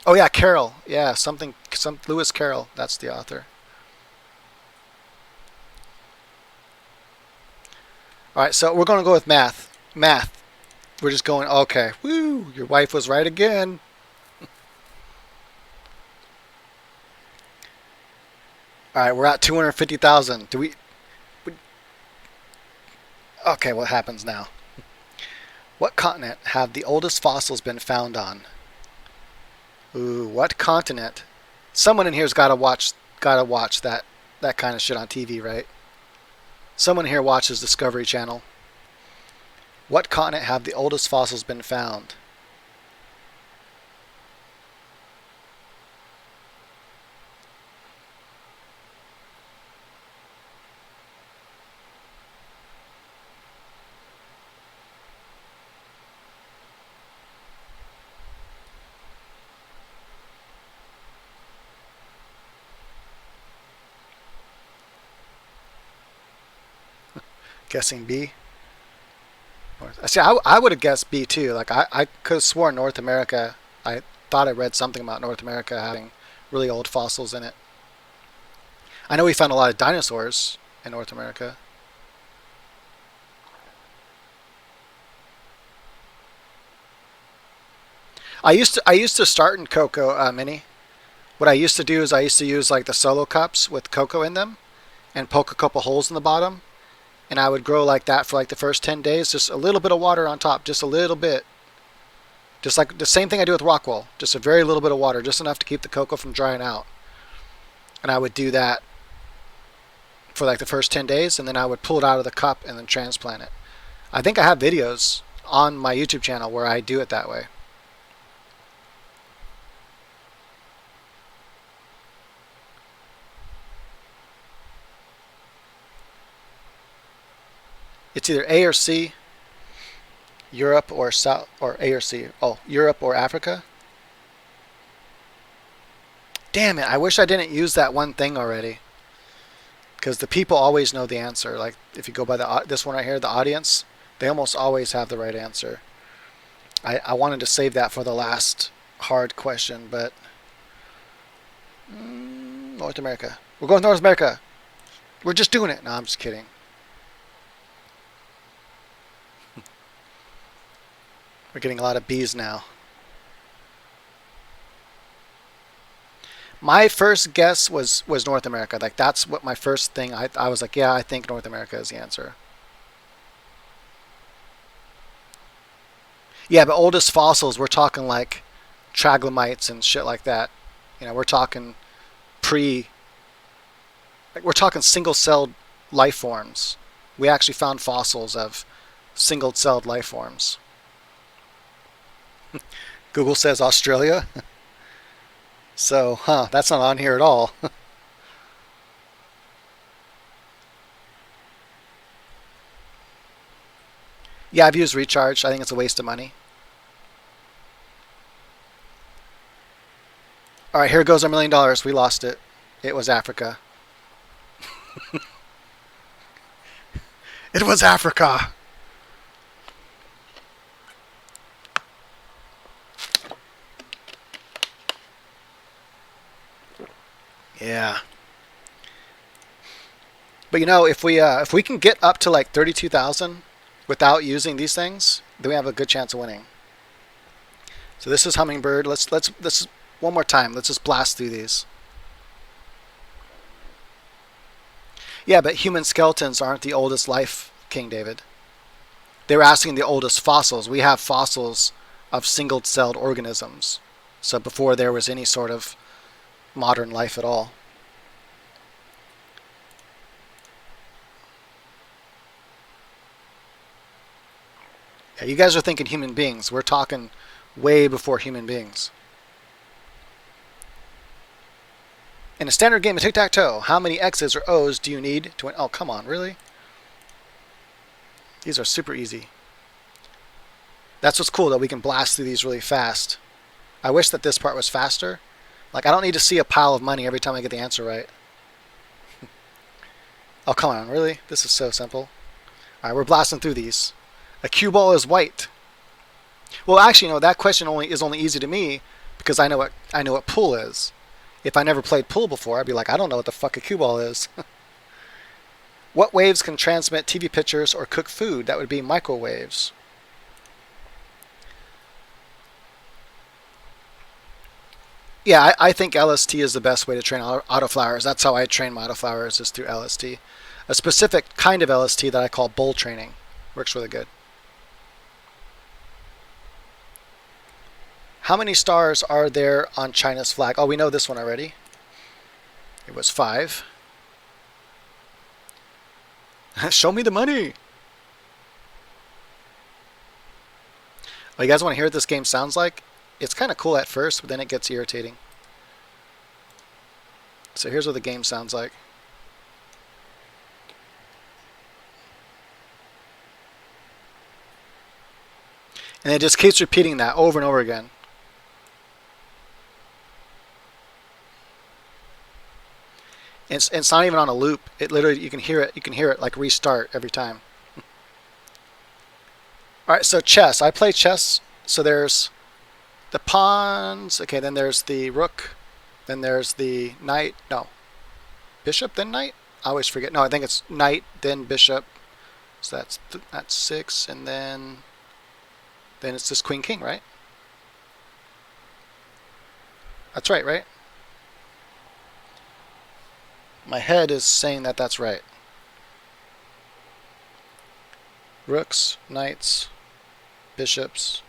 Speaker 1: Oh yeah, Carroll. Yeah, some Lewis Carroll. That's the author. All right, so we're going to go with math. Math. We're just going. Okay. Woo! Your wife was right again. All right, we're at 250,000. Do we? Okay, what happens now? What continent have the oldest fossils been found on? Ooh, what continent? Someone in here's gotta watch that kind of shit on TV, right? Someone here watches Discovery Channel. What continent have the oldest fossils been found? Guessing B. See, I would have guessed B too. Like I could have sworn North America. I thought I read something about North America having really old fossils in it. I know we found a lot of dinosaurs in North America. I used to start in cocoa mini. What I used to do is I used to use like the solo cups with cocoa in them and poke a couple holes in the bottom, and I would grow like that for like the first 10 days, just a little bit of water on top, just a little bit. Just like the same thing I do with rockwool, just a very little bit of water, just enough to keep the cocoa from drying out. And I would do that for like the first 10 days, and then I would pull it out of the cup and then transplant it. I think I have videos on my YouTube channel where I do it that way. It's either A or C, Europe or South, or A or C. Oh, Europe or Africa. Damn it! I wish I didn't use that one thing already, because the people always know the answer. Like if you go by this one right here, the audience, they almost always have the right answer. I wanted to save that for the last hard question, but North America. We're going to North America. We're just doing it. No, I'm just kidding. We're getting a lot of B's now. My first guess was North America. Like that's what my first thing. I was like, yeah, I think North America is the answer. Yeah, but oldest fossils, we're talking like troglodytes and shit like that. You know, we're talking pre. Like we're talking single-celled life forms. We actually found fossils of single-celled life forms. Google says Australia. So, that's not on here at all. Yeah, I've used Recharge. I think it's a waste of money. All right, here goes our $1 million. We lost it. It was Africa. It was Africa. Yeah. But you know, if we can get up to like 32,000 without using these things, then we have a good chance of winning. So this is hummingbird. Let's one more time. Let's just blast through these. Yeah, but human skeletons aren't the oldest life, King David. They were asking the oldest fossils. We have fossils of single-celled organisms. So before there was any sort of modern life at all. Yeah, you guys are thinking human beings. We're talking way before human beings. In a standard game of tic-tac-toe, how many X's or O's do you need to win? Oh, come on, really? These are super easy. That's what's cool, that we can blast through these really fast. I wish that this part was faster. Like, I don't need to see a pile of money every time I get the answer right. Oh, come on, really? This is so simple. Alright, we're blasting through these. A cue ball is white. Well, actually, no, that question is only easy to me because I know what pool is. If I never played pool before, I'd be like, I don't know what the fuck a cue ball is. What waves can transmit TV pictures or cook food? That would be microwaves. Yeah, I think LST is the best way to train autoflowers. That's how I train my autoflowers, is through LST. A specific kind of LST that I call bull training. Works really good. How many stars are there on China's flag? Oh, we know this one already. It was 5. Show me the money. Oh, you guys want to hear what this game sounds like? It's kind of cool at first, but then it gets irritating. So here's what the game sounds like. And it just keeps repeating that over and over again. And it's not even on a loop. It literally, you can hear it. You can hear it like restart every time. All right, so chess. I play chess. So there's the pawns. Okay, then there's the rook. Then there's the knight. No, bishop then knight. I always forget. No, I think it's knight then bishop. So that's 6, and then it's this queen king, right? That's right, right? My head is saying that that's right. Rooks, knights, bishops,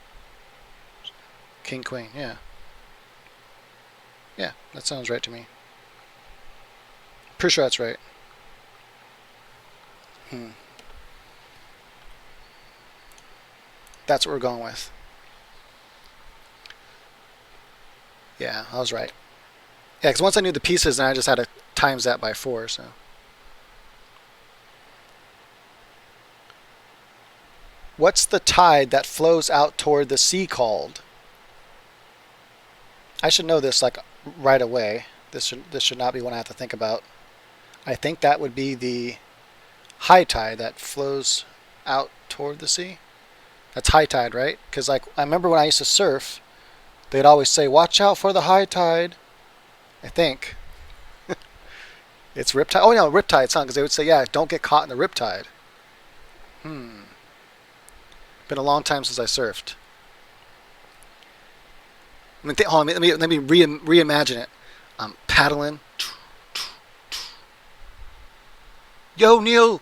Speaker 1: king, queen. Yeah. Yeah, that sounds right to me. Pretty sure that's right. That's what we're going with. Yeah, I was right. Yeah, because once I knew the pieces, then I just had to times that by 4. So. What's the tide that flows out toward the sea called? I should know this like right away. This should not be one I have to think about. I think that would be the high tide that flows out toward the sea. That's high tide, right? Because like I remember when I used to surf, they'd always say, "Watch out for the high tide." I think it's riptide. Oh no, riptide. It's not, because they would say, "Yeah, don't get caught in the riptide." Been a long time since I surfed. Hold on, let me reimagine it. I'm paddling. Yo, Neil,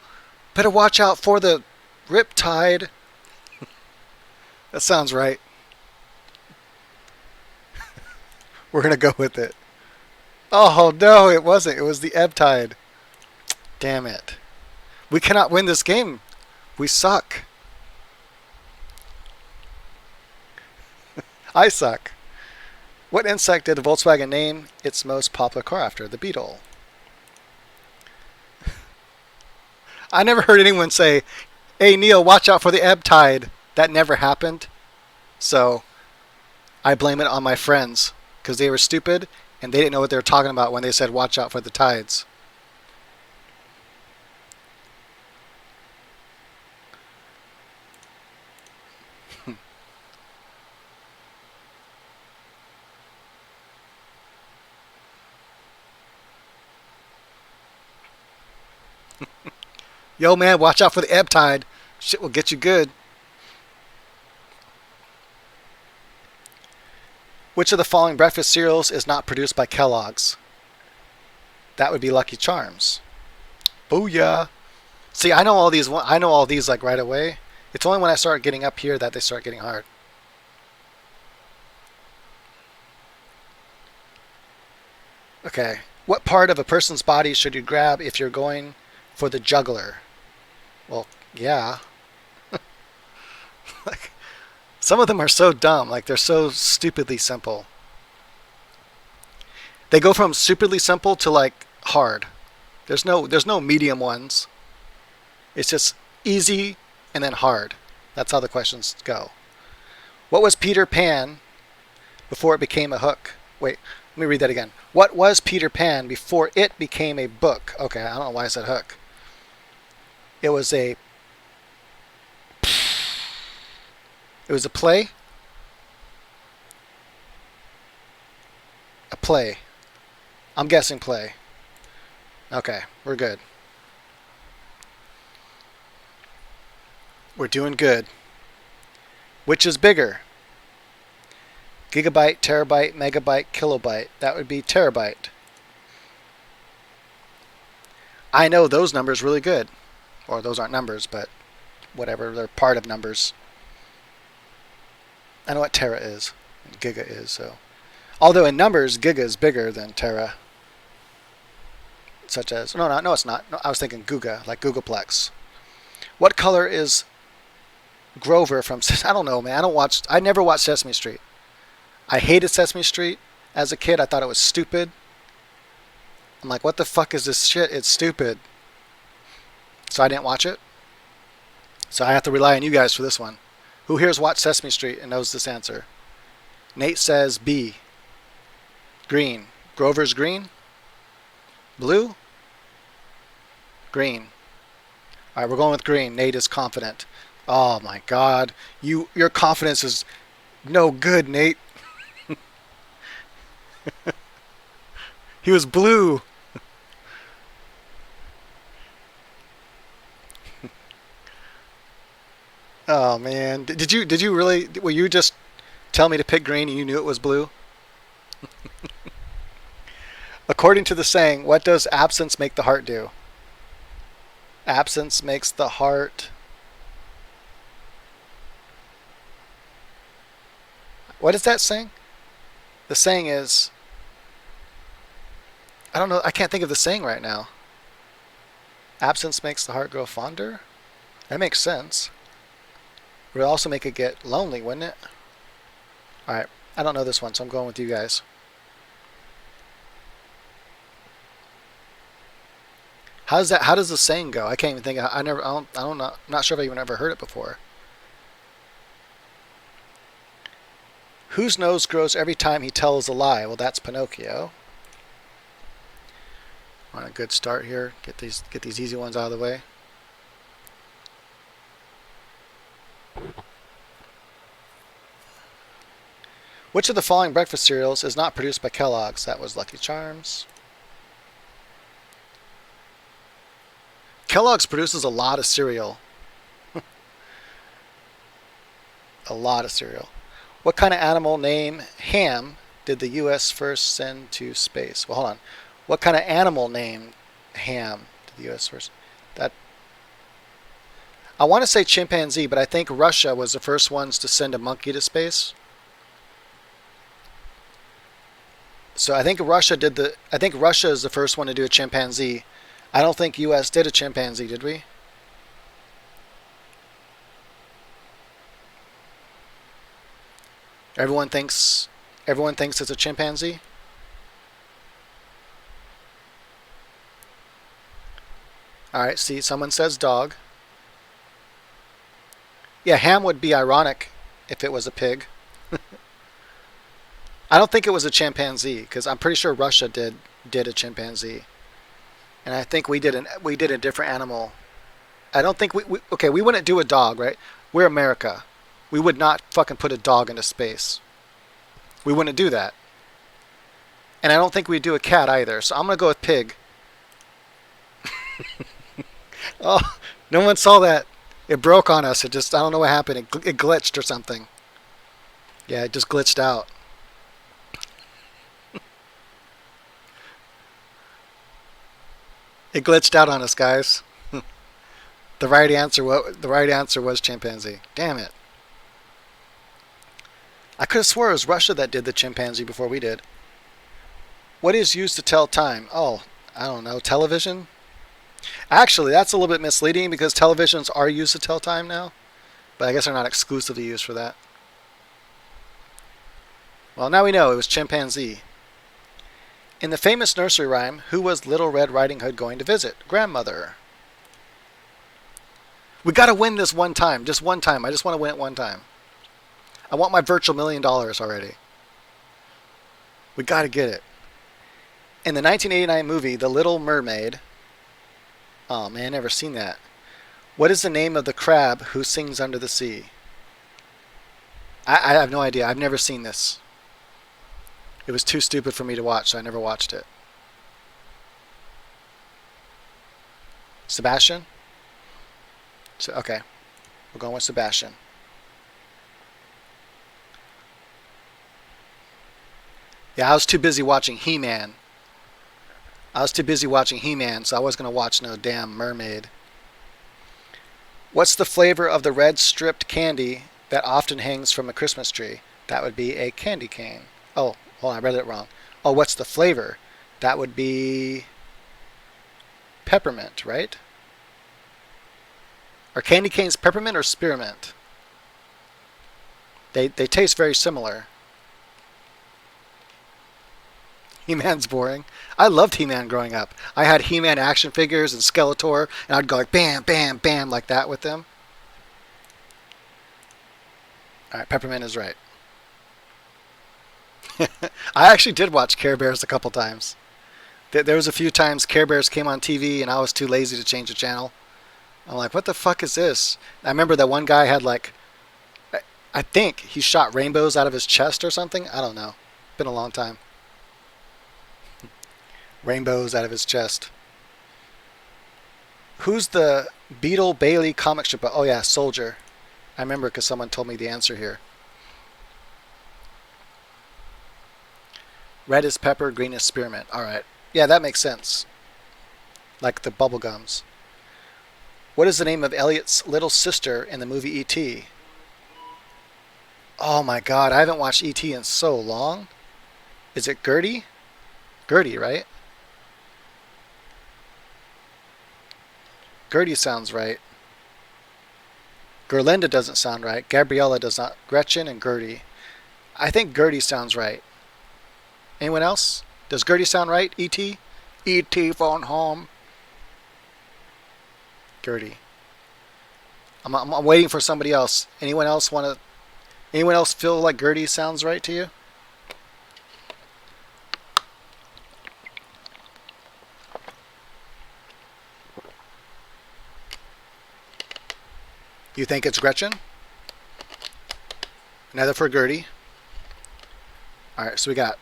Speaker 1: better watch out for the riptide. That sounds right. We're gonna go with it. Oh no, it wasn't. It was the ebb tide. Damn it. We cannot win this game. We suck. I suck. What insect did Volkswagen name its most popular car after? The Beetle. I never heard anyone say, "Hey Neil, watch out for the ebb tide." That never happened. So I blame it on my friends because they were stupid and they didn't know what they were talking about when they said watch out for the tides. Yo man, watch out for the ebb tide. Shit will get you good. Which of the following breakfast cereals is not produced by Kellogg's? That would be Lucky Charms. Booyah. See, I know all these. I know all these like right away. It's only when I start getting up here that they start getting hard. Okay. What part of a person's body should you grab if you're going for the juggler? Well, yeah. Like, some of them are so dumb. Like, they're so stupidly simple. They go from stupidly simple to like hard. There's no medium ones. It's just easy and then hard. That's how the questions go. What was Peter Pan before it became a hook? Wait, let me read that again. What was Peter Pan before it became a book? Okay, I don't know why I said hook. It was a play. A play. I'm guessing play. Okay, we're good. We're doing good. Which is bigger? Gigabyte, terabyte, megabyte, kilobyte. That would be terabyte. I know those numbers really good. Or those aren't numbers, but whatever. They're part of numbers. I know what tera is. And giga is, so. Although in numbers, giga is bigger than tera. Such as, no, it's not. No, I was thinking Guga, like Googleplex. What color is Grover from, I don't know, man. I never watched Sesame Street. I hated Sesame Street as a kid. I thought it was stupid. I'm like, what the fuck is this shit? It's stupid. So I didn't watch it. So I have to rely on you guys for this one. Who here's watched Sesame Street and knows this answer? Nate says B. Green. Grover's green? Blue? Green. All right, we're going with green. Nate is confident. Oh my God. Your confidence is no good, Nate. He was blue. Oh man. Did you really, will you just tell me to pick green and you knew it was blue? According to the saying, what does absence make the heart do? Absence makes the heart. What is that saying? The saying is, I don't know, I can't think of the saying right now. Absence makes the heart grow fonder? That makes sense. It would also make it get lonely, wouldn't it? Alright, I don't know this one, so I'm going with you guys. How does the saying go? I can't even think of, I don't know, I'm not sure if I even ever heard it before. Whose nose grows every time he tells a lie? Well, that's Pinocchio. On a good start here. Get these easy ones out of the way. Which of the following breakfast cereals is not produced by Kellogg's? That was Lucky Charms. Kellogg's produces a lot of cereal. A lot of cereal. What kind of animal named Ham did the U.S. first send to space? Well, hold on. What kind of animal named Ham did the U.S. first? I want to say chimpanzee, but I think Russia was the first ones to send a monkey to space. So I think Russia is the first one to do a chimpanzee. I don't think U.S. did a chimpanzee, did we? Everyone thinks it's a chimpanzee. All right, see, someone says dog. Yeah, ham would be ironic if it was a pig. I don't think it was a chimpanzee because I'm pretty sure Russia did a chimpanzee, and I think we did a different animal. I don't think we wouldn't do a dog, right? We're America. We would not fucking put a dog into space. We wouldn't do that. And I don't think we'd do a cat either. So I'm going to go with pig. Oh, no one saw that. It broke on us. It just, I don't know what happened. It glitched or something. Yeah, it just glitched out. It glitched out on us, guys. The right answer was chimpanzee. Damn it. I could have swore it was Russia that did the chimpanzee before we did. What is used to tell time? Oh, I don't know. Television? Actually, that's a little bit misleading because televisions are used to tell time now. But I guess they're not exclusively used for that. Well, now we know it was chimpanzee. In the famous nursery rhyme, who was Little Red Riding Hood going to visit? Grandmother. We got to win this one time. Just one time. I just want to win it one time. I want my virtual $1 million already. We got to get it. In the 1989 movie The Little Mermaid, oh man, never seen that. What is the name of the crab who sings under the sea? I have no idea. I've never seen this. It was too stupid for me to watch, so I never watched it. Sebastian? So, okay. We're going with Sebastian. Yeah, I was too busy watching He-Man. So I wasn't going to watch no damn mermaid. What's the flavor of the red stripped candy that often hangs from a Christmas tree? That would be a candy cane. Oh, hold on, I read it wrong. Oh, what's the flavor? That would be peppermint, right? Are candy canes peppermint or spearmint? They taste very similar. He-Man's boring. I loved He-Man growing up. I had He-Man action figures and Skeletor, and I'd go like bam, bam, bam like that with them. All right, peppermint is right. I actually did watch Care Bears a couple times. There was a few times Care Bears came on TV, and I was too lazy to change the channel. I'm like, what the fuck is this? I remember that one guy had like, I think he shot rainbows out of his chest or something. I don't know. Been a long time. Rainbows out of his chest. Who's the Beetle Bailey comic strip? Oh yeah, Soldier. I remember because someone told me the answer here. Red is pepper, green is spearmint. Alright. Yeah, that makes sense. Like the bubble gums. What is the name of Elliot's little sister in the movie E.T.? Oh my god, I haven't watched E.T. in so long. Is it Gertie? Gertie, right? Gertie sounds right. Gerlinda doesn't sound right. Gabriella does not. Gretchen and Gertie. I think Gertie sounds right. Anyone else? Does Gertie sound right? E.T.? E.T. phone home. Gertie. I'm waiting for somebody else. Anyone else want to? Anyone else feel like Gertie sounds right to you? You think it's Gretchen? Another for Gertie. Alright, so we got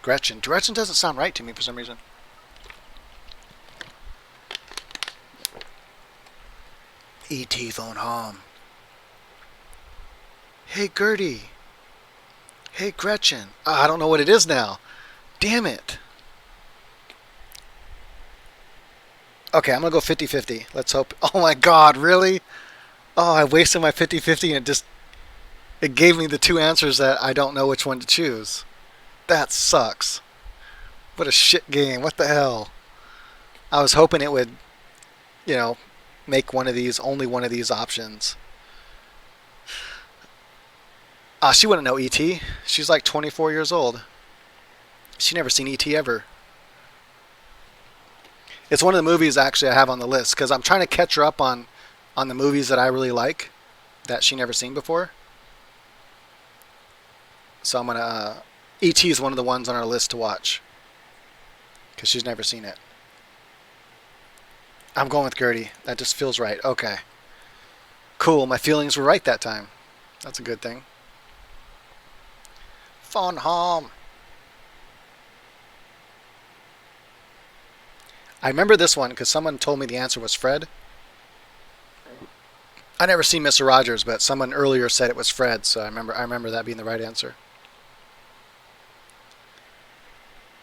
Speaker 1: Gretchen. Gretchen doesn't sound right to me for some reason. E.T. phone home. Hey Gertie. Hey Gretchen. Oh, I don't know what it is now. Damn it. Okay, I'm going to go 50-50. Let's hope. Oh my god, really? Oh, I wasted my 50-50 and it gave me the two answers that I don't know which one to choose. That sucks. What a shit game. What the hell? I was hoping it would, make one of these, only one of these options. She wouldn't know E.T. She's like 24 years old. She never seen E.T. ever. It's one of the movies actually I have on the list because I'm trying to catch her up on the movies that I really like that she never seen before. So I'm gonna E.T. is one of the ones on our list to watch because she's never seen it. I'm going with Gertie. That just feels right. Okay. Cool. My feelings were right that time. That's a good thing. Phone home. I remember this one because someone told me the answer was Fred. I never seen Mr. Rogers, but someone earlier said it was Fred, so I remember that being the right answer.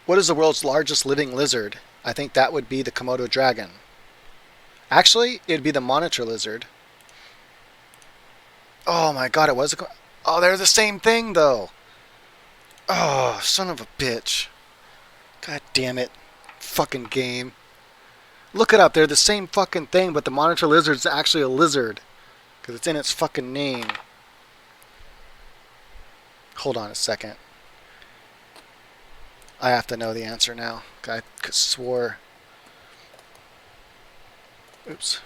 Speaker 1: What is the world's largest living lizard? I think that would be the Komodo dragon. Actually, it'd be the monitor lizard. Oh my god, it was oh, they're the same thing though. Oh, son of a bitch. God damn it. Fucking game. Look it up. They're the same fucking thing, but the monitor lizard's actually a lizard. Because it's in its fucking name. Hold on a second. I have to know the answer now. I swore. Oops.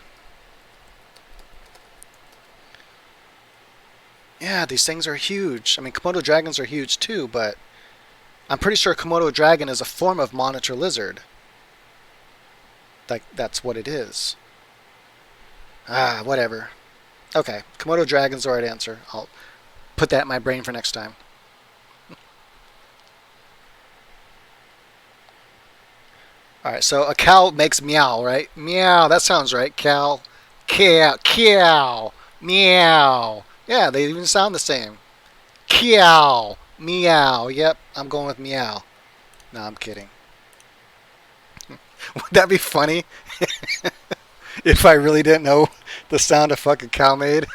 Speaker 1: Yeah, these things are huge. I mean, Komodo dragons are huge too, but I'm pretty sure Komodo dragon is a form of monitor lizard. Like, that's what it is. Ah, whatever. Okay, Komodo dragon's the right answer. I'll put that in my brain for next time. All right, so a cow makes meow, right? Meow, that sounds right. Cow, cow, cow, meow. Yeah, they even sound the same. Cow, meow. Yep, I'm going with meow. No, I'm kidding. Would that be funny if I really didn't know the sound a fucking cow made?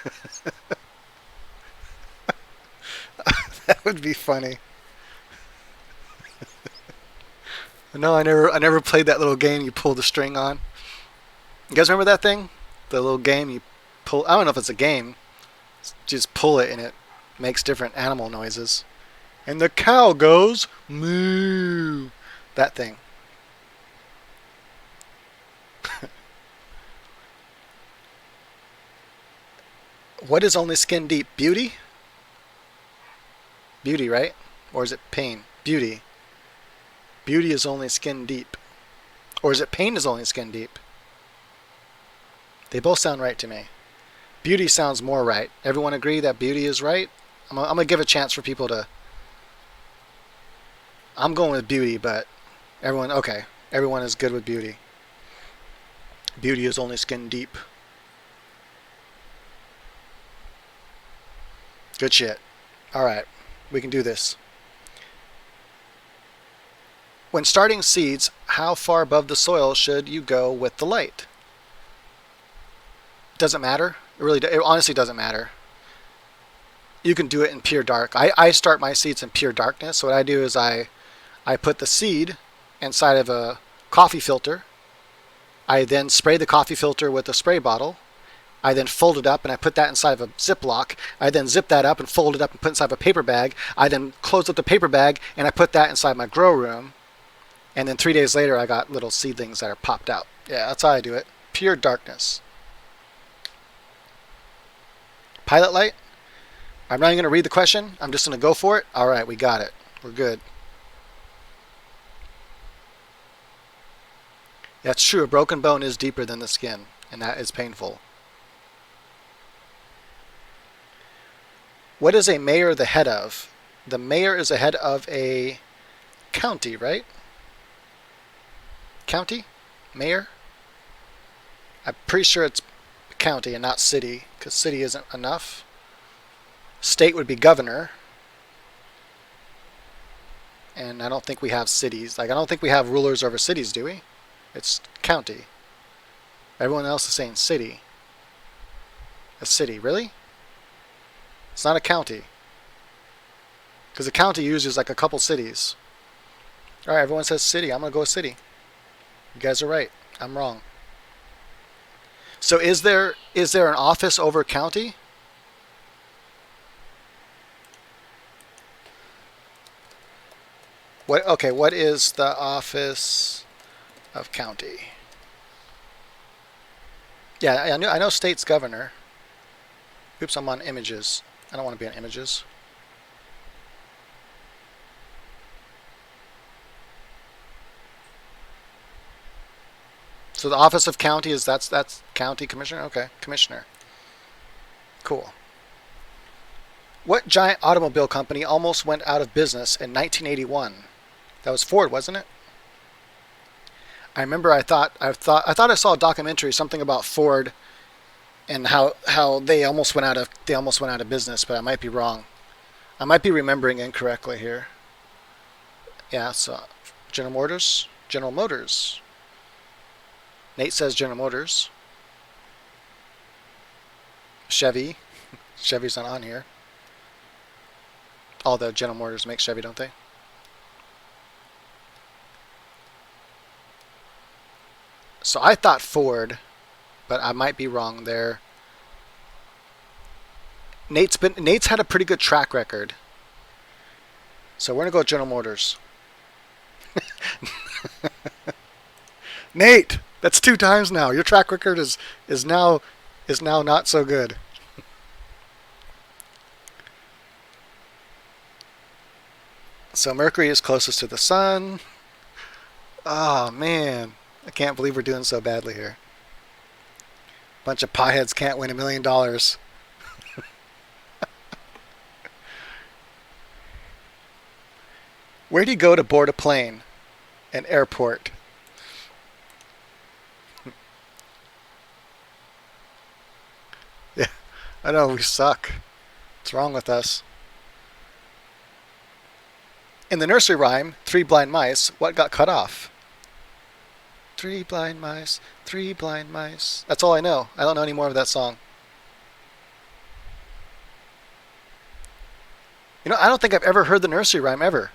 Speaker 1: That would be funny. No, I never played that little game you pull the string on. You guys remember that thing? The little game you pull. I don't know if it's a game. Just pull it and it makes different animal noises. And the cow goes moo. That thing. What is only skin deep? Beauty? Beauty, right? Or is it pain? Beauty. Beauty is only skin deep. Or is it pain is only skin deep? They both sound right to me. Beauty sounds more right. Everyone agree that beauty is right? I'm going to give a chance for people to... I'm going with beauty, but everyone... Okay. Everyone is good with beauty. Beauty is only skin deep. Good shit. Alright. We can do this. When starting seeds, how far above the soil should you go with the light? Doesn't matter. It honestly doesn't matter. You can do it in pure dark. I start my seeds in pure darkness. So what I do is I put the seed inside of a coffee filter. I then spray the coffee filter with a spray bottle. I then fold it up and I put that inside of a Ziploc. I then zip that up and fold it up and put it inside of a paper bag. I then close up the paper bag and I put that inside my grow room. And then 3 days later I got little seedlings that are popped out. Yeah, that's how I do it. Pure darkness. Pilot light? I'm not even going to read the question. I'm just going to go for it. All right, we got it. We're good. That's true. A broken bone is deeper than the skin, and that is painful. What is a mayor the head of? The mayor is the head of a county, right? County? Mayor? I'm pretty sure it's county and not city, because city isn't enough. State would be governor. And I don't think we have cities. Like, I don't think we have rulers over cities, do we? It's county. Everyone else is saying city. A city, really? It's not a county. Because a county uses like a couple cities. Alright, everyone says city. I'm going to go with city. You guys are right. I'm wrong. So is there an office over county? What is the office of county? Yeah, I know state's governor. Oops, I'm on images. I don't want to be on images. So the office of county is that's county commissioner? Okay, commissioner. Cool. What giant automobile company almost went out of business in 1981? That was Ford, wasn't it? I remember I thought I saw a documentary something about Ford and how they almost went out of business, but I might be wrong. I might be remembering incorrectly here. Yeah, so General Motors. General Motors. Nate says General Motors. Chevy. Chevy's not on here. All the General Motors make Chevy, don't they? So I thought Ford, but I might be wrong there. Nate's had a pretty good track record. So we're gonna go with General Motors. Nate, that's 2 times now. Your track record is now not so good. So Mercury is closest to the sun. Oh man, I can't believe we're doing so badly here. Bunch of potheads can't win $1 million. Where do you go to board a plane? An airport. Yeah, I know we suck. What's wrong with us? In the nursery rhyme, Three Blind Mice, what got cut off? Three blind mice, three blind mice. That's all I know. I don't know any more of that song. You know, I don't think I've ever heard the nursery rhyme ever.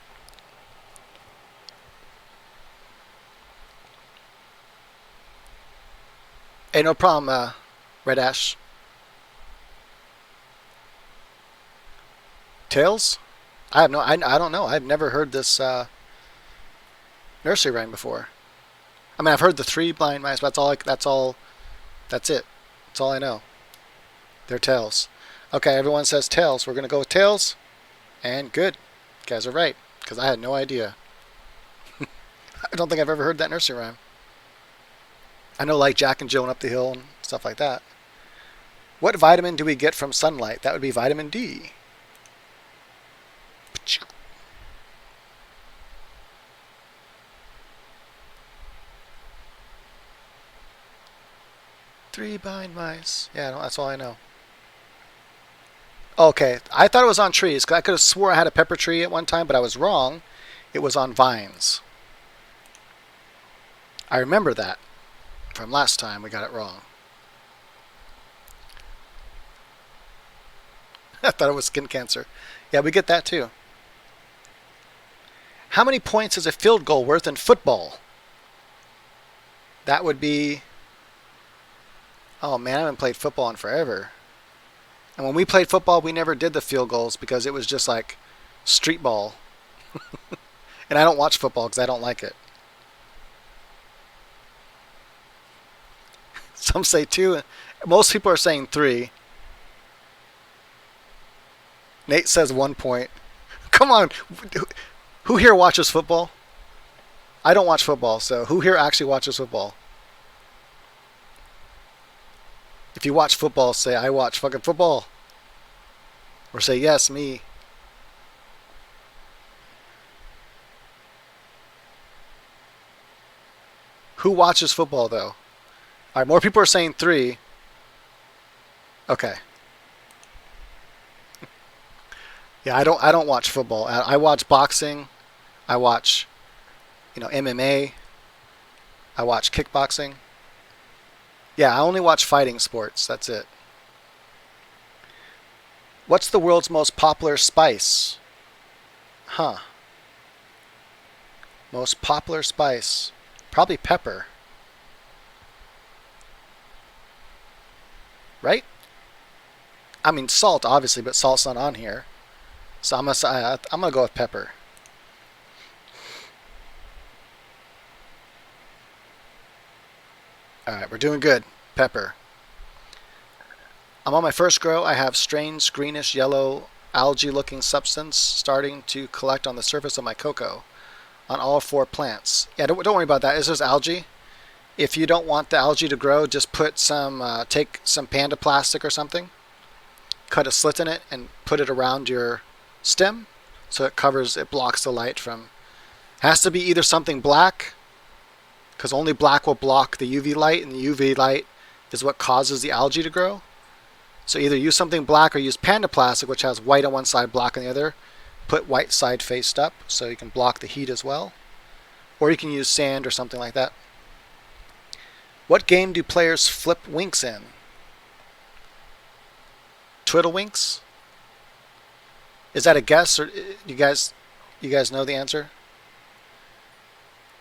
Speaker 1: Hey, no problem, Red Ash. Tails? I don't know. I've never heard this nursery rhyme before. I mean, I've heard the three blind mice, but that's it. That's all I know. They're tails. Okay, everyone says tails. We're gonna go with tails, and good. You guys are right, because I had no idea. I don't think I've ever heard that nursery rhyme. I know, like Jack and Jill went up the hill and stuff like that. What vitamin do we get from sunlight? That would be vitamin D. Three blind mice. Yeah, no, that's all I know. Okay, I thought it was on trees, because I could have swore I had a pepper tree at one time, but I was wrong. It was on vines. I remember that from last time we got it wrong. I thought it was skin cancer. Yeah, we get that too. How many points is a field goal worth in football? That would be... Oh man, I haven't played football in forever. And when we played football, we never did the field goals because it was just like street ball. And I don't watch football because I don't like it. Some say 2. Most people are saying 3. Nate says 1 point. Come on. Who here watches football? I don't watch football, so who here actually watches football? If you watch football, say I watch fucking football. Or say yes, me. Who watches football though? Alright, more people are saying 3. Okay. Yeah, I don't watch football. I watch boxing. I watch, MMA. I watch kickboxing. Yeah, I only watch fighting sports. That's it. What's the world's most popular spice? Huh. Most popular spice. Probably pepper. Right? I mean, salt, obviously, but salt's not on here. So I'm gonna go with pepper. Alright, we're doing good. Pepper. I'm on my first grow. I have strange greenish yellow algae looking substance starting to collect on the surface of my cocoa on all 4 plants. Yeah, don't worry about that. It's just algae. If you don't want the algae to grow, just put take some panda plastic or something, cut a slit in it, and put it around your stem so it blocks the light from. Has to be either something black, because only black will block the UV light, and the UV light is what causes the algae to grow. So either use something black or use panda plastic, which has white on one side, black on the other. Put white side faced up so you can block the heat as well. Or you can use sand or something like that. What game do players flip winks in? Twiddlewinks? Is that a guess, or you guys know the answer?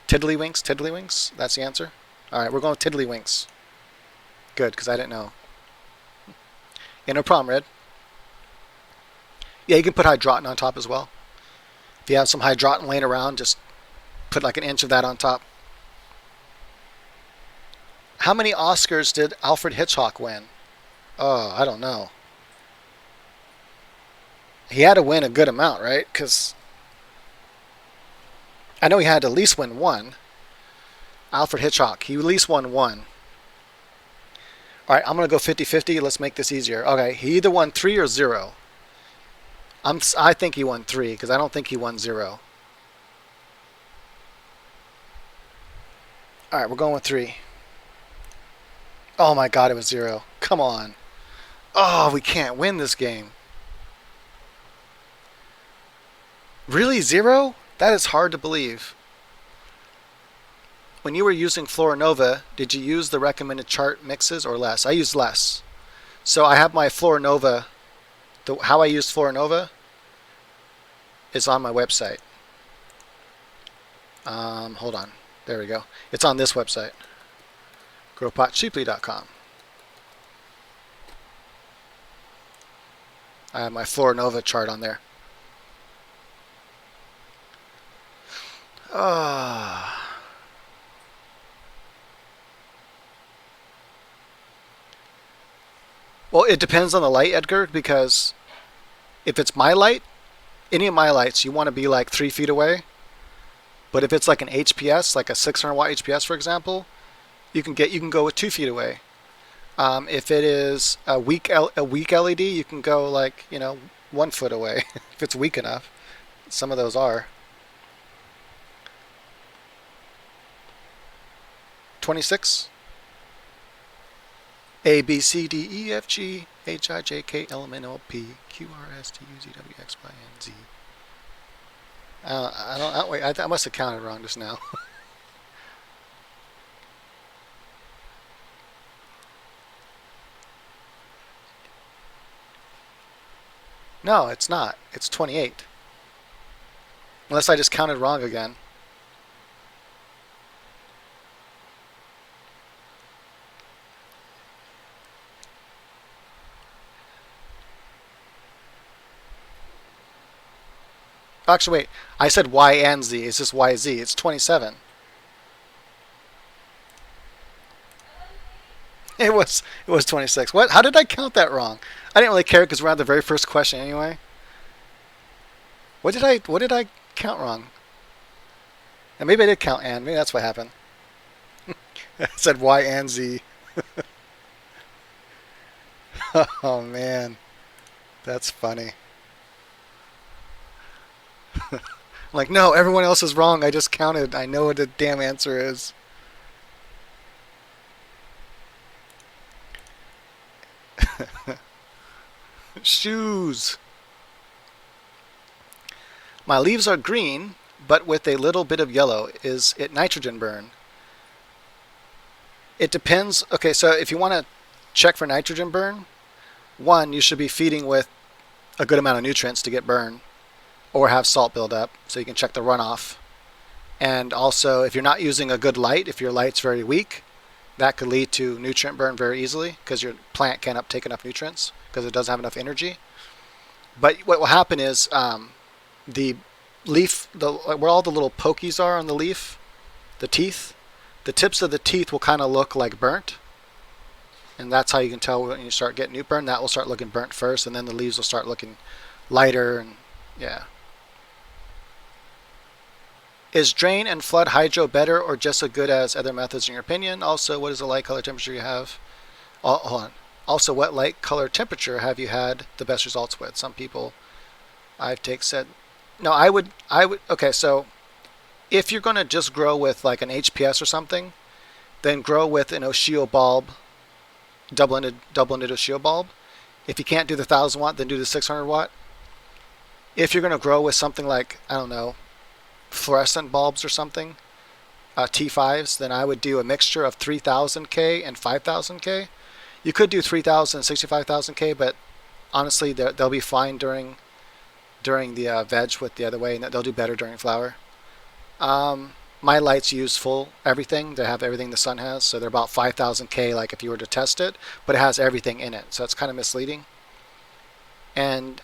Speaker 1: Tiddlywinks, tiddlywinks? That's the answer? Alright, we're going with tiddlywinks. Good, because I didn't know. Yeah, no problem, Red. Yeah, you can put hydroton on top as well. If you have some hydroton laying around, just put like an inch of that on top. How many Oscars did Alfred Hitchcock win? Oh, I don't know. He had to win a good amount, right? Because I know he had to at least win one. Alfred Hitchcock, he at least won one. All right, I'm going to go 50-50. Let's make this easier. Okay, he either won 3 or 0. I think he won 3 because I don't think he won 0. All right, we're going with 3. Oh my god, it was 0. Come on. Oh, we can't win this game. Really, 0? That is hard to believe. When you were using Florinova, did you use the recommended chart mixes or less? I used less. So I have my Florinova. How I used Florinova is on my website. Hold on. There we go. It's on this website. growpotcheaply.com. I have my Florinova chart on there. Well, it depends on the light, Edgar, because if it's my light, any of my lights, you want to be like 3 feet away. But if it's like an HPS, like a 600 watt HPS, for example, you can go with 2 feet away. If it is a weak LED, you can go like 1 foot away if it's weak enough. Some of those are. 26. A B C D E F G H I J K L M N O P Q R S T U Z W X Y and Z. I don't. Wait, I must have counted wrong just now. No, it's not. It's 28. Unless I just counted wrong again. Actually, wait. I said Y and Z. It's just YZ. It's 27. It was 26. What? How did I count that wrong? I didn't really care because we're on the very first question anyway. What did I count wrong? And maybe I did count and. Maybe that's what happened. I said Y and Z. Oh man, that's funny. I'm like, no, everyone else is wrong. I just counted. I know what the damn answer is. Shoes. My leaves are green, but with a little bit of yellow. Is it nitrogen burn? It depends. Okay, so if you want to check for nitrogen burn, one, you should be feeding with a good amount of nutrients to get burn, or have salt build up, so you can check the runoff. And also, if you're not using a good light, if your light's very weak, that could lead to nutrient burn very easily because your plant can't uptake enough nutrients because it doesn't have enough energy. But what will happen is the leaf, where all the little pokies are on the leaf, the teeth, the tips of the teeth will kind of look like burnt. And that's how you can tell when you start getting newt burn. That will start looking burnt first, and then the leaves will start looking lighter. And yeah. Is drain and flood hydro better or just as good as other methods in your opinion? Also, what is the light color temperature you have? Oh, hold on. Also, what light color temperature have you had the best results with? Some people I've said, no, I would, okay, so if you're going to just grow with like an HPS or something, then grow with an Oshio bulb, double-ended Oshio bulb. If you can't do the 1000 watt, then do the 600 watt. If you're going to grow with something like, I don't know, fluorescent bulbs or something, T5s, then I would do a mixture of 3000K and 5000K. You could do 3000 and 65,000K, but honestly, they'll be fine during the veg with the other way, and they'll do better during flower. My lights use full everything. They have everything the sun has, so they're about 5000K, like if you were to test it, but it has everything in it, so it's kind of misleading. And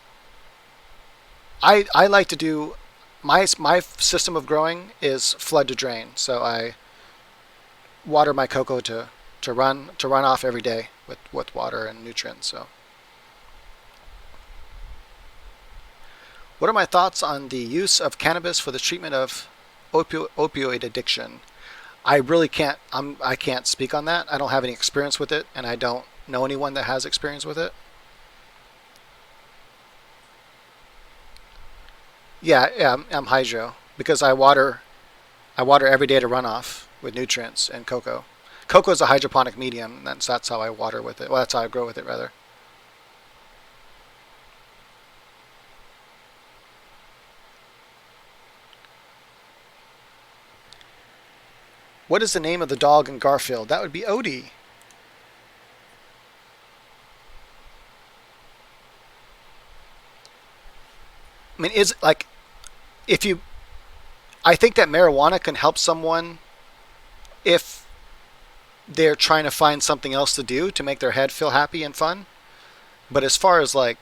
Speaker 1: I like to do my system of growing is flood to drain, so I water my coco to run off every day with water and nutrients. So, what are my thoughts on the use of cannabis for the treatment of opioid addiction. I really can't. I can't speak on that. I don't have any experience with it, and I don't know anyone that has experience with it. Yeah, yeah, I'm hydro because I water. I water every day to runoff with nutrients and cocoa. Cocoa is a hydroponic medium. That's how I water with it. Well, that's how I grow with it, rather. What is the name of the dog in Garfield? That would be Odie. I mean, is like if you. I think that marijuana can help someone if they're trying to find something else to do to make their head feel happy and fun. But as far as like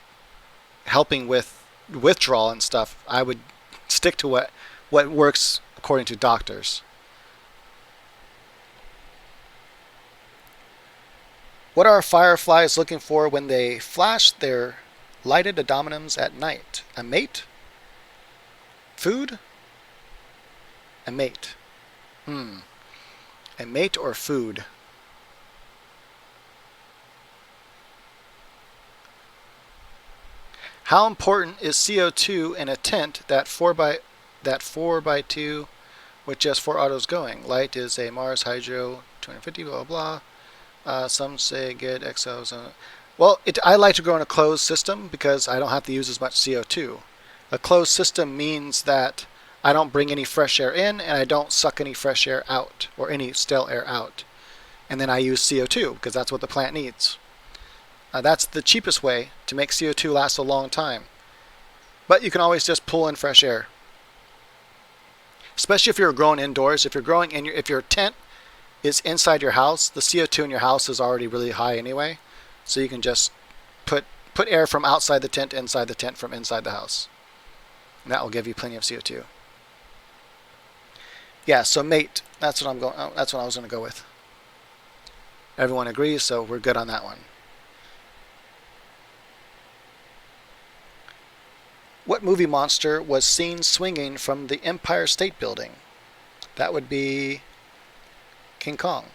Speaker 1: helping with withdrawal and stuff, I would stick to what works according to doctors. What are fireflies looking for when they flash their lighted abdominums at night? A mate? Food? A mate. A mate or food? How important is CO2 in a tent that 4x2 with just 4 autos going? Light is a Mars Hydro 250, blah, blah, blah. Some say good exos. Well, I like to grow in a closed system because I don't have to use as much CO2. A closed system means that I don't bring any fresh air in and I don't suck any fresh air out or any stale air out. And then I use CO2 because that's what the plant needs. That's the cheapest way to make CO2 last a long time. But you can always just pull in fresh air. Especially if you're growing indoors. If you're growing in if your tent is inside your house, the CO2 in your house is already really high anyway. So you can just put air from outside the tent inside the tent from inside the house. And that will give you plenty of CO2. Yeah, so mate, that's what I'm going. That's what I was going to go with. Everyone agrees, so we're good on that one. What movie monster was seen swinging from the Empire State Building? That would be King Kong.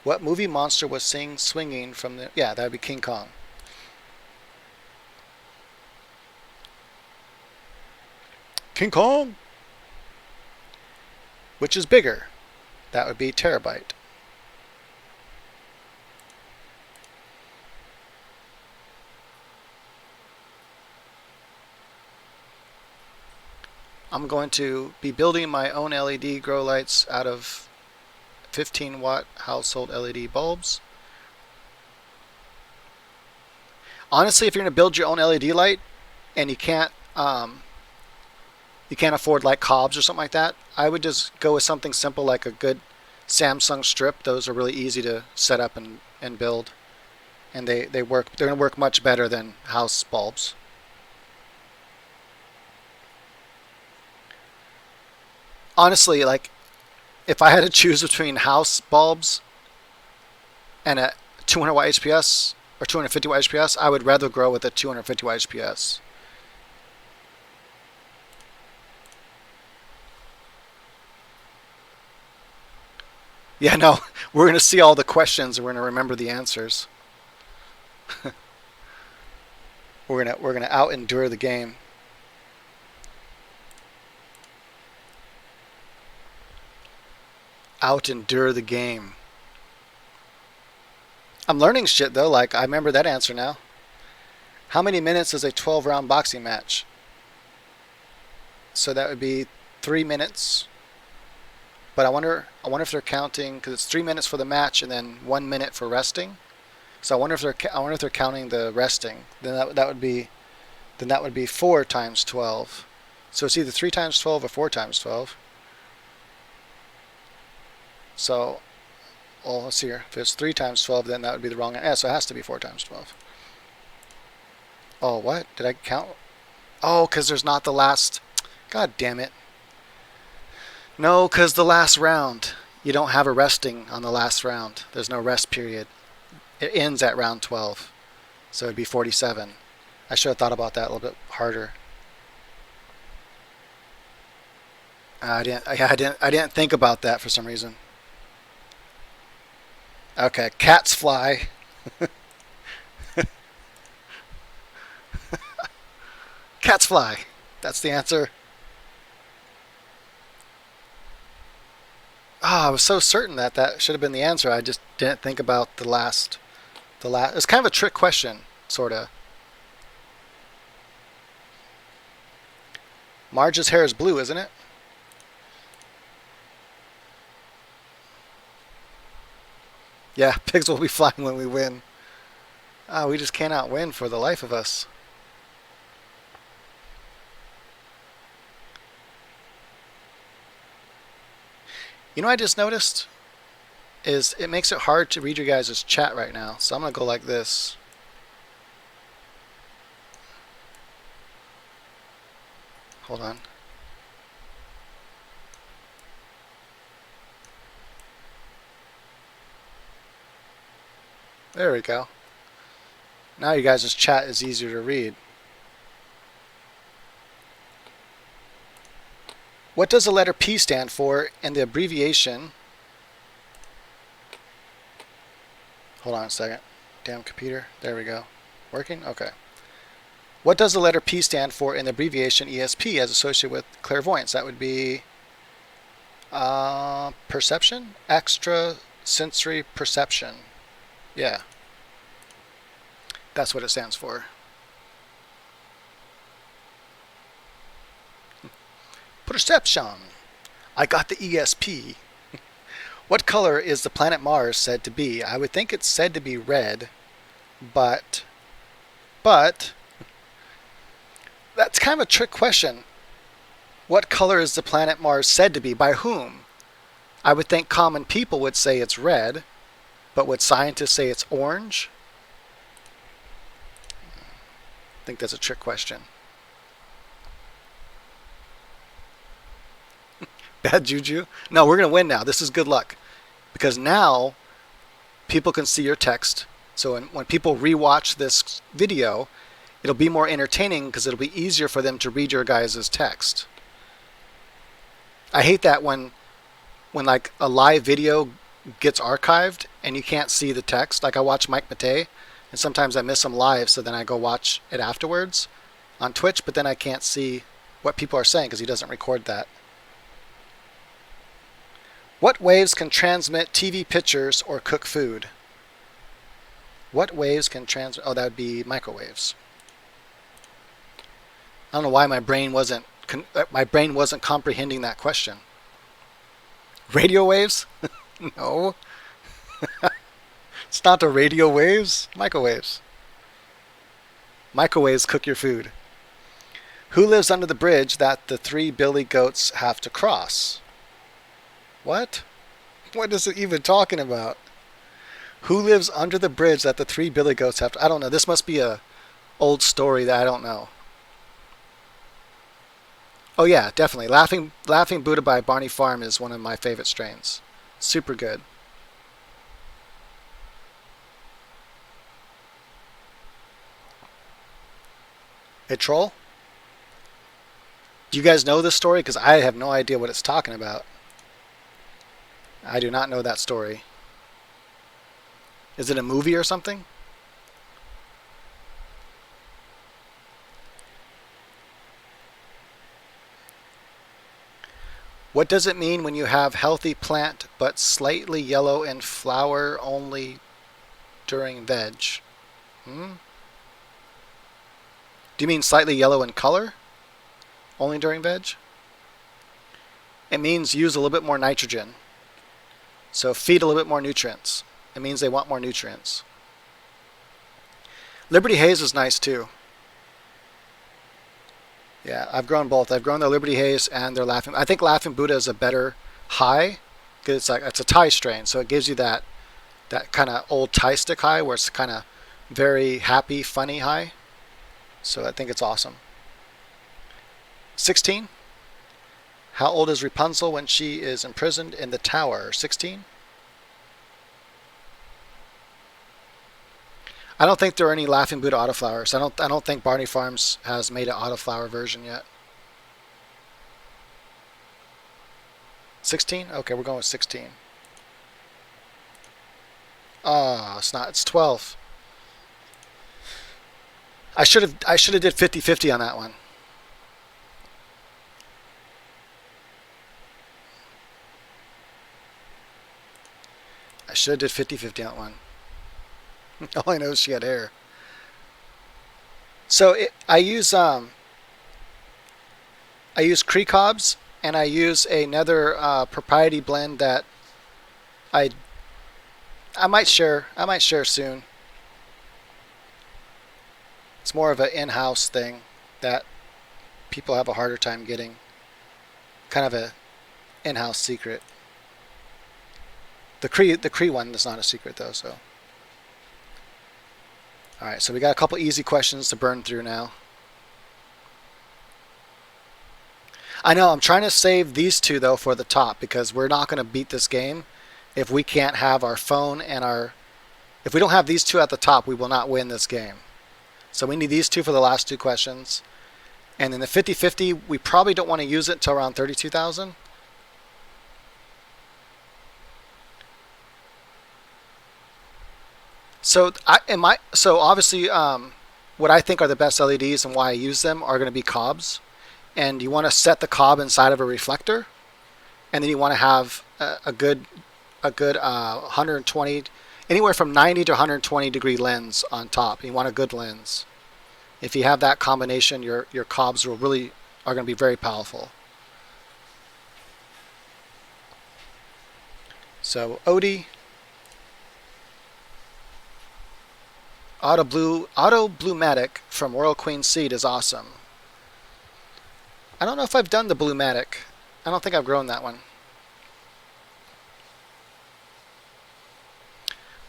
Speaker 1: What movie monster was seen swinging from the... Yeah, that would be King Kong. King Kong! Which is bigger? That would be terabyte. I'm going to be building my own LED grow lights out of 15-watt household LED bulbs. Honestly, if you're going to build your own LED light and you can't afford like cobs or something like that, I would just go with something simple like a good Samsung strip. Those are really easy to set up and build, and they work. They're going to work much better than house bulbs. Honestly, like if I had to choose between house bulbs and a 200 watt HPS or 250 watt HPS, I would rather grow with a 250 watt HPS. Yeah, no, we're going to see all the questions and we're going to remember the answers. we're going to out endure the game. Out endure the game. I'm learning shit though, like I remember that answer now. How many minutes is a 12-round boxing match? So that would be 3 minutes. But I wonder if they're counting, because it's 3 minutes for the match and then 1 minute for resting. So I wonder if they're counting the resting. Then that would be 4 times 12. So it's either 3 times 12 or 4 times 12. So, well, let's see here. If it's 3 times 12, then that would be the wrong. Yeah, so it has to be 4 times 12. Oh, what? Did I count? Oh, because there's not the last. God damn it. No, because the last round, you don't have a resting on the last round. There's no rest period. It ends at round 12. So it'd be 47. I should have thought about that a little bit harder. I didn't think about that for some reason. Okay, cats fly. Cats fly. That's the answer. Ah, I was so certain that that should have been the answer. I just didn't think about the last. The last. It's kind of a trick question, sorta. Marge's hair is blue, isn't it? Yeah, pigs will be flying when we win. Ah, we just cannot win for the life of us. You know what I just noticed? Is it makes it hard to read your guys' chat right now. So I'm going to go like this. Hold on. There we go. Now you guys' chat is easier to read. What does the letter P stand for in the abbreviation? Hold on a second. Damn computer. There we go. Working? Okay. What does the letter P stand for in the abbreviation ESP as associated with clairvoyance? That would be perception? Extrasensory perception. Yeah. That's what it stands for. Perception. I got the ESP. What color is the planet Mars said to be? I would think it's said to be red, but that's kind of a trick question. What color is the planet Mars said to be? By whom? I would think common people would say it's red, but would scientists say it's orange? I think that's a trick question. Bad juju? No, we're going to win now. This is good luck. Because now people can see your text. So when people rewatch this video, it'll be more entertaining because it'll be easier for them to read your guys' text. I hate that when like a live video gets archived and you can't see the text. Like I watch Mike Matei and sometimes I miss him live, so then I go watch it afterwards on Twitch, but then I can't see what people are saying because he doesn't record that. What waves can transmit TV pictures or cook food? What waves can transmit? Oh, that would be microwaves. I don't know why my brain wasn't comprehending that question. Radio waves? No. It's not the radio waves. Microwaves. Microwaves cook your food. Who lives under the bridge that the three billy goats have to cross? What? What is it even talking about? Who lives under the bridge that the three billy goats have to... I don't know. This must be a old story that I don't know. Oh yeah, definitely. Laughing Buddha by Barney Farm is one of my favorite strains. Super good. A troll? Do you guys know this story? Because I have no idea what it's talking about. I do not know that story. Is it a movie or something? What does it mean when you have healthy plant but slightly yellow in flower only during veg? Do you mean slightly yellow in color? Only during veg? It means use a little bit more nitrogen. So feed a little bit more nutrients. It means they want more nutrients. Liberty Haze is nice too. Yeah, I've grown both. I've grown their Liberty Haze and their Laughing. I think Laughing Buddha is a better high because it's a Thai strain, so it gives you that kind of old Thai stick high where it's kind of very happy, funny high. So I think it's awesome. 16. How old is Rapunzel when she is imprisoned in the tower? 16. I don't think there are any Laughing Buddha autoflowers. I don't think Barney Farms has made an autoflower version yet. 16? Okay, we're going with 16. Oh, it's not. It's 12. I should have did 50-50 on that one. I should have did 50-50 on that one. All I know is she had hair. So I use Cree cobs, and I use another propriety blend that I I might share. I might share soon. It's more of an in-house thing that people have a harder time getting. Kind of a in-house secret. The Cree one is not a secret though. So, all right. So we got a couple easy questions to burn through now. I know I'm trying to save these two though for the top because we're not going to beat this game if we can't have our phone and our. If we don't have these two at the top, we will not win this game. So we need these two for the last two questions. And then the 50-50, we probably don't want to use it until around 32,000. So obviously, what I think are the best LEDs and why I use them are going to be cobs. And you want to set the cob inside of a reflector, and then you want to have a good 120, anywhere from 90 to 120 degree lens on top. You want a good lens. If you have that combination, your cobs are going to be very powerful. So Odie, Auto Bluematic from Royal Queen Seed is awesome. I don't know if I've done the Bluematic. I don't think I've grown that one.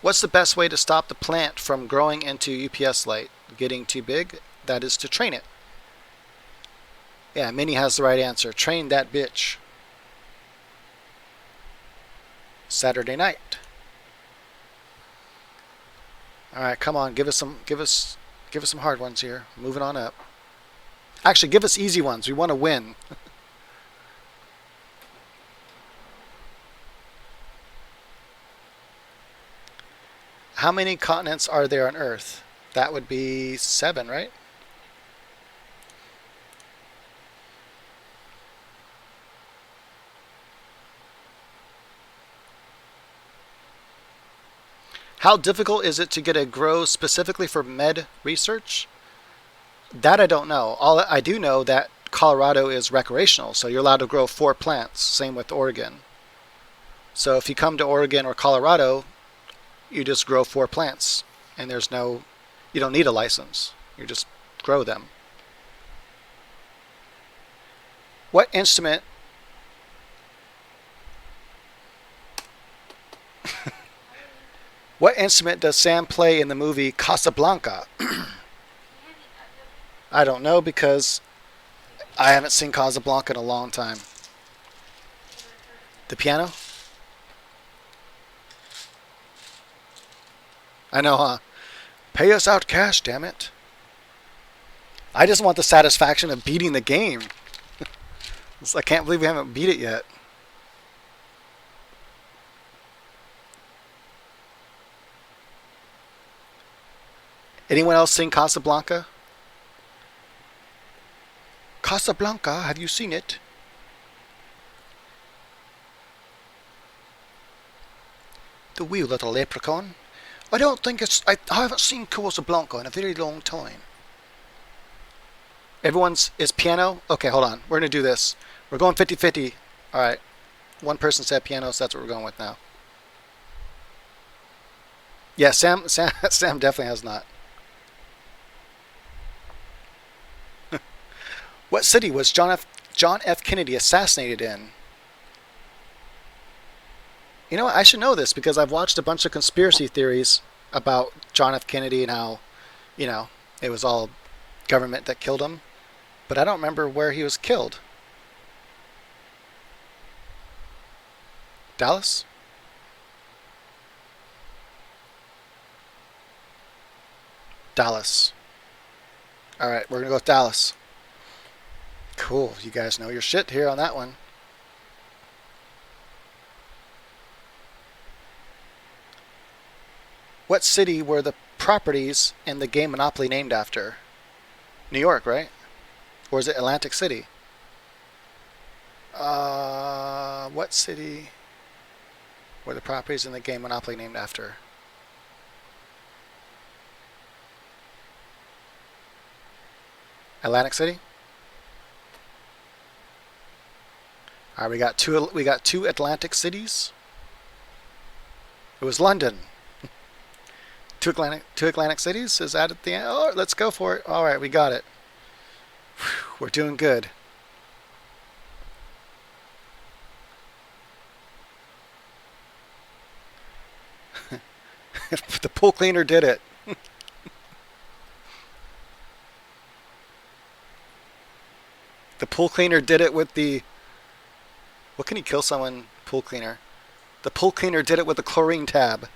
Speaker 1: What's the best way to stop the plant from growing into UPS light, getting too big? That is to train it. Yeah, Minnie has the right answer. Train that bitch. Saturday night. All right, come on, give us some hard ones here. Moving on up. Actually, give us easy ones. We want to win. How many continents are there on Earth? That would be 7, right? How difficult is it to get a grow specifically for med research? That I don't know. All I do know that Colorado is recreational, so you're allowed to grow 4 plants. Same with Oregon. So if you come to Oregon or Colorado, you just grow 4 plants, and you don't need a license. You just grow them. What instrument? What instrument does Sam play in the movie Casablanca? I don't know because I haven't seen Casablanca in a long time. The piano? I know, huh? Pay us out cash, damn it. I just want the satisfaction of beating the game. I can't believe we haven't beat it yet. Anyone else seen Casablanca? Casablanca, have you seen it? The wee little leprechaun. I don't think I haven't seen Casablanca in a very long time. Is piano? Okay, hold on. We're going to do this. We're going 50-50. All right. One person said piano, so that's what we're going with now. Yeah, Sam definitely has not. What city was John F. Kennedy assassinated in? You know what? I should know this because I've watched a bunch of conspiracy theories about John F. Kennedy and how, it was all government that killed him. But I don't remember where he was killed. Dallas? Dallas. All right, we're going to go with Dallas. Cool. You guys know your shit here on that one. What city were the properties in the game Monopoly named after? New York, right? Or is it Atlantic City? What city were the properties in the game Monopoly named after? Atlantic City. All right, we got two. We got two Atlantic cities. It was London. Two Atlantic cities. Is that at the end? Oh, let's go for it. All right, we got it. Whew, we're doing good. The pool cleaner did it. The pool cleaner did it with the. What can he kill someone? Pool cleaner. The pool cleaner did it with the chlorine tab.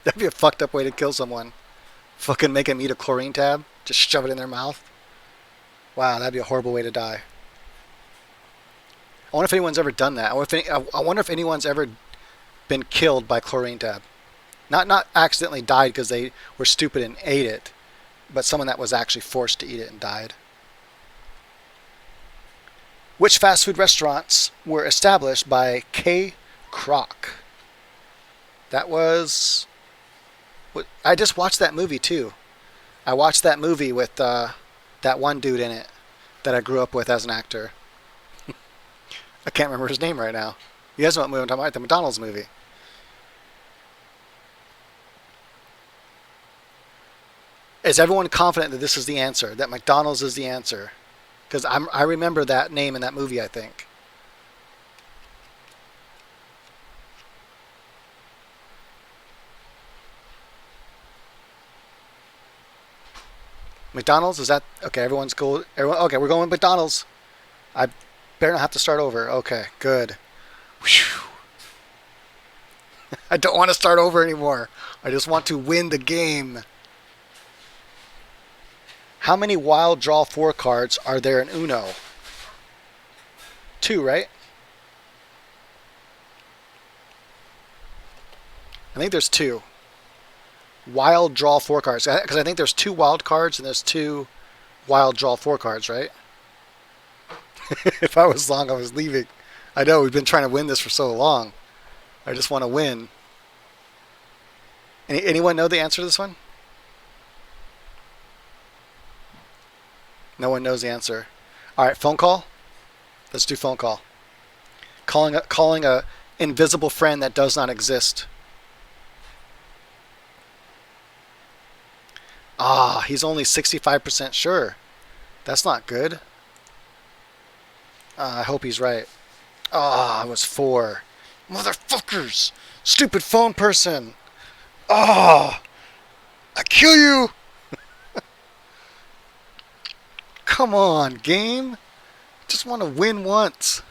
Speaker 1: That'd be a fucked up way to kill someone. Fucking make them eat a chlorine tab. Just shove it in their mouth. Wow, that'd be a horrible way to die. I wonder if anyone's ever done that. I wonder if anyone's ever been killed by chlorine tab. Not accidentally died because they were stupid and ate it, but someone that was actually forced to eat it and died. Which fast food restaurants were established by K. Kroc? That was. I just watched that movie too. I watched that movie with that one dude in it that I grew up with as an actor. I can't remember his name right now. You guys know what movie I'm talking about? The McDonald's movie. Is everyone confident that this is the answer? That McDonald's is the answer? Because I remember that name in that movie, I think. McDonald's, is that okay? Everyone's cool. Okay, we're going with McDonald's. I better not have to start over. Okay, good. Whew. I don't want to start over anymore. I just want to win the game. How many wild draw 4 cards are there in Uno? 2, right? I think there's 2. Wild draw 4 cards. Because I think there's 2 wild cards and there's 2 wild draw 4 cards, right? If I was long, I was leaving. I know, we've been trying to win this for so long. I just want to win. Anyone know the answer to this one? No one knows the answer. All right, phone call. Let's do phone call. Calling a invisible friend that does not exist. Ah, he's only 65% sure. That's not good. I hope he's right. Ah, I was 4. Motherfuckers! Stupid phone person! Ah! I kill you! Come on, game. Just want to win once.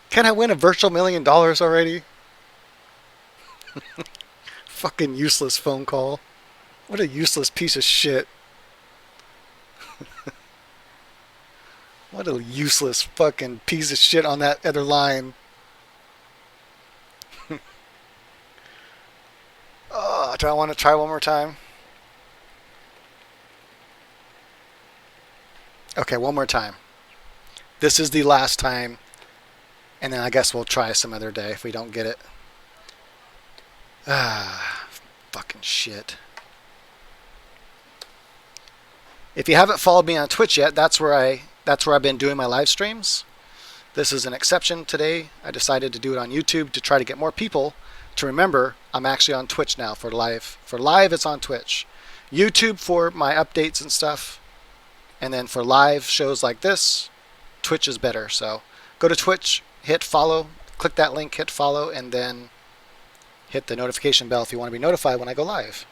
Speaker 1: Can I win a virtual $1 million already? Fucking useless phone call. What a useless piece of shit. What a useless fucking piece of shit on that other line. Oh, do I want to try one more time? Okay, one more time. This is the last time. And then I guess we'll try some other day if we don't get it. Ah, fucking shit. If you haven't followed me on Twitch yet, that's where I've been doing my live streams. This is an exception today. I decided to do it on YouTube to try to get more people to remember I'm actually on Twitch now for live. For live, it's on Twitch. YouTube for my updates and stuff. And then for live shows like this, Twitch is better. So go to Twitch, hit follow, click that link, hit follow, and then hit the notification bell if you want to be notified when I go live.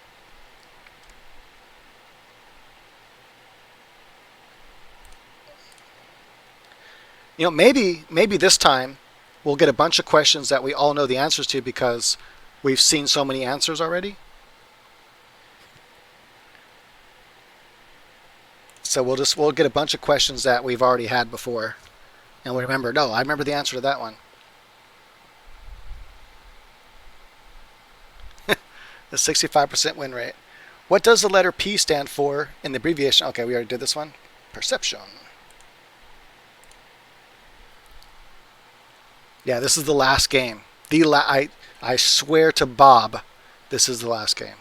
Speaker 1: You know, maybe this time we'll get a bunch of questions that we all know the answers to because we've seen so many answers already. So we'll get a bunch of questions that we've already had before. And we'll remember, no, I remember the answer to that one. A 65% win rate. What does the letter P stand for in the abbreviation? Okay, we already did this one. Perception. Yeah, this is the last game. I swear to Bob, this is the last game.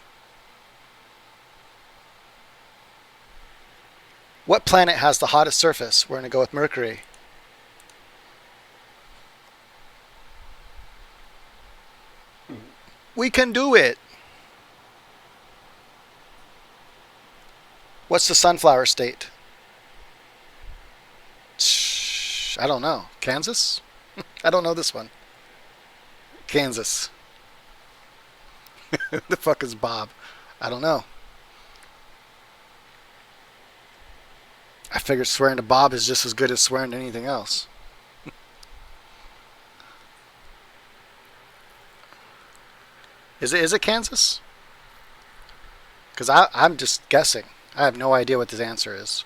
Speaker 1: What planet has the hottest surface? We're going to go with Mercury. We can do it. What's the sunflower state? I don't know. Kansas? I don't know this one. Kansas. The fuck is Bob? I don't know. I figured swearing to Bob is just as good as swearing to anything else. Is it Kansas? Because I'm just guessing. I have no idea what this answer is.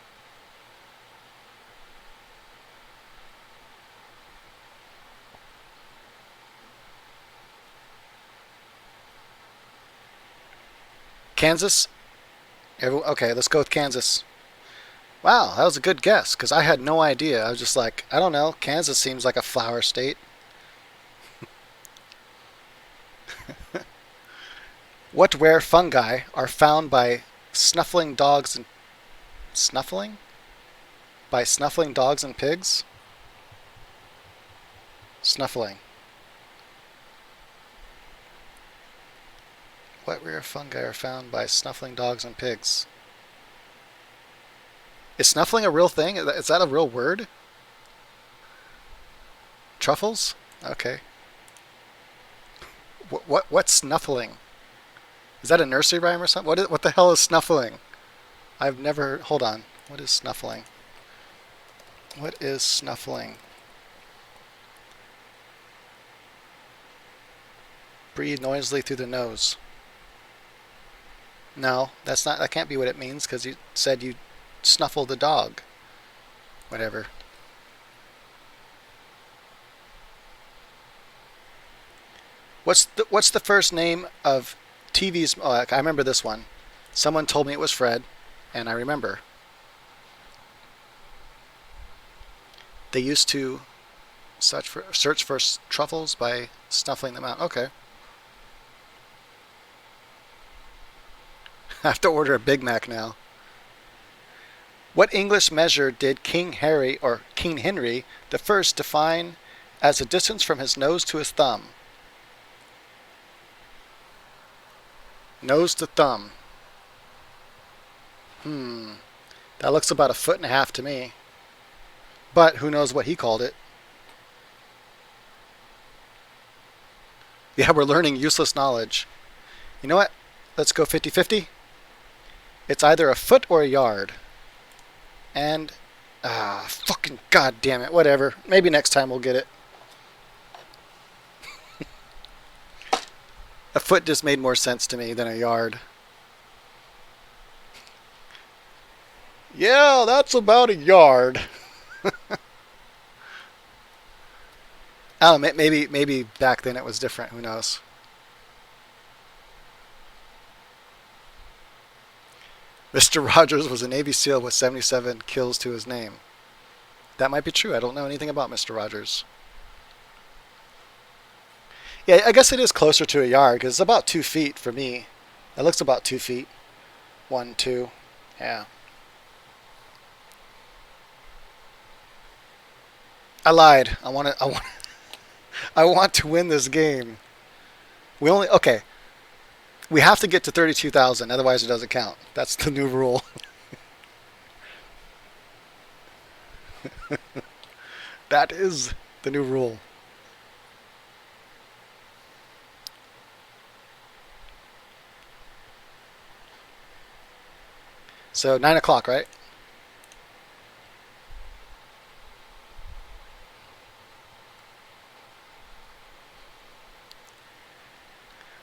Speaker 1: Kansas? Okay, let's go with Kansas. Wow, that was a good guess because I had no idea. I was just like, I don't know. Kansas seems like a flower state. What rare fungi are found by snuffling dogs and snuffling? By snuffling dogs and pigs? Snuffling. What rare fungi are found by snuffling dogs and pigs? Is snuffling a real thing? Is that a real word? Truffles? Okay. What's snuffling? Is that a nursery rhyme or something? What the hell is snuffling? I've never... Hold on. What is snuffling? What is snuffling? Breathe noisily through the nose. No, that's not. That can't be what it means because you said you snuffled the dog. Whatever. What's the first name of TV's? Oh, I remember this one. Someone told me it was Fred, and I remember. They used to search for truffles by snuffling them out. Okay. I have to order a Big Mac now. What English measure did King Henry the First define as a distance from his nose to his thumb? Nose to thumb. That looks about 1.5 feet to me. But who knows what he called it? Yeah, we're learning useless knowledge. You know what? Let's go 50-50. It's either a foot or a yard. And, fucking goddamn it, whatever. Maybe next time we'll get it. A foot just made more sense to me than a yard. Yeah, that's about a yard. I don't know, maybe back then it was different, who knows. Mr. Rogers was a Navy SEAL with 77 kills to his name. That might be true. I don't know anything about Mr. Rogers. Yeah, I guess it is closer to a yard because it's about 2 feet for me. It looks about 2 feet. 1, 2. Yeah. I lied. I want to win this game. Okay. We have to get to 32,000, otherwise it doesn't count. That's the new rule. That is the new rule. So 9 o'clock, right?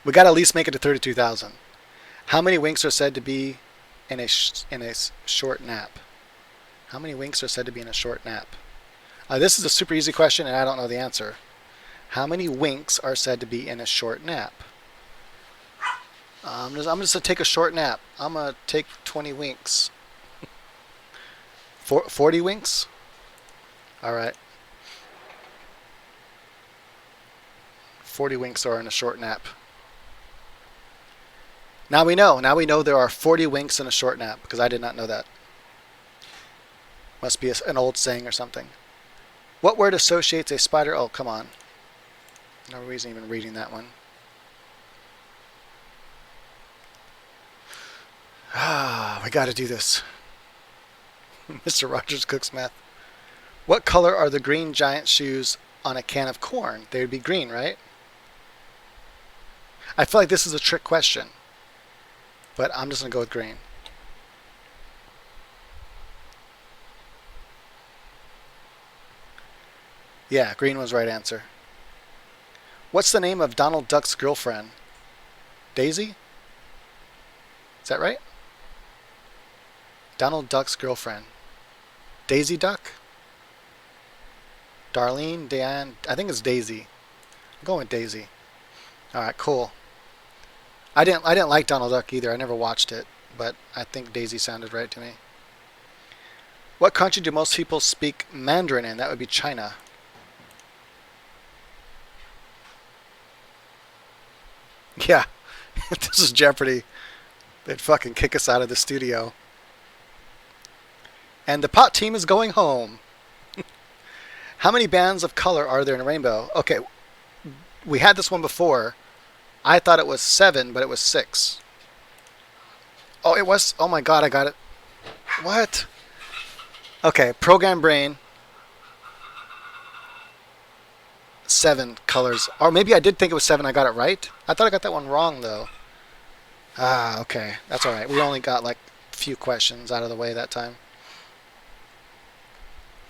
Speaker 1: We got to at least make it to 32,000. How many winks are said to be in a short nap? How many winks are said to be in a short nap? This is a super easy question, and I don't know the answer. How many winks are said to be in a short nap? I'm just gonna take a short nap. I'm gonna take 20 winks. 40 winks? All right. 40 winks are in a short nap. Now we know. Now we know there are 40 winks in a short nap because I did not know that. Must be an old saying or something. What word associates a spider? Oh, come on. No reason even reading that one. Ah, we got to do this. Mr. Rogers cooks meth. What color are the green giant shoes on a can of corn? They would be green, right? I feel like this is a trick question, but I'm just going to go with green. Yeah, green was the right answer. What's the name of Donald Duck's girlfriend? Daisy? Is that right? Donald Duck's girlfriend. Daisy Duck? Darlene? Dan? I think it's Daisy. I'm going with Daisy. Alright, cool. I didn't like Donald Duck either. I never watched it, but I think Daisy sounded right to me. What country do most people speak Mandarin in? That would be China. Yeah, this is Jeopardy. They'd fucking kick us out of the studio. And the pot team is going home. How many bands of color are there in a rainbow? Okay, we had this one before. I thought it was 7, but it was 6. Oh, it was. Oh my god, I got it. What? Okay, program brain. 7 colors. Or maybe I did think it was 7. I got it right. I thought I got that one wrong, though. Ah, okay. That's alright. We only got like a few questions out of the way that time.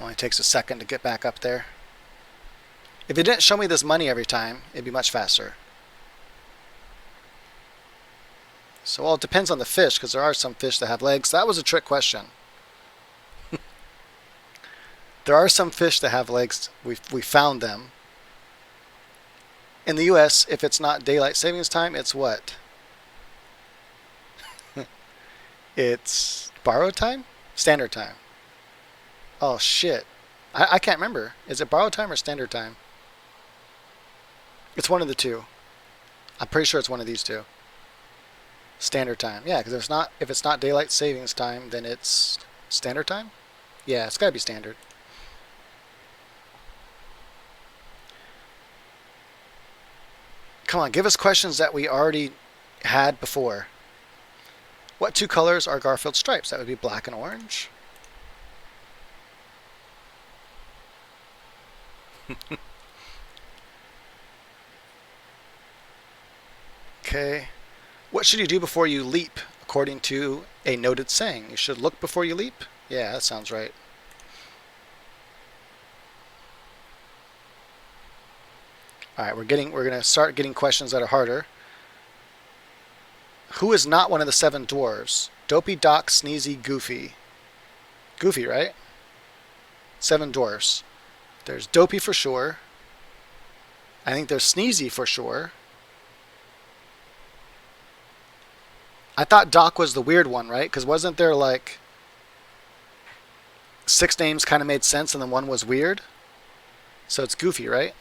Speaker 1: Only takes a second to get back up there. If it didn't show me this money every time, it'd be much faster. So, well, it depends on the fish, because there are some fish that have legs. That was a trick question. There are some fish that have legs. We found them. In the U.S., if it's not daylight savings time, it's what? It's borrowed time? Standard time. Oh, shit. I can't remember. Is it borrowed time or standard time? It's one of the two. I'm pretty sure it's one of these two. Standard time. Yeah, because if it's not daylight savings time, then it's standard time? Yeah, it's got to be standard. Come on, give us questions that we already had before. What 2 colors are Garfield stripes? That would be black and orange. Okay. What should you do before you leap, according to a noted saying? You should look before you leap? Yeah, that sounds right. Alright, we're gonna start getting questions that are harder. Who is not one of the 7 dwarves? Dopey, Doc, Sneezy, Goofy. Goofy, right? 7 dwarfs. There's Dopey for sure. I think there's Sneezy for sure. I thought Doc was the weird one, right? Because wasn't there like 6 names kind of made sense and then one was weird? So it's Goofy, right?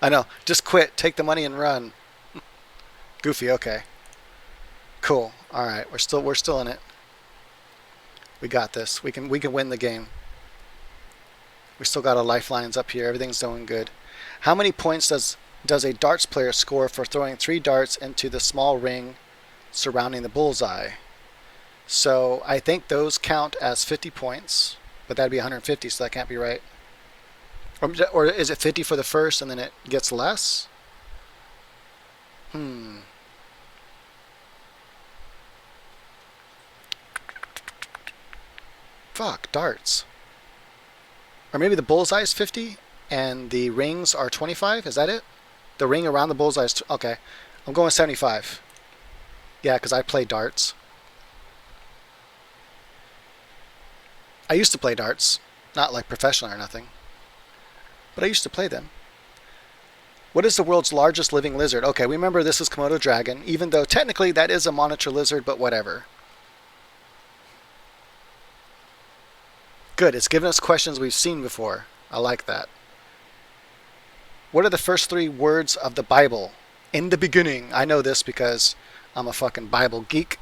Speaker 1: I know. Just quit. Take the money and run. Goofy, okay. Cool. All right. We're still in it. We got this. We can win the game. We still got our lifelines up here. Everything's going good. How many points does a darts player score for throwing 3 darts into the small ring surrounding the bullseye? So I think those count as 50 points, but that'd be 150, so that can't be right. Or is it 50 for the first and then it gets less? Fuck, darts. Or maybe the bullseye is 50 and the rings are 25? Is that it? The ring around the bullseye is... Okay. I'm going 75. Yeah, because I play darts. I used to play darts. Not like professional or nothing. But I used to play them. What is the world's largest living lizard? Okay, we remember this is Komodo dragon, even though technically that is a monitor lizard, but whatever. Good, it's given us questions we've seen before. I like that. What are the first 3 words of the Bible? In the beginning. I know this because I'm a fucking Bible geek.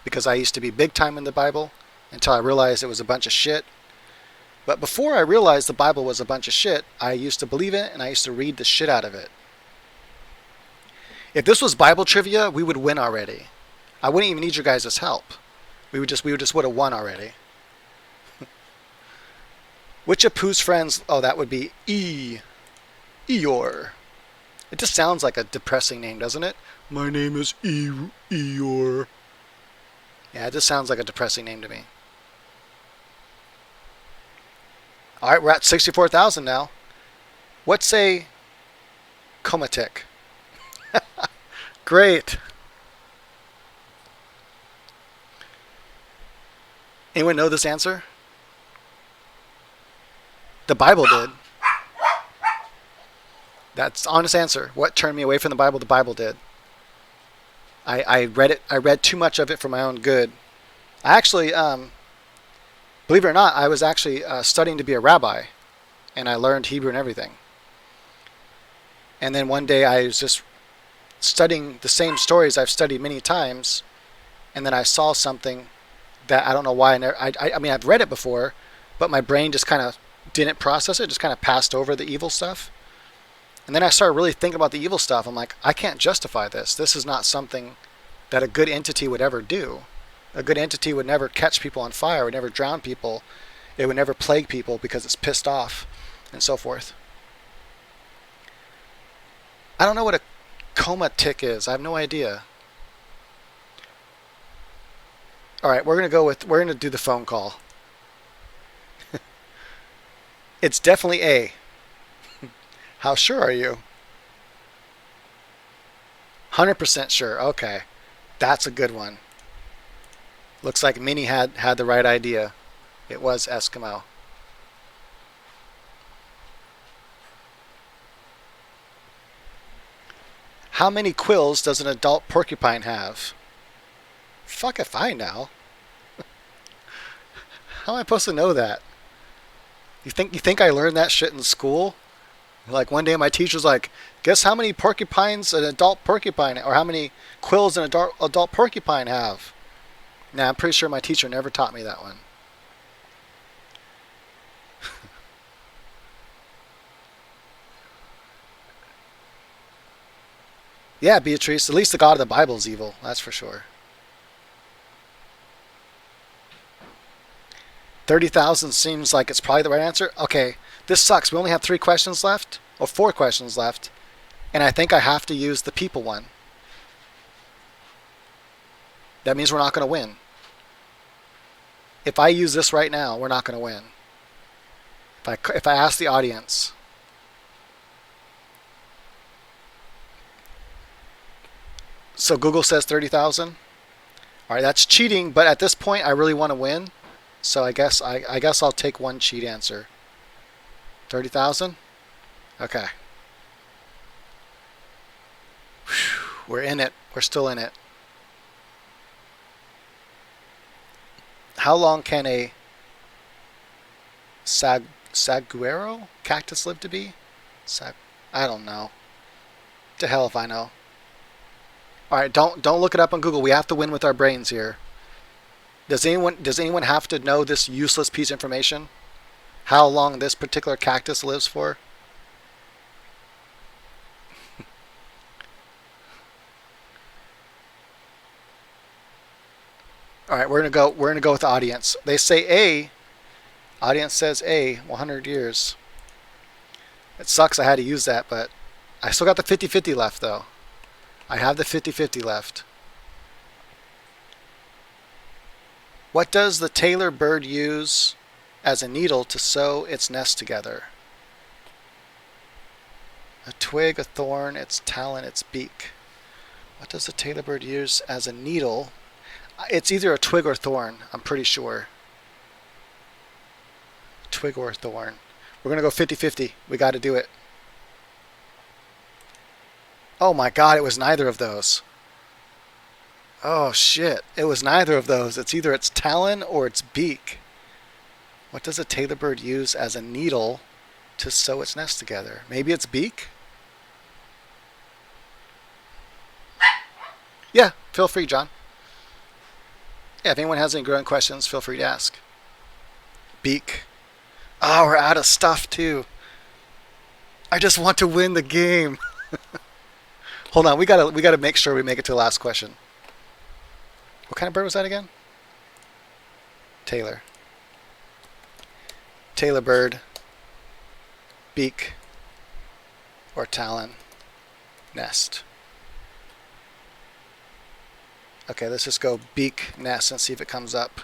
Speaker 1: Because I used to be big time in the Bible until I realized it was a bunch of shit. But before I realized the Bible was a bunch of shit, I used to believe it and I used to read the shit out of it. If this was Bible trivia, we would win already. I wouldn't even need your guys' help. We would just would have won already. Which of Pooh's friends? Oh, that would be Eeyore. It just sounds like a depressing name, doesn't it? My name is Eeyore. Yeah, it just sounds like a depressing name to me. All right, we're at 64,000 now. What's a comatic? Great. Anyone know this answer? The Bible did. That's the honest answer. What turned me away from the Bible? The Bible did. I read it. I read too much of it for my own good. I actually, believe it or not, I was actually studying to be a rabbi, and I learned Hebrew and everything. And then one day I was just studying the same stories I've studied many times, and then I saw something that I don't know why. I mean, I've read it before, but my brain just kind of didn't process it. Just kind of passed over the evil stuff. And then I started really thinking about the evil stuff. I'm like, I can't justify this. This is not something that a good entity would ever do. A good entity would never catch people on fire, would never drown people. It would never plague people because it's pissed off and so forth. I don't know what a coma tick is. I have no idea. All right, we're going to do the phone call. It's definitely A. How sure are you? 100% sure. Okay. That's a good one. Looks like Minnie had the right idea. It was Eskimo. How many quills does an adult porcupine have? Fuck if I know. How am I supposed to know that? You think I learned that shit in school? Like one day my teacher's like, guess how many porcupines an adult porcupine, or how many quills an adult porcupine have? Nah, I'm pretty sure my teacher never taught me that one. Yeah, Beatrice, at least the God of the Bible is evil, that's for sure. 30,000 seems like it's probably the right answer. Okay, this sucks. We only have 3 questions left, or 4 questions left, and I think I have to use the people one. That means we're not going to win. If I use this right now, we're not going to win. If I ask the audience. So Google says 30,000. All right, that's cheating, but at this point I really want to win. So I guess I'll take one cheat answer. 30,000? Okay. We're in it. We're still in it. How long can a saguaro cactus live to be? I don't know. To hell if I know. All right, don't look it up on Google. We have to win with our brains here. Does anyone have to know this useless piece of information? How long this particular cactus lives for? All right, we're gonna go with the audience. They say A. Audience says A. 100 years. It sucks I had to use that, but I still got the 50-50 left though. I have the 50-50 left. What does the Tailor bird use as a needle to sew its nest together? A twig, a thorn, its talon, its beak. What does the Tailor bird use as a needle? It's either a twig or thorn, I'm pretty sure. Twig or thorn. We're going to go 50-50. We got to do it. Oh my god, it was neither of those. Oh shit, it was neither of those. It's either its talon or its beak. What does a tailor bird use as a needle to sew its nest together? Maybe its beak? Yeah, feel free, John. Yeah, if anyone has any growing questions, feel free to ask. Beak. Oh, we're out of stuff too. I just want to win the game. Hold on, we gotta make sure we make it to the last question. What kind of bird was that again? Tailor. Tailor bird. Beak. Or talon. Nest. Okay, let's just go beak nest and see if it comes up.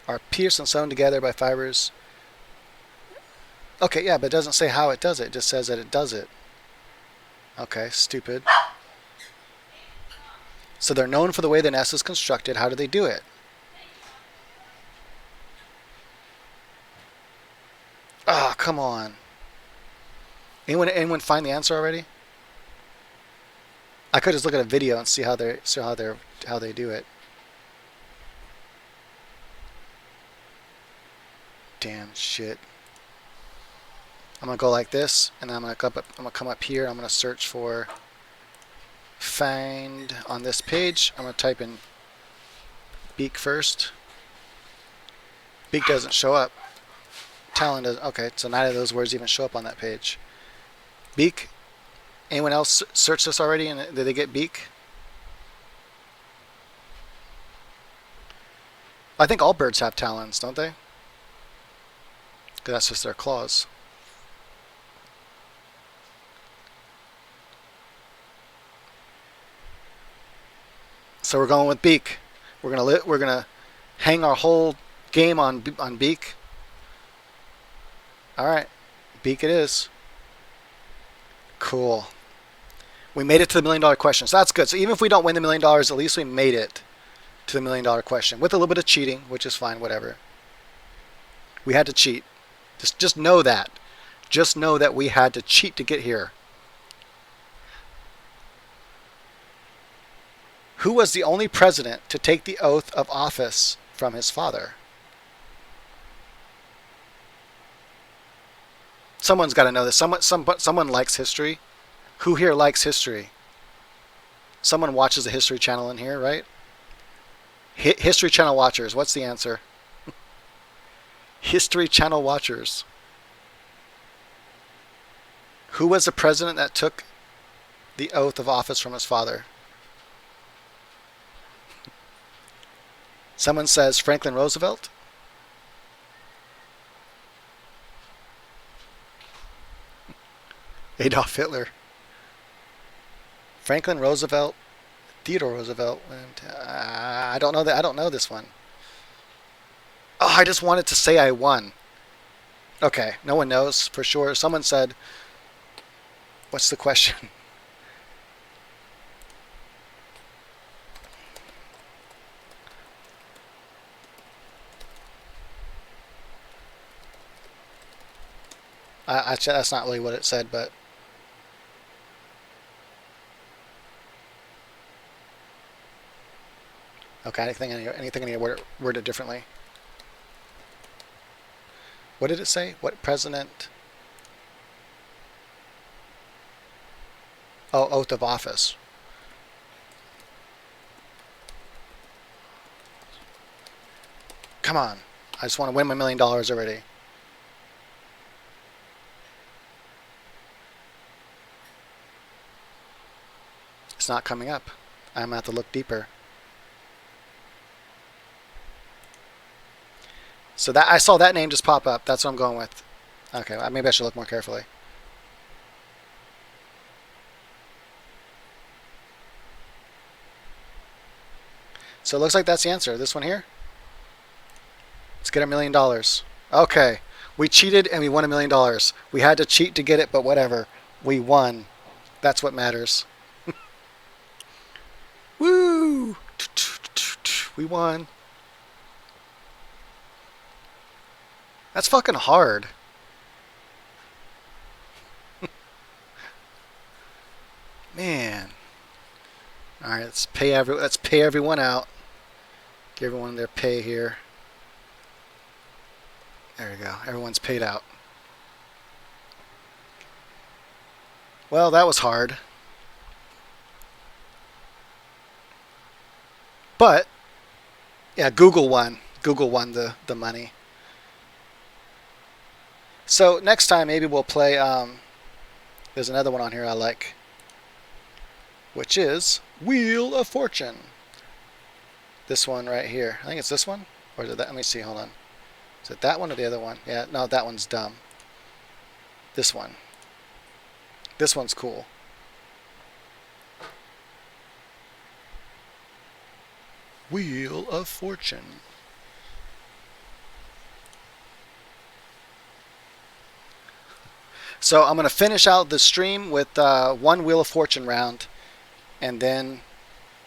Speaker 1: Are pierced and sewn together by fibers. Okay, yeah, but it doesn't say how it does it. It just says that it does it. Okay, stupid. So they're known for the way the nest is constructed. How do they do it? Ah, oh, come on. Anyone find the answer already? I could just look at a video and see how they do it. Damn shit. I'm gonna go like this, and then I'm gonna come up here. I'm gonna search for find on this page. I'm gonna type in beak first. Beak doesn't show up. Talon does. Okay, so neither of those words even show up on that page. Beak. Anyone else search this already, and did they get beak? I think all birds have talons, don't they? Because that's just their claws. So we're going with beak. We're gonna hang our whole game on beak. All right, beak it is. Cool. We made it to the $1 million question, so that's good. So even if we don't win the $1 million, at least we made it to the $1 million question with a little bit of cheating, which is fine. Whatever. We had to cheat. Just know that. Just know that we had to cheat to get here. Who was the only president to take the oath of office from his father? Someone's got to know this. Someone likes history. Who here likes history? Someone watches the History Channel in here, right? History Channel watchers. What's the answer? History Channel watchers. Who was the president that took the oath of office from his father? Someone says Franklin Roosevelt. Adolf Hitler. Franklin Roosevelt. Theodore Roosevelt. I don't know that. I don't know this one. Oh, I just wanted to say I won. Okay, no one knows for sure. Someone said, what's the question? That's not really what it said, but okay. Anything I need to word it differently. What did it say? What president? Oh, oath of office. Come on. I just want to win my $1 million already. It's not coming up. I'm going to have to look deeper. So that I saw that name just pop up. That's what I'm going with. Okay, maybe I should look more carefully. So it looks like that's the answer. This one here. Let's get $1 million. Okay. We cheated and we won $1 million. We had to cheat to get it, but whatever. We won. That's what matters. Woo! We won. That's fucking hard. Man. All right, let's pay everyone out. Give everyone their pay here. There we go. Everyone's paid out. Well, that was hard. But yeah, Google won. Google won the money. So next time maybe we'll play. There's another one on here I like, which is Wheel of Fortune. This one right here. I think it's this one, or is it that? Let me see. Hold on. Is it that one or the other one? Yeah, no, that one's dumb. This one. This one's cool. Wheel of Fortune. So I'm going to finish out the stream with one Wheel of Fortune round. And then,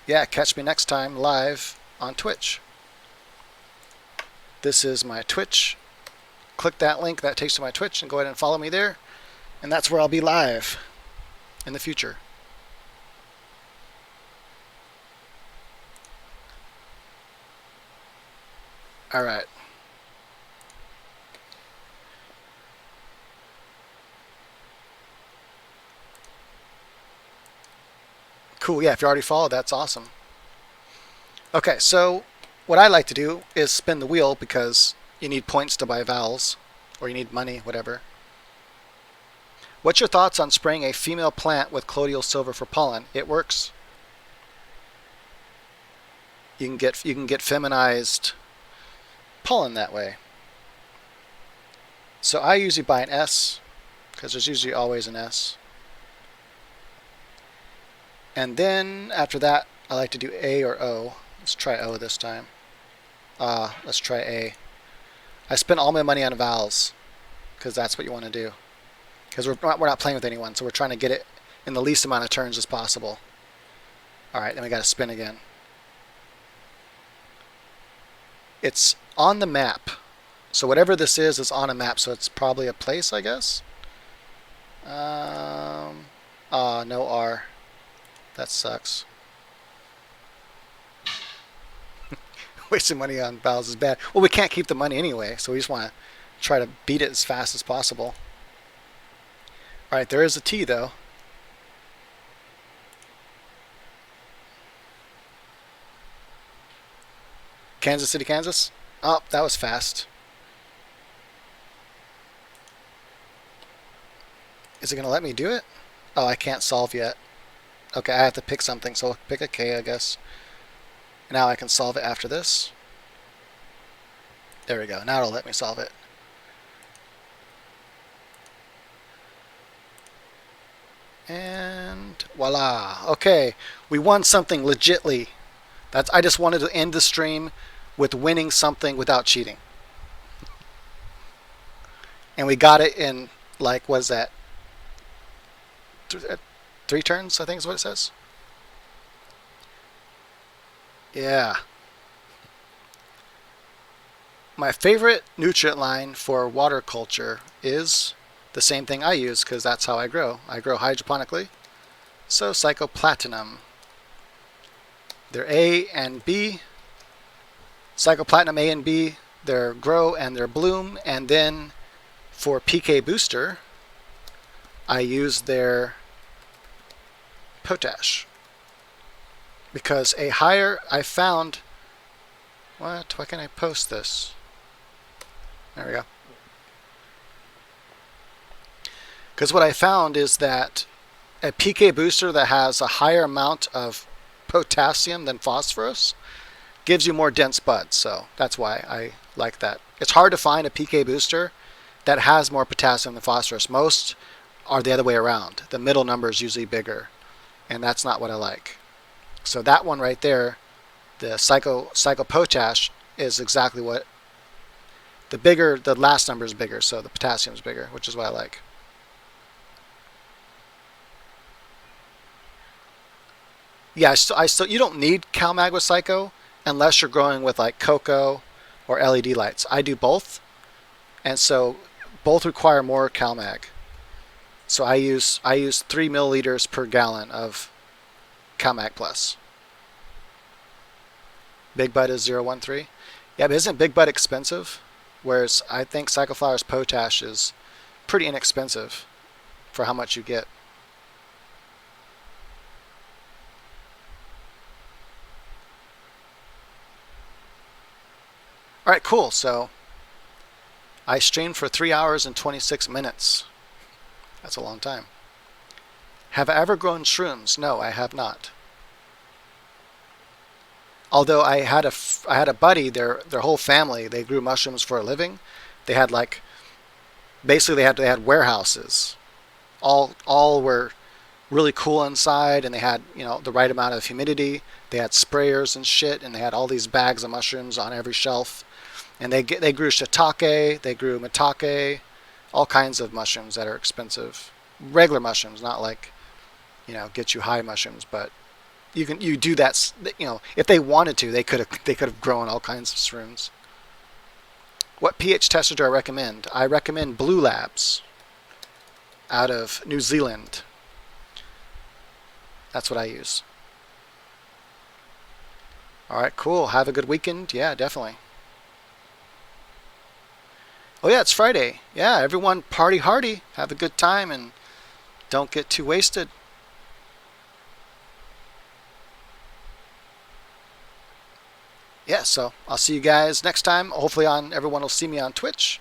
Speaker 1: yeah, catch me next time live on Twitch. This is my Twitch. Click that link that takes to my Twitch and go ahead and follow me there. And that's where I'll be live in the future. All right. Cool. Yeah, if you already followed, that's awesome. Okay, so what I like to do is spin the wheel because you need points to buy vowels, or you need money, whatever. What's your thoughts on spraying a female plant with colloidal silver for pollen? It works. You can get feminized pollen that way. So I usually buy an S because there's usually always an S. And then after that, I like to do A or O. Let's try O this time. Let's try A. I spend all my money on vowels because that's what you want to do. Because we're not playing with anyone, so we're trying to get it in the least amount of turns as possible. All right, then we got to spin again. It's on the map. So whatever this is on a map, so it's probably a place, I guess. No R. That sucks. Wasting money on vowels is bad. Well, we can't keep the money anyway, so we just want to try to beat it as fast as possible. All right, there is a T, though. Kansas City, Kansas. Oh, that was fast. Is it going to let me do it? Oh, I can't solve yet. Okay, I have to pick something, so I'll pick a K, I guess. Now I can solve it after this. There we go. Now it'll let me solve it. And voila. Okay, we won something legitly. I just wanted to end the stream with winning something without cheating. And we got it in, like, what is that? 3 turns, I think is what it says. Yeah. My favorite nutrient line for water culture is the same thing I use because that's how I grow. I grow hydroponically. So psychoplatinum. They're A and B. Psychoplatinum A and B, their grow and their bloom. And then for PK booster, I use their potash. Because a higher, I found, why can't I post this? There we go. Because what I found is that a PK booster that has a higher amount of potassium than phosphorus gives you more dense buds. So that's why I like that. It's hard to find a PK booster that has more potassium than phosphorus. Most are the other way around. The middle number is usually bigger, and that's not what I like. So that one right there, the psychopotash, is exactly what the last number is bigger, so the potassium is bigger, which is what I like. Yeah, you don't need CalMag with Psycho unless you're growing with like coco or LED lights. I do both, and so both require more CalMag. So I use 3 milliliters per gallon of CalMag Plus. Big Bud is 0.13. Yeah, but isn't Big Bud expensive? Whereas I think Cycloflower's potash is pretty inexpensive for how much you get. All right, cool. So I streamed for 3 hours and 26 minutes. That's a long time. Have I ever grown shrooms? No, I have not. Although I had a buddy, their whole family, they grew mushrooms for a living. They had like basically they had warehouses. All were really cool inside, and they had the right amount of humidity. They had sprayers and shit, and they had all these bags of mushrooms on every shelf. And they grew shiitake, they grew maitake, all kinds of mushrooms that are expensive. Regular mushrooms, not like get you high mushrooms, but you do that. If they wanted to, they could have grown all kinds of shrooms. What pH tester do I recommend? I recommend Blue Labs out of New Zealand. That's what I use. All right, cool. Have a good weekend. Yeah, definitely. Oh yeah, it's Friday. Yeah, everyone party hardy. Have a good time and don't get too wasted. Yeah, so I'll see you guys next time. Hopefully everyone will see me on Twitch.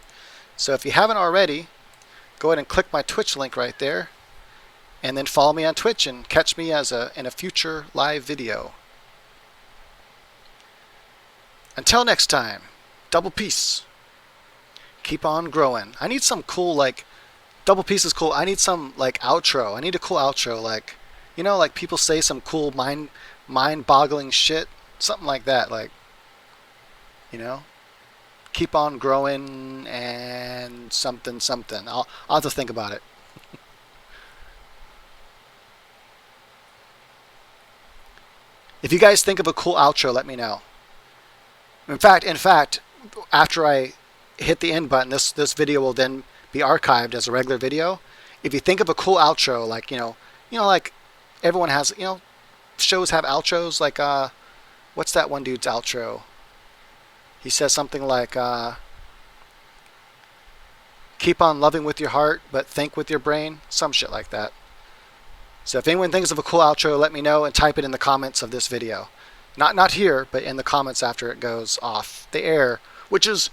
Speaker 1: So if you haven't already, go ahead and click my Twitch link right there, and then follow me on Twitch and catch me in a future live video. Until next time, double peace. Keep on growing. I need some cool double peace is cool. I need some outro. I need a cool outro like people say some cool mind-boggling shit, something like that you know keep on growing and something something. I'll have to think about it. If you guys think of a cool outro, let me know. In fact, after I hit the end button, this video will then be archived as a regular video. If you think of a cool outro, like everyone has, shows have outros. What's that one dude's outro? He says something like, "Keep on loving with your heart, but think with your brain." Some shit like that. So if anyone thinks of a cool outro, let me know and type it in the comments of this video. Not here, but in the comments after it goes off the air, which is